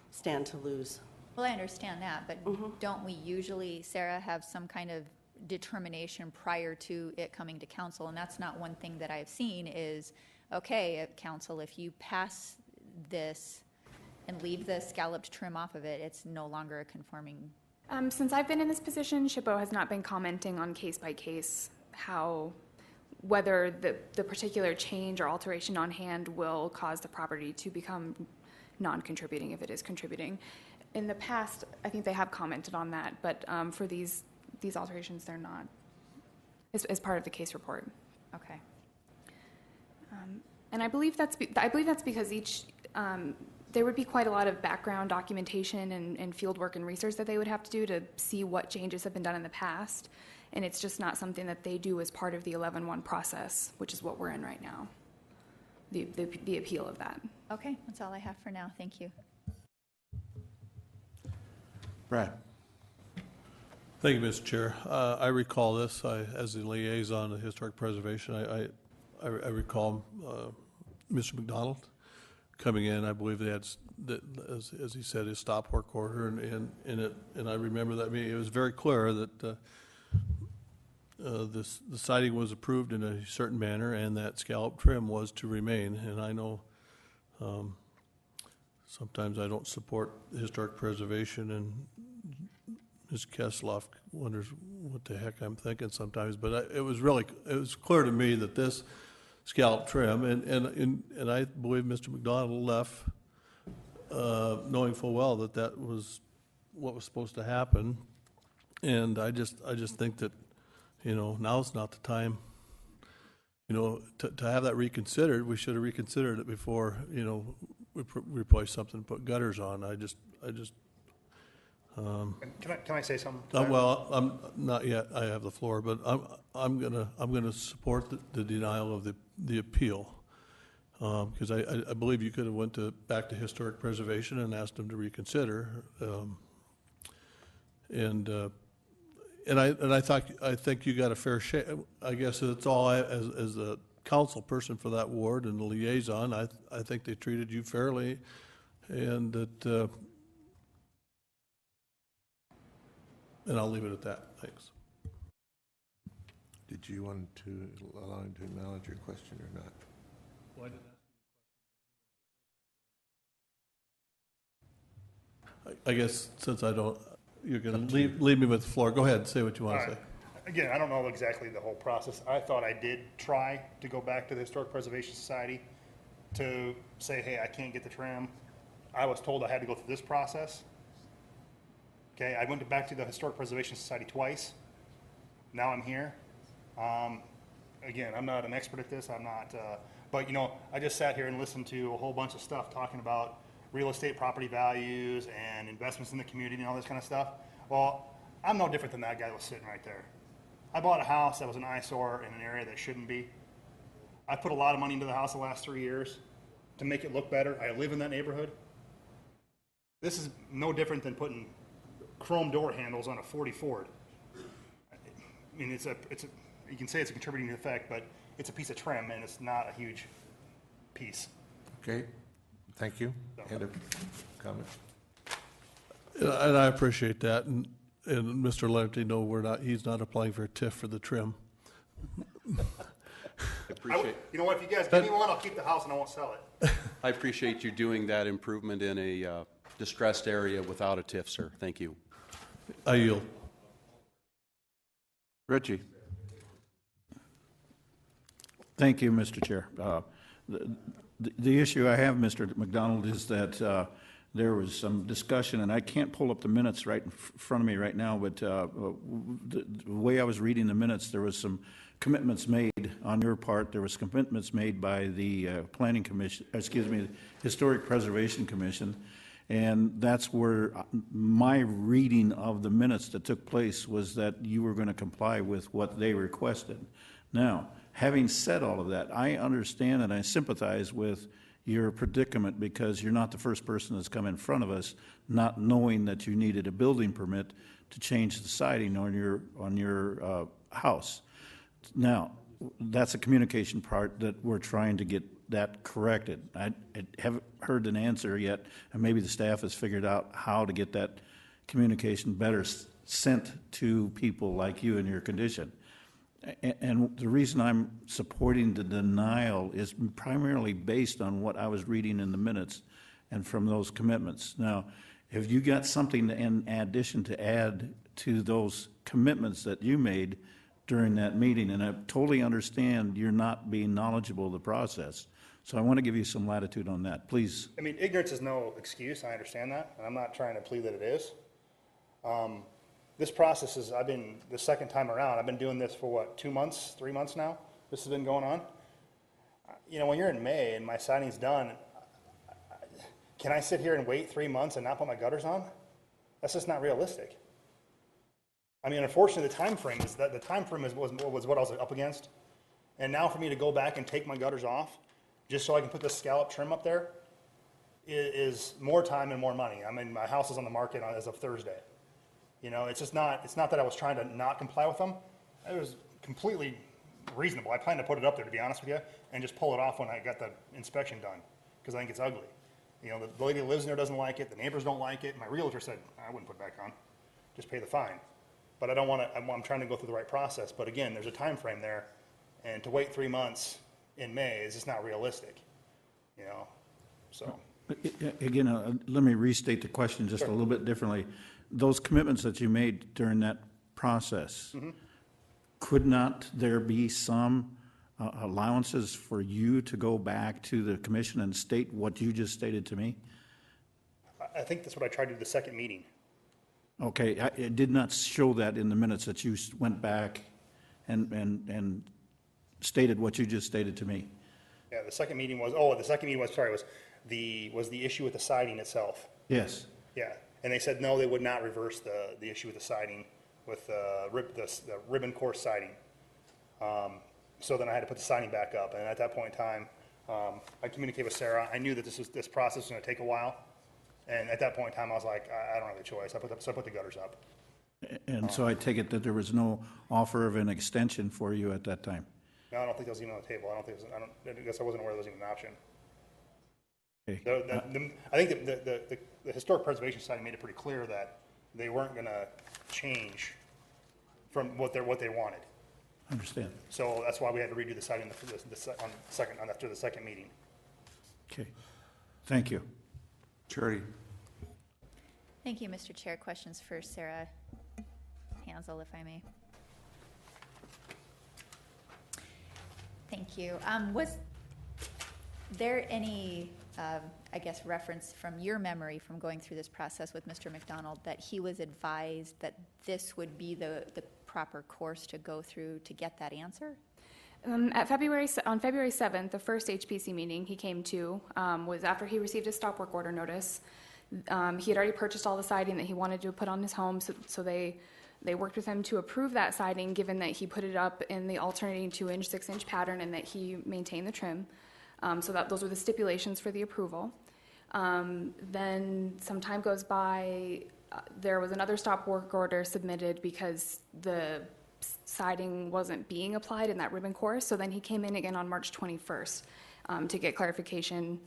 stand to lose. Well, I understand that, but don't we usually, Sarah, have some kind of determination prior to it coming to council? And that's not one thing that I've seen is, okay, council, if you pass this and leave the scalloped trim off of it, it's no longer a conforming. Since I've been in this position, SHPO has not been commenting on case by case whether the particular change or alteration on hand will cause the property to become non-contributing if it is contributing. In the past, I think they have commented on that, but for these alterations, they're not. as part of the case report. Okay. And I believe that's because there would be quite a lot of background documentation and field work and research that they would have to do to see what changes have been done in the past. And it's just not something that they do as part of the 11-1 process, which is what we're in right now, the appeal of that. Okay, that's all I have for now. Thank you. Brad. Thank you, Mr. Chair. I recall this, as the liaison of historic preservation, I recall Mr. McDonald coming in. I believe they had, as he said, his stop work order, and I remember that meeting. It was very clear that the siding was approved in a certain manner, and that scallop trim was to remain. And I know sometimes I don't support historic preservation, and Ms. Kesloff wonders what the heck I'm thinking sometimes. But it was clear to me that this scallop trim, and I believe Mr. McDonald left knowing full well that that was what was supposed to happen. And I just think that, now's not the time, to have that reconsidered. We should have reconsidered it before, we replace something, put gutters on. Can I say something? Well, I'm not yet. I have the floor, but I'm gonna support the denial of the appeal, because I believe you could have went back to historic preservation and asked them to reconsider, I think you got a fair share. I guess that's all. As a council person for that ward and the liaison, I think they treated you fairly, and that. And I'll leave it at that. Thanks. Did you want to allow him to acknowledge your question or not? Why did that? I guess since I don't, you're going to leave me with the floor. Go ahead and say what you want to say. Again, I don't know exactly the whole process. I thought I did try to go back to the Historic Preservation Society to say, hey, I can't get the trim. I was told I had to go through this process. Okay, I went back to the Historic Preservation Society twice. Now I'm here. Again, I'm not an expert at this. I'm not, but I just sat here and listened to a whole bunch of stuff talking about real estate property values and investments in the community and all this kind of stuff. Well, I'm no different than that guy that was sitting right there. I bought a house that was an eyesore in an area that shouldn't be. I put a lot of money into the house the last 3 years to make it look better. I live in that neighborhood. This is no different than putting chrome door handles on a 40 Ford. I mean, you can say it's a contributing effect, but it's a piece of trim and it's not a huge piece. Okay, thank you. End of comment. And I appreciate that. And Mr. Larenty, no, he's not applying for a TIF for the trim. You know what, if you guys give me one, I'll keep the house and I won't sell it. I appreciate you doing that improvement in a distressed area without a TIF, sir. Thank you. I yield. Richie. Thank you, Mr. Chair. The issue I have, Mr. McDonald, is that there was some discussion, and I can't pull up the minutes right in front of me right now, but the way I was reading the minutes, there was some commitments made on your part. There was commitments made by the Planning Commission, Historic Preservation Commission, and that's where my reading of the minutes that took place was that you were going to comply with what they requested. Now, having said all of that, I understand and I sympathize with your predicament, because you're not the first person that's come in front of us not knowing that you needed a building permit to change the siding on your house. Now, that's a communication part that we're trying to get that corrected. I haven't heard an answer yet, and maybe the staff has figured out how to get that communication better sent to people like you in your condition. And the reason I'm supporting the denial is primarily based on what I was reading in the minutes and from those commitments. Now, if you got something in addition to add to those commitments that you made during that meeting, and I totally understand you're not being knowledgeable of the process, so I want to give you some latitude on that. Please. I mean, ignorance is no excuse. I understand that. And I'm not trying to plead that it is. this process is, the second time around, I've been doing this for what, 2 months, 3 months now? This has been going on. You know, when you're in May and my siding's done, can I sit here and wait 3 months and not put my gutters on? That's just not realistic. I mean, unfortunately, the time frame was what I was up against. And now for me to go back and take my gutters off, just so I can put the scallop trim up there, is more time and more money. I mean, my house is on the market as of Thursday. You know, it's not that I was trying to not comply with them. It was completely reasonable. I planned to put it up there, to be honest with you, and just pull it off when I got the inspection done, because I think it's ugly. You know, the lady that lives in there doesn't like it, the neighbors don't like it. My realtor said, I wouldn't put it back on, just pay the fine. But I don't want to, I'm trying to go through the right process. But again, there's a time frame there, and to wait 3 months in May is just not realistic, you know, so. But again, let me restate the question just a little bit differently. Those commitments that you made during that process, could not there be some allowances for you to go back to the commission and state what you just stated to me? I think that's what I tried to do the second meeting. Okay, it did not show that in the minutes that you went back and stated what you just stated to me. Yeah, the second meeting was the issue with the siding itself. Yes. Yeah, and they said no, they would not reverse the issue with the siding, with the ribbon course siding. So then I had to put the siding back up, and at that point in time, I communicated with Sarah. I knew that this process was going to take a while, and at that point in time, I was like, I don't have a choice. So I put the gutters up. And so I take it that there was no offer of an extension for you at that time? No, I don't think that was even on the table. I guess I wasn't aware there was even an option. Okay. I think the Historic Preservation Society made it pretty clear that they weren't going to change from what they wanted. I understand. So that's why we had to redo the siding after the second meeting. Okay. Thank you. Charity. Thank you, Mr. Chair. Questions for Sarah Hansel, if I may. Thank you. Was there any, I guess, reference from your memory from going through this process with Mr. McDonald that he was advised that this would be the proper course to go through to get that answer? On February 7th, the first HPC meeting he came to was after he received his stop work order notice. He had already purchased all the siding that he wanted to put on his home, so they worked with him to approve that siding, given that he put it up in the alternating 2-inch, 6-inch pattern, and that he maintained the trim. So those were the stipulations for the approval. Then some time goes by. There was another stop work order submitted because the siding wasn't being applied in that ribbon course. So then he came in again on March 21st to get clarification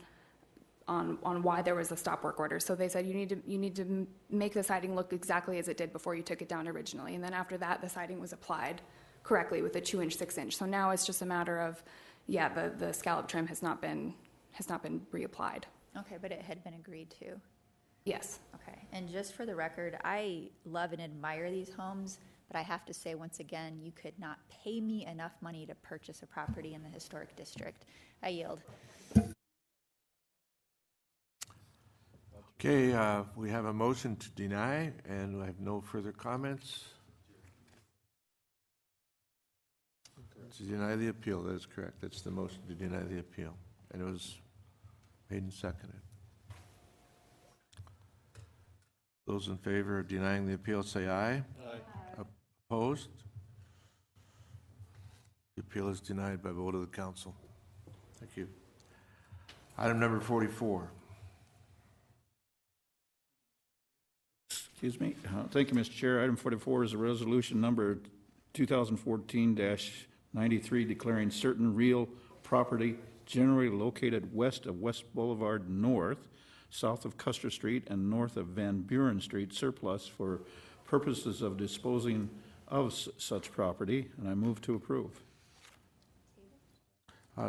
on why there was a stop work order. So they said you need to make the siding look exactly as it did before you took it down originally. And then after that, the siding was applied correctly with a 2-inch, 6-inch. So now it's just a matter of, the scallop trim has not been reapplied. Okay, but it had been agreed to. Yes. Okay, and just for the record, I love and admire these homes, but I have to say once again, you could not pay me enough money to purchase a property in the historic district. I yield. Okay, we have a motion to deny, and I have no further comments. To deny the appeal, that is correct. That's the motion to deny the appeal. And it was made and seconded. Those in favor of denying the appeal say aye. Aye. Opposed? The appeal is denied by vote of the council. Thank you. Item number 44. Excuse me. Thank you, Mr. Chair. Item 44 is a resolution number 2014-93 declaring certain real property generally located west of West Boulevard North, south of Custer Street, and north of Van Buren Street surplus for purposes of disposing of such property, and I move to approve.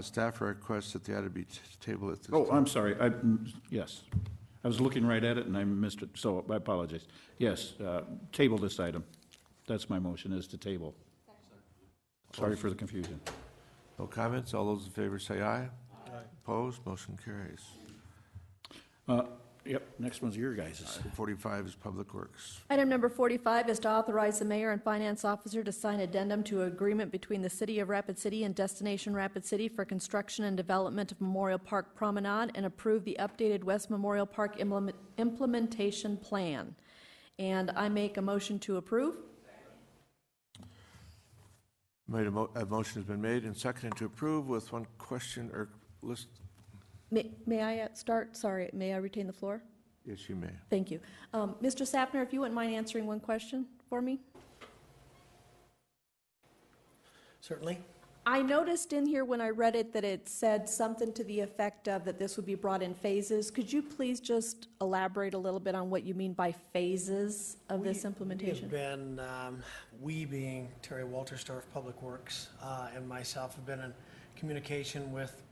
Staff requests that the item be tabled at this Oh, time. I'm sorry. Yes. I was looking right at it and I missed it, so I apologize. Yes, table this item. That's my motion, is to table. Sorry for the confusion. No comments? All those in favor say aye. Aye. Opposed? Motion carries. Yep, next one's your guys'. 45 is Public Works. Item number 45 is to authorize the mayor and finance officer to sign addendum to an agreement between the City of Rapid City and Destination Rapid City for construction and development of Memorial Park Promenade and approve the updated West Memorial Park implementation plan. And I make a motion to approve. A motion has been made and seconded to approve with one question or list. May I start? Sorry, may I retain the floor? Yes, you may. Thank you. Mr. Sapner, if you wouldn't mind answering one question for me? Certainly. I noticed in here when I read it that it said something to the effect of that this would be brought in phases. Could you please just elaborate a little bit on what you mean by phases of this implementation? We have been, we being Terry Walterstorff, Public Works, and myself have been in communication with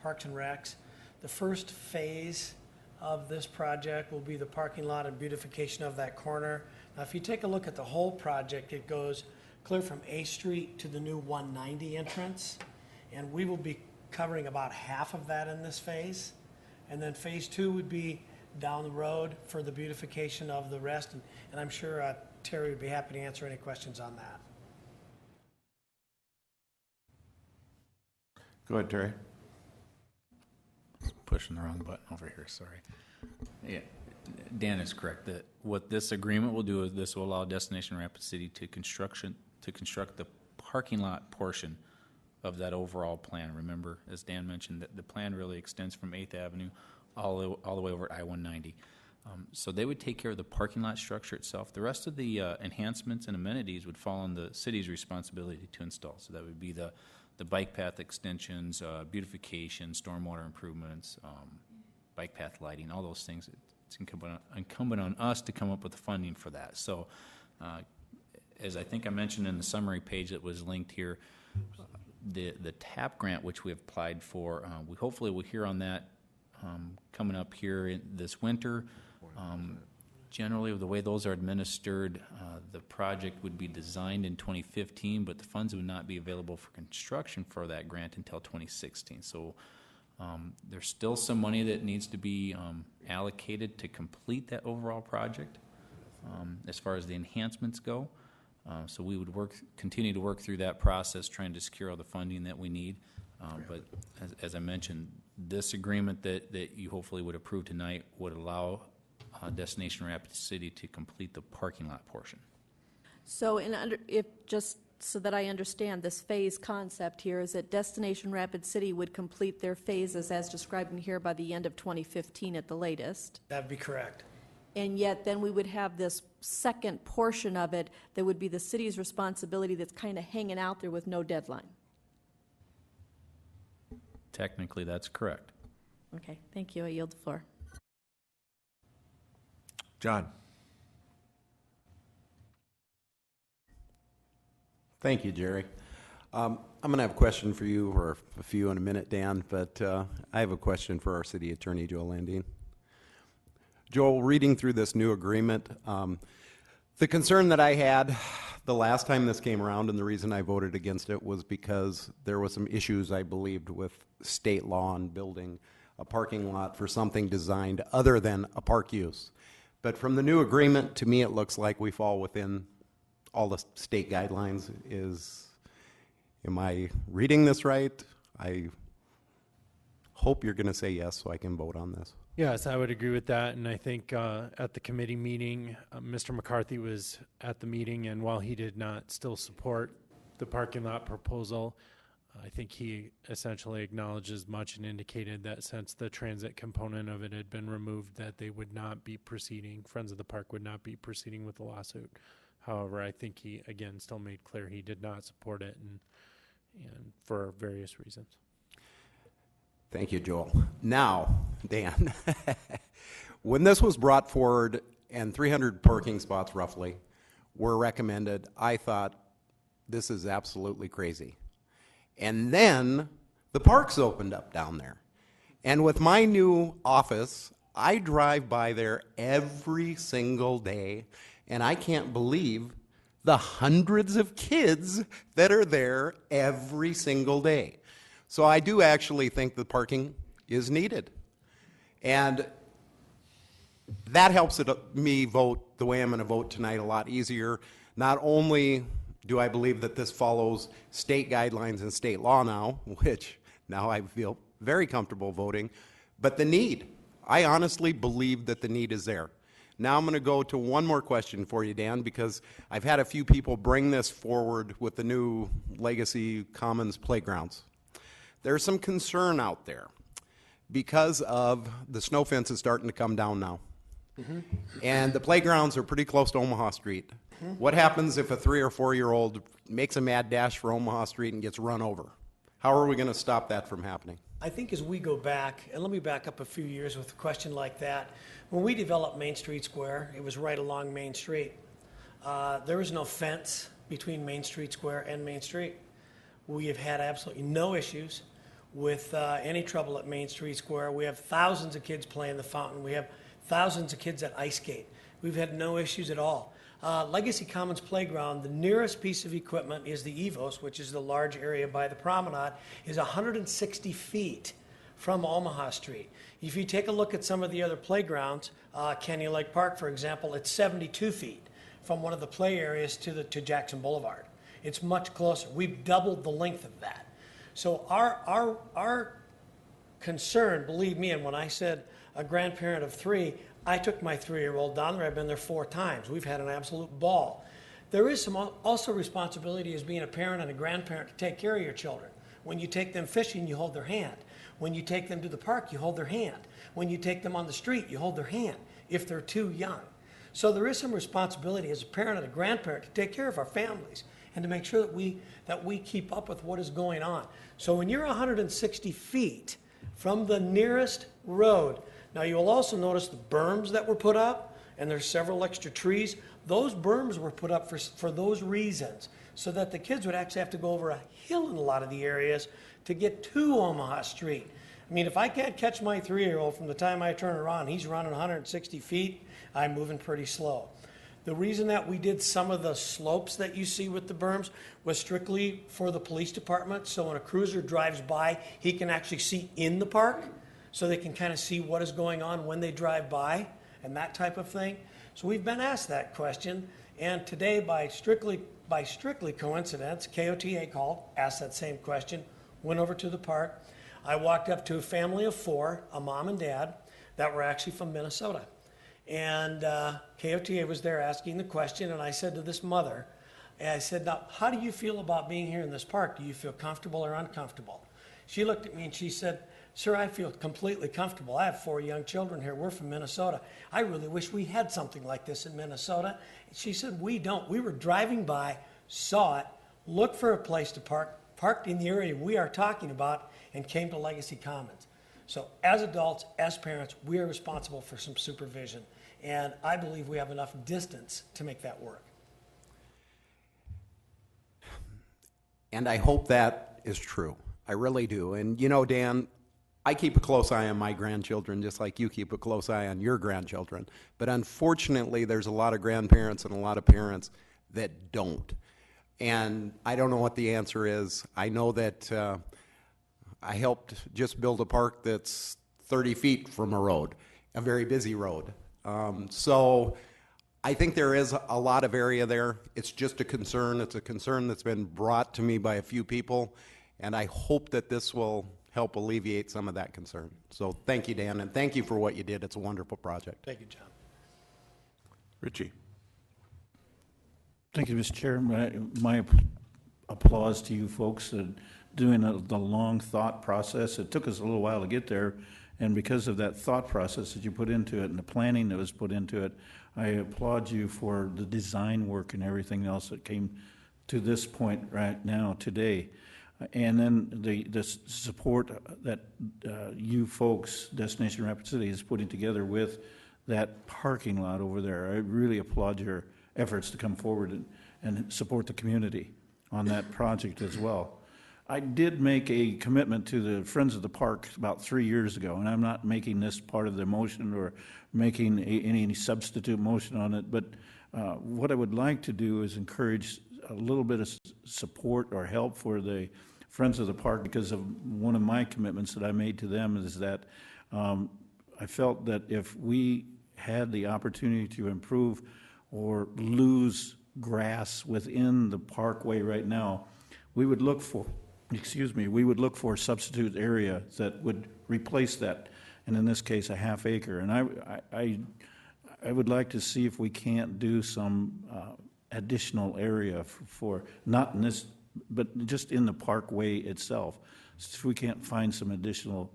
Parks and Recs. The first phase of this project will be the parking lot and beautification of that corner. Now, if you take a look at the whole project, it goes clear from A Street to the new 190 entrance, and we will be covering about half of that in this phase. And then phase 2 would be down the road for the beautification of the rest, and I'm sure Terry would be happy to answer any questions on that. Go ahead, Terry. Pushing the wrong button over here, sorry. Yeah, Dan is correct. That what this agreement will do is this will allow Destination Rapid City to construct the parking lot portion of that overall plan. Remember, as Dan mentioned, that the plan really extends from 8th Avenue all the way over I-190. So they would take care of the parking lot structure itself. The rest of the enhancements and amenities would fall on the city's responsibility to install. So that would be the bike path extensions, beautification, stormwater improvements, bike path lighting, all those things. It's incumbent on us to come up with the funding for that. So as I think I mentioned in the summary page that was linked here, the TAP grant, which we have applied for, we hopefully will hear on that coming up here this winter. Generally, the way those are administered, the project would be designed in 2015, but the funds would not be available for construction for that grant until 2016. So there's still some money that needs to be allocated to complete that overall project as far as the enhancements go. So we would continue to work through that process, trying to secure all the funding that we need. But as I mentioned, this agreement that you hopefully would approve tonight would allow Destination Rapid City to complete the parking lot portion. So if just so that I understand this phase concept here is that Destination Rapid City would complete their phases as described in here by the end of 2015 at the latest. That'd be correct. And yet then we would have this second portion of it that would be the city's responsibility that's kind of hanging out there with no deadline. Technically, that's correct. Okay, thank you. I yield the floor. John. Thank you, Jerry. I'm going to have a question for you, or a few in a minute, Dan, but I have a question for our city attorney, Joel Landine. Joel, reading through this new agreement, the concern that I had the last time this came around, and the reason I voted against it, was because there was some issues, I believed, with state law on building a parking lot for something designed other than a park use. But from the new agreement, to me, it looks like we fall within all the state guidelines. Am I reading this right? I hope you're going to say yes so I can vote on this. Yes, I would agree with that. And I think at the committee meeting, Mr. McCarthy was at the meeting, and while he did not still support the parking lot proposal, I think he essentially acknowledged as much and indicated that since the transit component of it had been removed, that they would not be proceeding, Friends of the Park would not be proceeding with the lawsuit. However, I think he, again, still made clear he did not support it, and for various reasons. Thank you, Joel. Now, Dan, when this was brought forward and 300 parking spots roughly were recommended, I thought, this is absolutely crazy. And then the parks opened up down there. And with my new office, I drive by there every single day, and I can't believe the hundreds of kids that are there every single day. So I do actually think the parking is needed. And that helps me vote the way I'm going to vote tonight a lot easier. Not only do I believe that this follows state guidelines and state law now, which now I feel very comfortable voting, but the need. I honestly believe that the need is there. Now I'm going to go to one more question for you, Dan, because I've had a few people bring this forward with the new Legacy Commons playgrounds. There's some concern out there because of the snow fence is starting to come down now. And the playgrounds are pretty close to Omaha Street. What happens if a 3 or 4-year-old makes a mad dash for Omaha Street and gets run over? How are we going to stop that from happening? I think as we go back, and let me back up a few years with a question like that. When we developed Main Street Square, it was right along Main Street. There was no fence between Main Street Square and Main Street. We have had absolutely no issues with any trouble at Main Street Square. We have thousands of kids playing the fountain. We have thousands of kids at ice skate. We've had no issues at all. Legacy Commons Playground, the nearest piece of equipment is the Evos, which is the large area by the promenade, is 160 feet from Omaha Street. If you take a look at some of the other playgrounds, Canyon Lake Park, for example, it's 72 feet from one of the play areas to Jackson Boulevard. It's much closer. We've doubled the length of that. So our concern, believe me, and when I said a grandparent of 3, I took my 3-year-old down there. I've been there 4 times. We've had an absolute ball. There is some also responsibility as being a parent and a grandparent to take care of your children. When you take them fishing, you hold their hand. When you take them to the park, you hold their hand. When you take them on the street, you hold their hand if they're too young. So there is some responsibility as a parent and a grandparent to take care of our families and to make sure that we keep up with what is going on. So when you're 160 feet from the nearest road, now you'll also notice the berms that were put up, and there's several extra trees. Those berms were put up for those reasons, so that the kids would actually have to go over a hill in a lot of the areas to get to Omaha Street. I mean, if I can't catch my 3-year-old from the time I turn around, he's running 160 feet, I'm moving pretty slow. The reason that we did some of the slopes that you see with the berms was strictly for the police department, so when a cruiser drives by, he can actually see in the park, so they can kind of see what is going on when they drive by and that type of thing. So we've been asked that question, and today by strictly coincidence, KOTA called, asked that same question, went over to the park. I walked up to a family of 4, a mom and dad, that were actually from Minnesota. And KOTA was there asking the question, and I said to this mother, and I said, now, how do you feel about being here in this park? Do you feel comfortable or uncomfortable? She looked at me and she said, sir, I feel completely comfortable. I have 4 young children here. We're from Minnesota. I really wish we had something like this in Minnesota. She said, we don't. We were driving by, saw it, looked for a place to park, parked in the area we are talking about, and came to Legacy Commons. So as adults, as parents, we are responsible for some supervision. And I believe we have enough distance to make that work. And I hope that is true. I really do. And you know, Dan, I keep a close eye on my grandchildren just like you keep a close eye on your grandchildren. But unfortunately, there's a lot of grandparents and a lot of parents that don't. And I don't know what the answer is. I know that I helped just build a park that's 30 feet from a road, a very busy road. So I think there is a lot of area there. It's just a concern. It's a concern that's been brought to me by a few people, and I hope that this will help alleviate some of that concern. So thank you, Dan, and thank you for what you did. It's a wonderful project. Thank you, John. Richie. Thank you, Mr. Chair. My applause to you folks doing the long thought process. It took us a little while to get there, and because of that thought process that you put into it and the planning that was put into it, I applaud you for the design work and everything else that came to this point right now today. And then the support that you folks, Destination Rapid City, is putting together with that parking lot over there. I really applaud your efforts to come forward and support the community on that project as well. I did make a commitment to the Friends of the Park about 3 years ago, and I'm not making this part of the motion or making any substitute motion on it, but what I would like to do is encourage a little bit of support or help for the Friends of the Park, because of one of my commitments that I made to them is that I felt that if we had the opportunity to improve or lose grass within the parkway right now, we would look for, we would look for a substitute area that would replace that, and in this case, a half acre. And I would like to see if we can't do some additional area for, not in this, but just in the parkway itself. So if we can't find some additional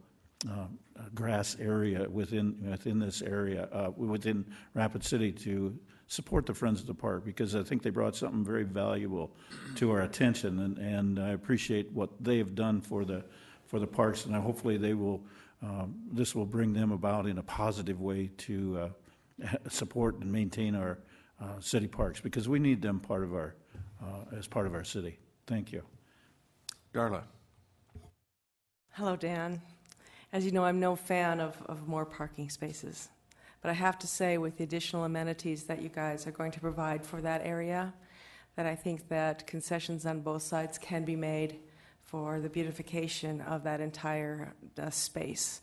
grass area within this area, within Rapid City, to support the Friends of the Park, because I think they brought something very valuable to our attention, and I appreciate what they have done for the parks, and hopefully they will, this will bring them about in a positive way to support and maintain our city parks, because we need them part of our as part of our city. Thank you. Darla. Hello, Dan. As you know, I'm no fan of more parking spaces. But I have to say, with the additional amenities that you guys are going to provide for that area, that I think that concessions on both sides can be made for the beautification of that entire space.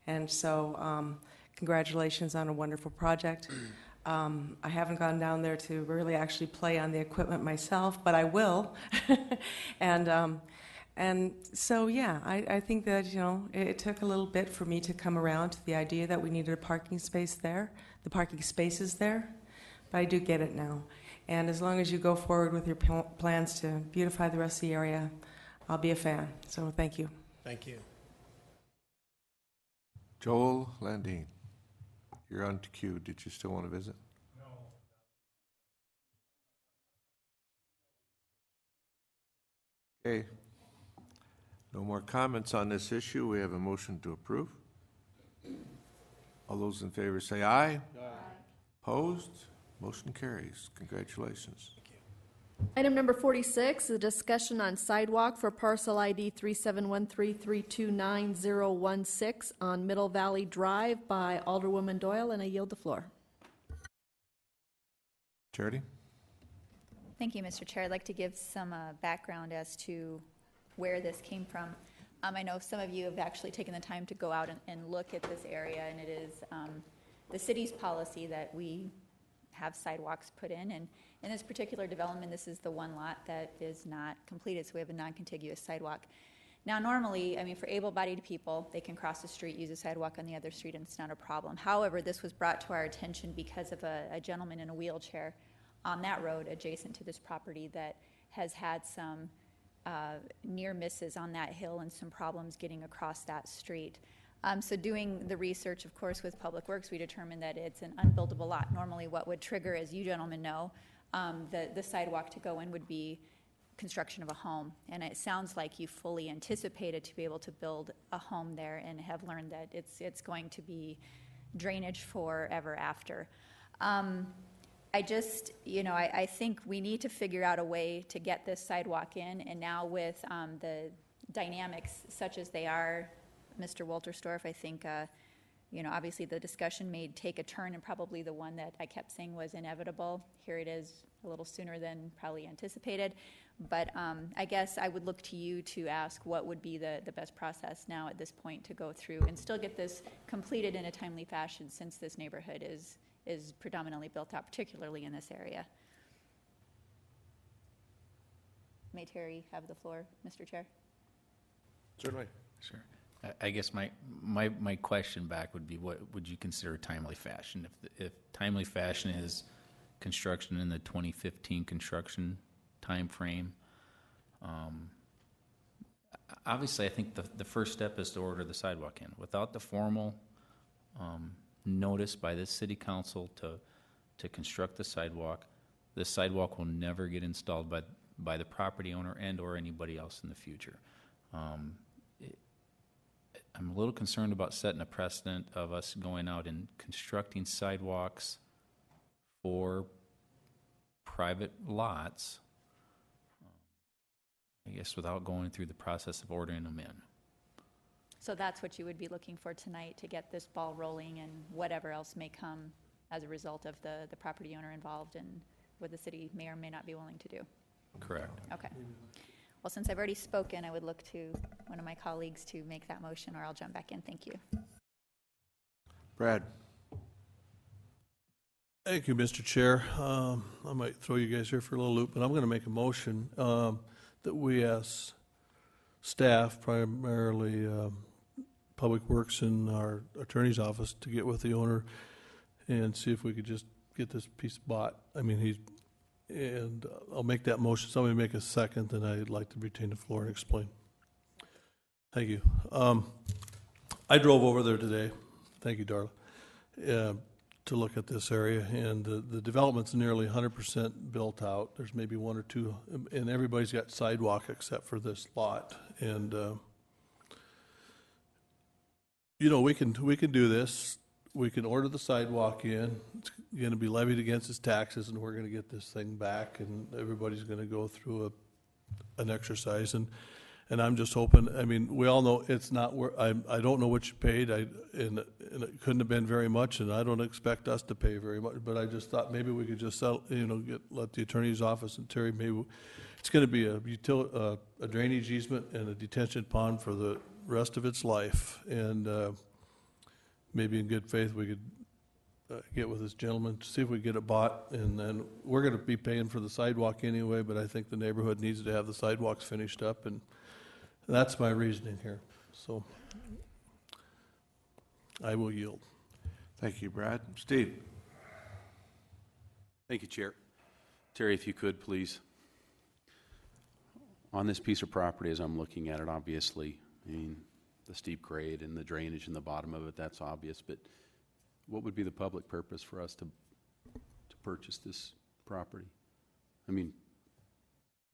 And so, congratulations on a wonderful project. I haven't gone down there to really actually play on the equipment myself, but I will. And so, yeah, I think that, you know, it took a little bit for me to come around to the idea that we needed a parking space there, the parking spaces there, but I do get it now. And as long as you go forward with your plans to beautify the rest of the area, I'll be a fan. So thank you. Thank you. Joel Landine, you're on to queue. Did you still want to visit? No. Okay. No more comments on this issue. We have a motion to approve. All those in favor say aye. Aye. Opposed? Motion carries. Congratulations. Item number 46, a discussion on sidewalk for parcel ID 3713329016 on Middle Valley Drive by Alderwoman Doyle, and I yield the floor. Charity? Thank you, Mr. Chair. I'd like to give some background as to where this came from. I know some of you have actually taken the time to go out and look at this area, and it is the city's policy that we have sidewalks put in. And in this particular development, this is the one lot that is not completed, so we have a non-contiguous sidewalk. Now, normally, I mean, for able-bodied people, they can cross the street, use a sidewalk on the other street, and it's not a problem. However, this was brought to our attention because of a gentleman in a wheelchair on that road adjacent to this property that has had some near misses on that hill and some problems getting across that street. So doing the research, of course, with Public Works, we determined that it's an unbuildable lot. Normally what would trigger, as you gentlemen know, the sidewalk to go in would be construction of a home. And it sounds like you fully anticipated to be able to build a home there and have learned that it's going to be drainage forever after. I just, you know, I think we need to figure out a way to get this sidewalk in, and now with the dynamics such as they are, Mr. Wolterstorff, I think, you know, obviously the discussion may take a turn, and probably the one that I kept saying was inevitable. Here it is a little sooner than probably anticipated. But I guess I would look to you to ask what would be the best process now at this point to go through and still get this completed in a timely fashion, since this neighborhood is predominantly built out, particularly in this area. May Terry have the floor, Mr. Chair? Certainly. Sure. I guess my question back would be, what would you consider timely fashion? If timely fashion is construction in the 2015 construction time frame, obviously I think the first step is to order the sidewalk in. Without the formal notice by this city council to construct the sidewalk, this sidewalk will never get installed by the property owner and or anybody else in the future. I'm a little concerned about setting a precedent of us going out and constructing sidewalks for private lots, I guess, without going through the process of ordering them in. So that's what you would be looking for tonight to get this ball rolling, and whatever else may come as a result of the property owner involved and what the city may or may not be willing to do. Correct. Okay. Well, since I've already spoken, I would look to one of my colleagues to make that motion, or I'll jump back in. Thank you. Brad. Thank you, Mr. Chair. I might throw you guys here for a little loop, but I'm going to make a motion that we ask staff, primarily Public Works and our attorney's office, to get with the owner and see if we could just get this piece bought. I mean, and I'll make that motion. Somebody make a second, and I'd like to retain the floor and explain. Thank you. I drove over there today. Thank you, Darla. To look at this area, and the development's nearly 100% built out. There's maybe one or two, and everybody's got sidewalk except for this lot. And you know, we can do this. We can order the sidewalk in. It's going to be levied against his taxes, and we're going to get this thing back, and everybody's going to go through an exercise. And I'm just hoping, I mean, we all know it's not where, I don't know what you paid, and it couldn't have been very much, and I don't expect us to pay very much, but I just thought maybe we could just settle, you know, let the attorney's office and Terry, maybe, it's going to be a drainage easement and a detention pond for the rest of its life, and maybe in good faith we could get with this gentleman, see if we get it bought, and then we're going to be paying for the sidewalk anyway, but I think the neighborhood needs to have the sidewalks finished up, and that's my reasoning here. So I will yield. Thank you, Brad. Steve? Thank you, Chair. Terry, if you could, please. On this piece of property, as I'm looking at it, obviously, I mean, the steep grade and the drainage in the bottom of it, that's obvious, but what would be the public purpose for us to purchase this property? I mean,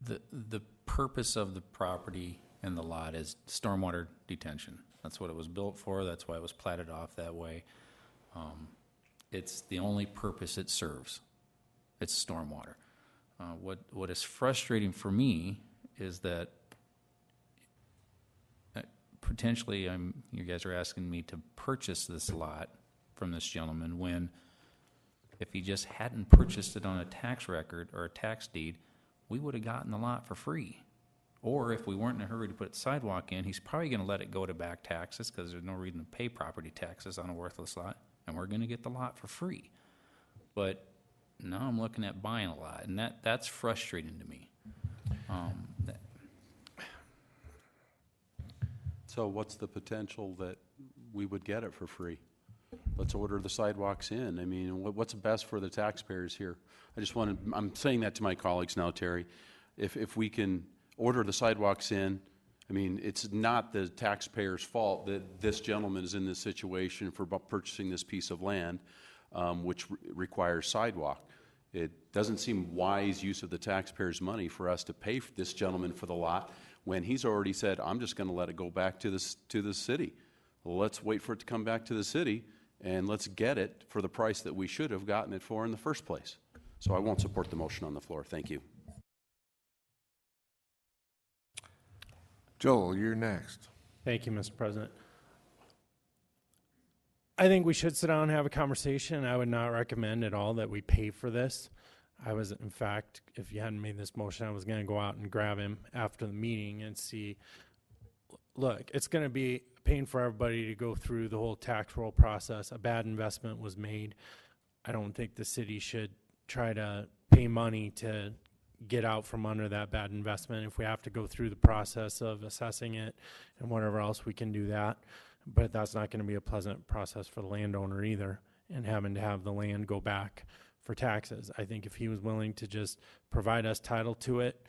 The purpose of the property and the lot is stormwater detention. That's what it was built for. That's why it was platted off that way. It's the only purpose it serves. It's stormwater. What is frustrating for me is that potentially you guys are asking me to purchase this lot from this gentleman when if he just hadn't purchased it on a tax record or a tax deed, we would have gotten the lot for free. Or if we weren't in a hurry to put sidewalk in, he's probably going to let it go to back taxes because there's no reason to pay property taxes on a worthless lot, and we're going to get the lot for free. But now I'm looking at buying a lot, and that's frustrating to me. so what's the potential that we would get it for free? Let's order the sidewalks in. I mean, what's best for the taxpayers here? I'm saying that to my colleagues now, Terry. If we can order the sidewalks in, I mean, it's not the taxpayer's fault that this gentleman is in this situation for purchasing this piece of land, which requires sidewalk. It doesn't seem wise use of the taxpayer's money for us to pay for this gentleman for the lot when he's already said, I'm just going to let it go back to the city. Well, let's wait for it to come back to the city, and let's get it for the price that we should have gotten it for in the first place. So I won't support the motion on the floor. Thank you. Joel, you're next. Thank you, Mr. President. I think we should sit down and have a conversation. I would not recommend at all that we pay for this. I was, in fact, if you hadn't made this motion, I was going to go out and grab him after the meeting and see, look, it's going to be a pain for everybody to go through the whole tax roll process. A bad investment was made. I don't think the city should try to pay money to get out from under that bad investment. If we have to go through the process of assessing it and whatever else, we can do that. But that's not going to be a pleasant process for the landowner either, and having to have the land go back for taxes. I think if he was willing to just provide us title to it,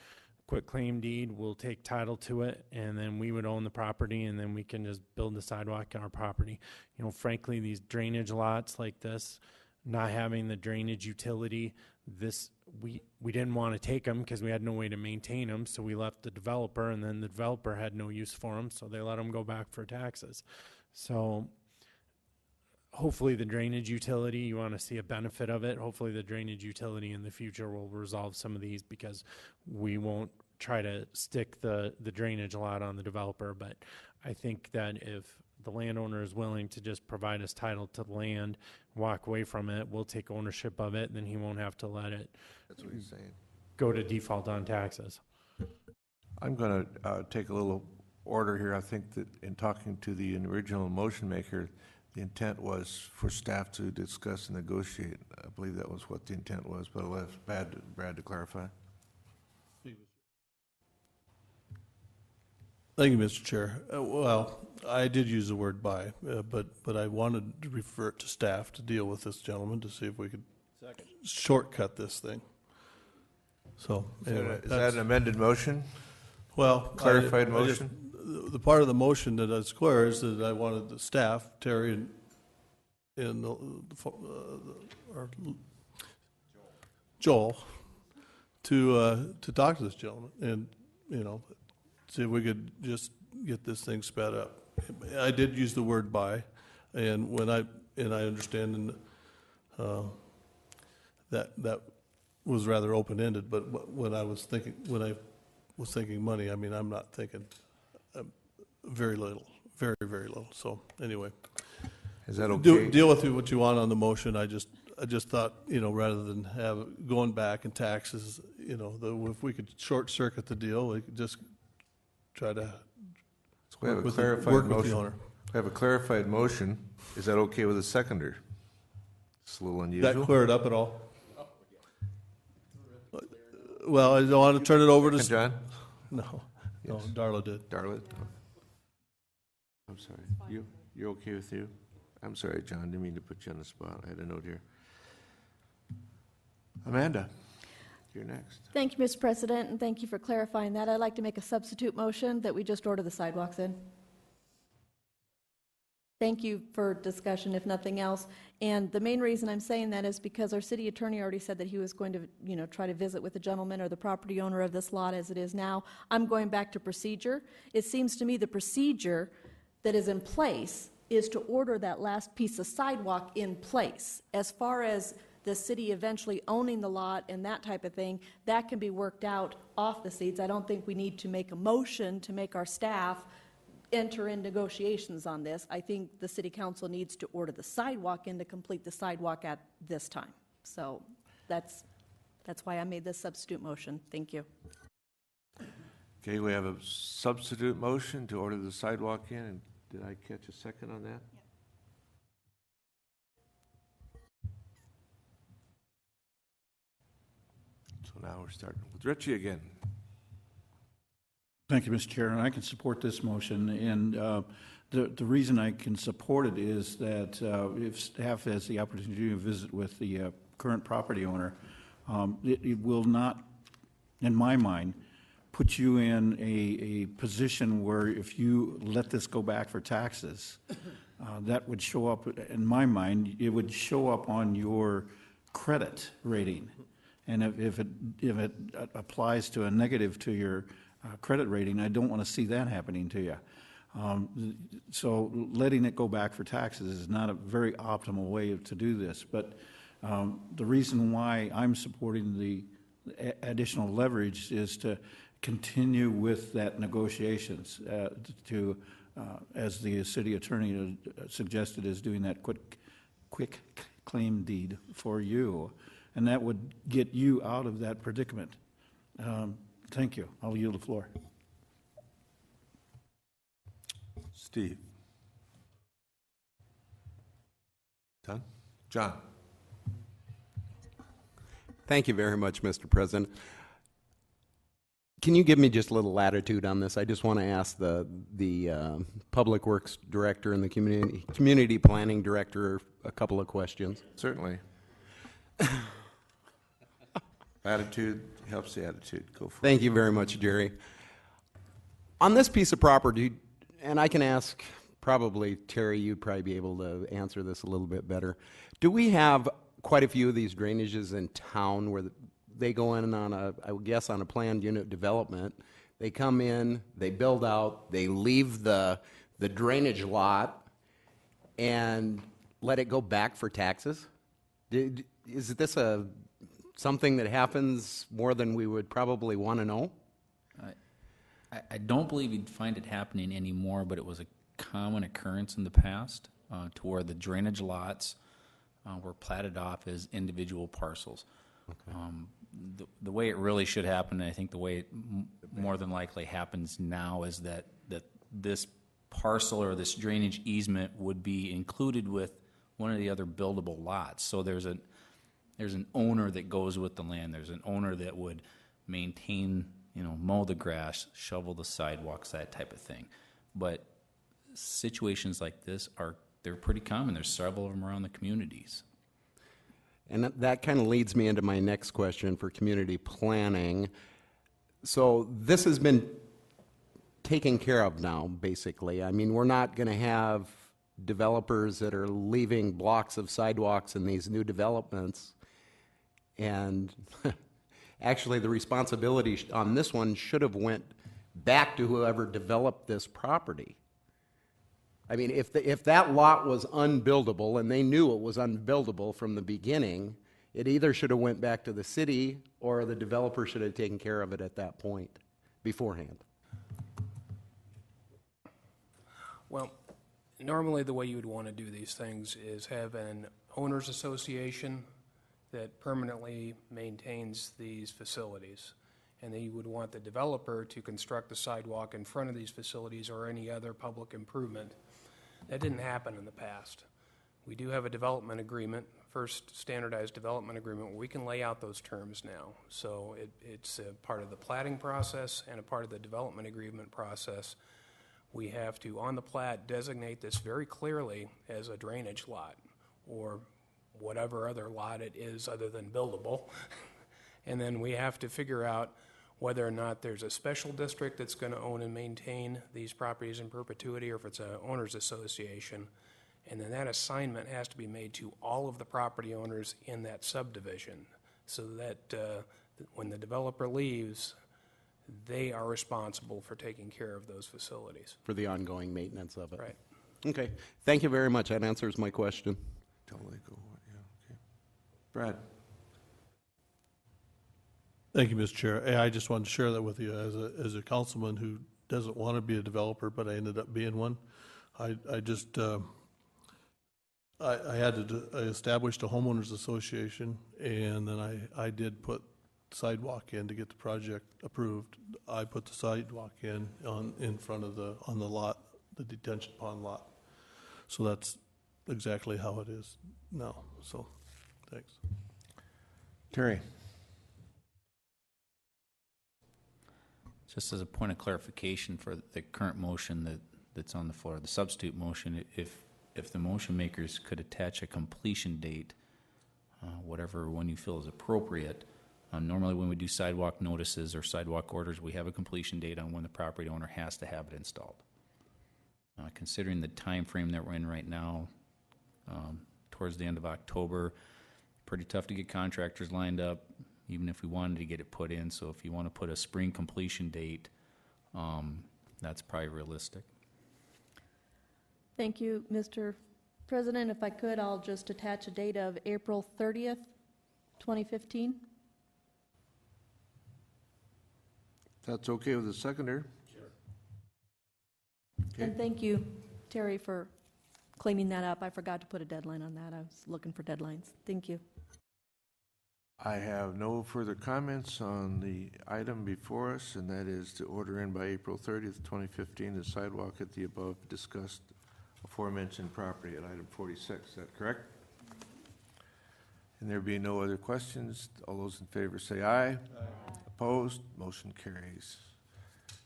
quit claim deed, we'll take title to it, and then we would own the property, and then we can just build the sidewalk on our property. You know, frankly, these drainage lots like this, not having the drainage utility, we didn't want to take them because we had no way to maintain them, so we left the developer, and then the developer had no use for them, so they let them go back for taxes. So hopefully the drainage utility, you want to see a benefit of it. Hopefully the drainage utility in the future will resolve some of these, because we won't try to stick the drainage lot on the developer. But I think that if the landowner is willing to just provide us title to the land, walk away from it, we'll take ownership of it, then he won't have to let it That's what he's saying. go to default on taxes. I'm going to take a little order here. I think that in talking to the original motion maker, The intent was for staff to discuss and negotiate. I believe that was what the intent was, but I'll let Brad to clarify. Thank you, Mr. Chair. Well, I did use the word by, but I wanted to refer it to staff to deal with this gentleman to see if we could shortcut this thing. So, anyway. Is that an amended motion? Well, Clarified I motion? the part of the motion that is clear is that I wanted the staff, Terry and or Joel, to talk to this gentleman and, you know, see if we could just get this thing sped up. I did use the word by, and I understand that was rather open-ended, but when I was thinking money, I mean, I'm not thinking very little, very, very little. So anyway. Is that okay? Deal with what you want on the motion. I just thought, you know, rather than have going back and taxes, you know, if we could short circuit the deal, we could just try to We have a work clarified with the motion. owner. We have a clarified motion. Is that okay with the seconder? It's a little unusual. That clear it up at all? Well, I don't want to turn it over to John? No, Yes. Darla did. Darla? I'm sorry. You're okay with you? I'm sorry, John. Didn't mean to put you on the spot. I had a note here. Amanda, you're next. Thank you, Mr. President, and thank you for clarifying that. I'd like to make a substitute motion that we just order the sidewalks in. Thank you for discussion, if nothing else. And the main reason I'm saying that is because our city attorney already said that he was going to, you know, try to visit with the gentleman or the property owner of this lot as it is now. I'm going back to procedure. It seems to me the procedure that is in place is to order that last piece of sidewalk in place. As far as the city eventually owning the lot and that type of thing, that can be worked out off the seats. I don't think we need to make a motion to make our staff enter in negotiations on this. I think the city council needs to order the sidewalk in to complete the sidewalk at this time. So that's why I made this substitute motion. Thank you. Okay, we have a substitute motion to order the sidewalk in, and did I catch a second on that? So now we're starting with Richie again. Thank you, Mr. Chair, and I can support this motion. And the reason I can support it is that if staff has the opportunity to visit with the current property owner, it will not, in my mind, put you in a position where if you let this go back for taxes, that would show up, in my mind, it would show up on your credit rating. And if it applies to a negative to your credit rating, I don't want to see that happening to you. So letting it go back for taxes is not a very optimal way to do this. But the reason why I'm supporting the additional leverage is to continue with that negotiations to, as the city attorney suggested, is doing that quick claim deed for you. And that would get you out of that predicament. Thank you. I'll yield the floor. Steve. Done? John. Thank you very much, Mr. President. Can you give me just a little latitude on this? I just want to ask the Public Works Director and the Community Planning Director a couple of questions. Certainly. Attitude helps the attitude. Go for it. Thank you very much, Jerry. On this piece of property, and I can ask probably, Terry, you'd probably be able to answer this a little bit better. Do we have quite a few of these drainages in town where they go in on I would guess on a planned unit development, they come in, they build out, they leave the drainage lot and let it go back for taxes? Is this something that happens more than we would probably want to know? I don't believe you'd find it happening anymore, but it was a common occurrence in the past to where the drainage lots were platted off as individual parcels. Okay. The way it really should happen, and I think the way it more than likely happens now, is that this parcel or this drainage easement would be included with one of the other buildable lots. So there's an owner that goes with the land. There's an owner that would maintain, mow the grass, shovel the sidewalks, that type of thing. But situations like this they're pretty common. There's several of them around the communities. And that kind of leads me into my next question for community planning. So this has been taken care of now, basically. I mean, we're not going to have developers that are leaving blocks of sidewalks in these new developments. And actually, the responsibility on this one should have went back to whoever developed this property. I mean, if that lot was unbuildable, and they knew it was unbuildable from the beginning, it either should have went back to the city or the developer should have taken care of it at that point beforehand. Well, normally the way you would want to do these things is have an owners association that permanently maintains these facilities. And then you would want the developer to construct the sidewalk in front of these facilities or any other public improvement. That didn't happen in the past. We do have a development agreement, first standardized development agreement, where we can lay out those terms now. So it's a part of the platting process and a part of the development agreement process. We have to, on the plat, designate this very clearly as a drainage lot or whatever other lot it is other than buildable. And then we have to figure out whether or not there's a special district that's going to own and maintain these properties in perpetuity or if it's an owners association. And then that assignment has to be made to all of the property owners in that subdivision so that when the developer leaves, they are responsible for taking care of those facilities. For the ongoing maintenance of it. Right. Okay. Thank you very much. That answers my question. Totally go. Yeah. Okay. Brad. Thank you, Mr. Chair. I just wanted to share that with you as a councilman who doesn't want to be a developer, but I ended up being one. I established a homeowners association, and then I did put sidewalk in to get the project approved. I put the sidewalk in front of on the lot, the detention pond lot. So that's exactly how it is now. So, thanks. Terry. Just as a point of clarification for the current motion that's on the floor, the substitute motion, if the motion makers could attach a completion date, whatever one you feel is appropriate. Normally when we do sidewalk notices or sidewalk orders, we have a completion date on when the property owner has to have it installed. Considering the time frame that we're in right now, towards the end of October, pretty tough to get contractors lined up, even if we wanted to get it put in. So if you want to put a spring completion date, that's probably realistic. Thank you, Mr. President. If I could, I'll just attach a date of April 30th, 2015. That's okay with the seconder? Sure. Okay. And thank you, Terry, for cleaning that up. I forgot to put a deadline on that. I was looking for deadlines. Thank you. I have no further comments on the item before us, and that is to order in by April 30th, 2015, the sidewalk at the above discussed aforementioned property at item 46. Is that correct? And there being no other questions, all those in favor say aye. Aye. Opposed? Motion carries.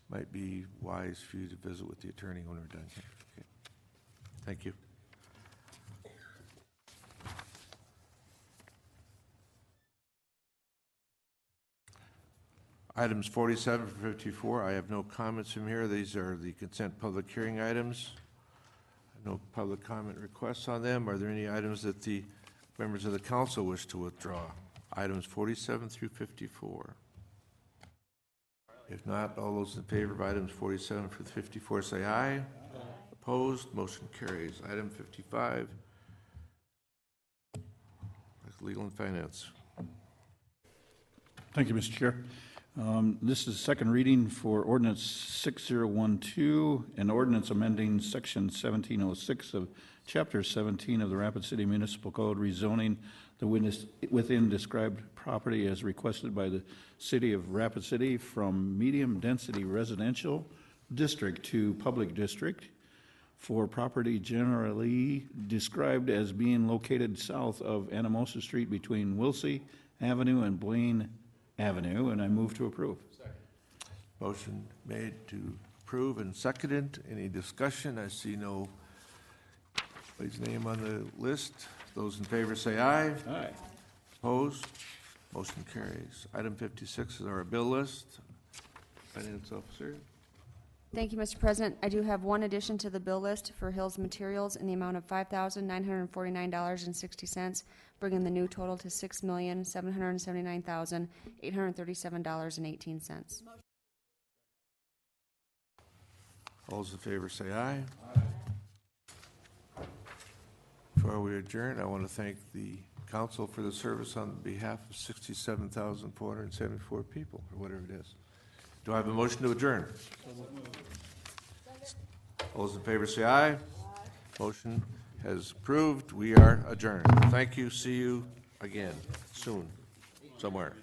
Might be wise for you to visit with the attorney when we're done here. Okay. Thank you. Items 47 for 54, I have no comments from here. These are the consent public hearing items. No public comment requests on them. Are there any items that the members of the council wish to withdraw? Items 47 through 54. If not, all those in favor of items 47 through 54 say aye. Aye. Opposed? Motion carries. Item 55, Legal and Finance. Thank you, Mr. Chair. This is second reading for ordinance 6012, an ordinance amending section 1706 of chapter 17 of the Rapid City Municipal Code, rezoning the within described property as requested by the city of Rapid City from medium density residential district to public district, for property generally described as being located south of Anamosa Street between Wilsey Avenue and Blaine Avenue, and I move to approve. Motion made to approve and seconded. Any discussion? I see nobody's name on the list. Those in favor say aye. Aye. Opposed? Motion carries. Item 56 is our bill list. Finance Officer. Thank you, Mr. President. I do have one addition to the bill list for Hills Materials in the amount of $5,949.60, bringing the new total to $6,779,837.18. All those in favor say aye. Before we adjourn, I want to thank the council for the service on behalf of 67,474 people, or whatever it is. Do I have a motion to adjourn? All those in favor say aye. Motion has approved. We are adjourned. Thank you. See you again soon, somewhere.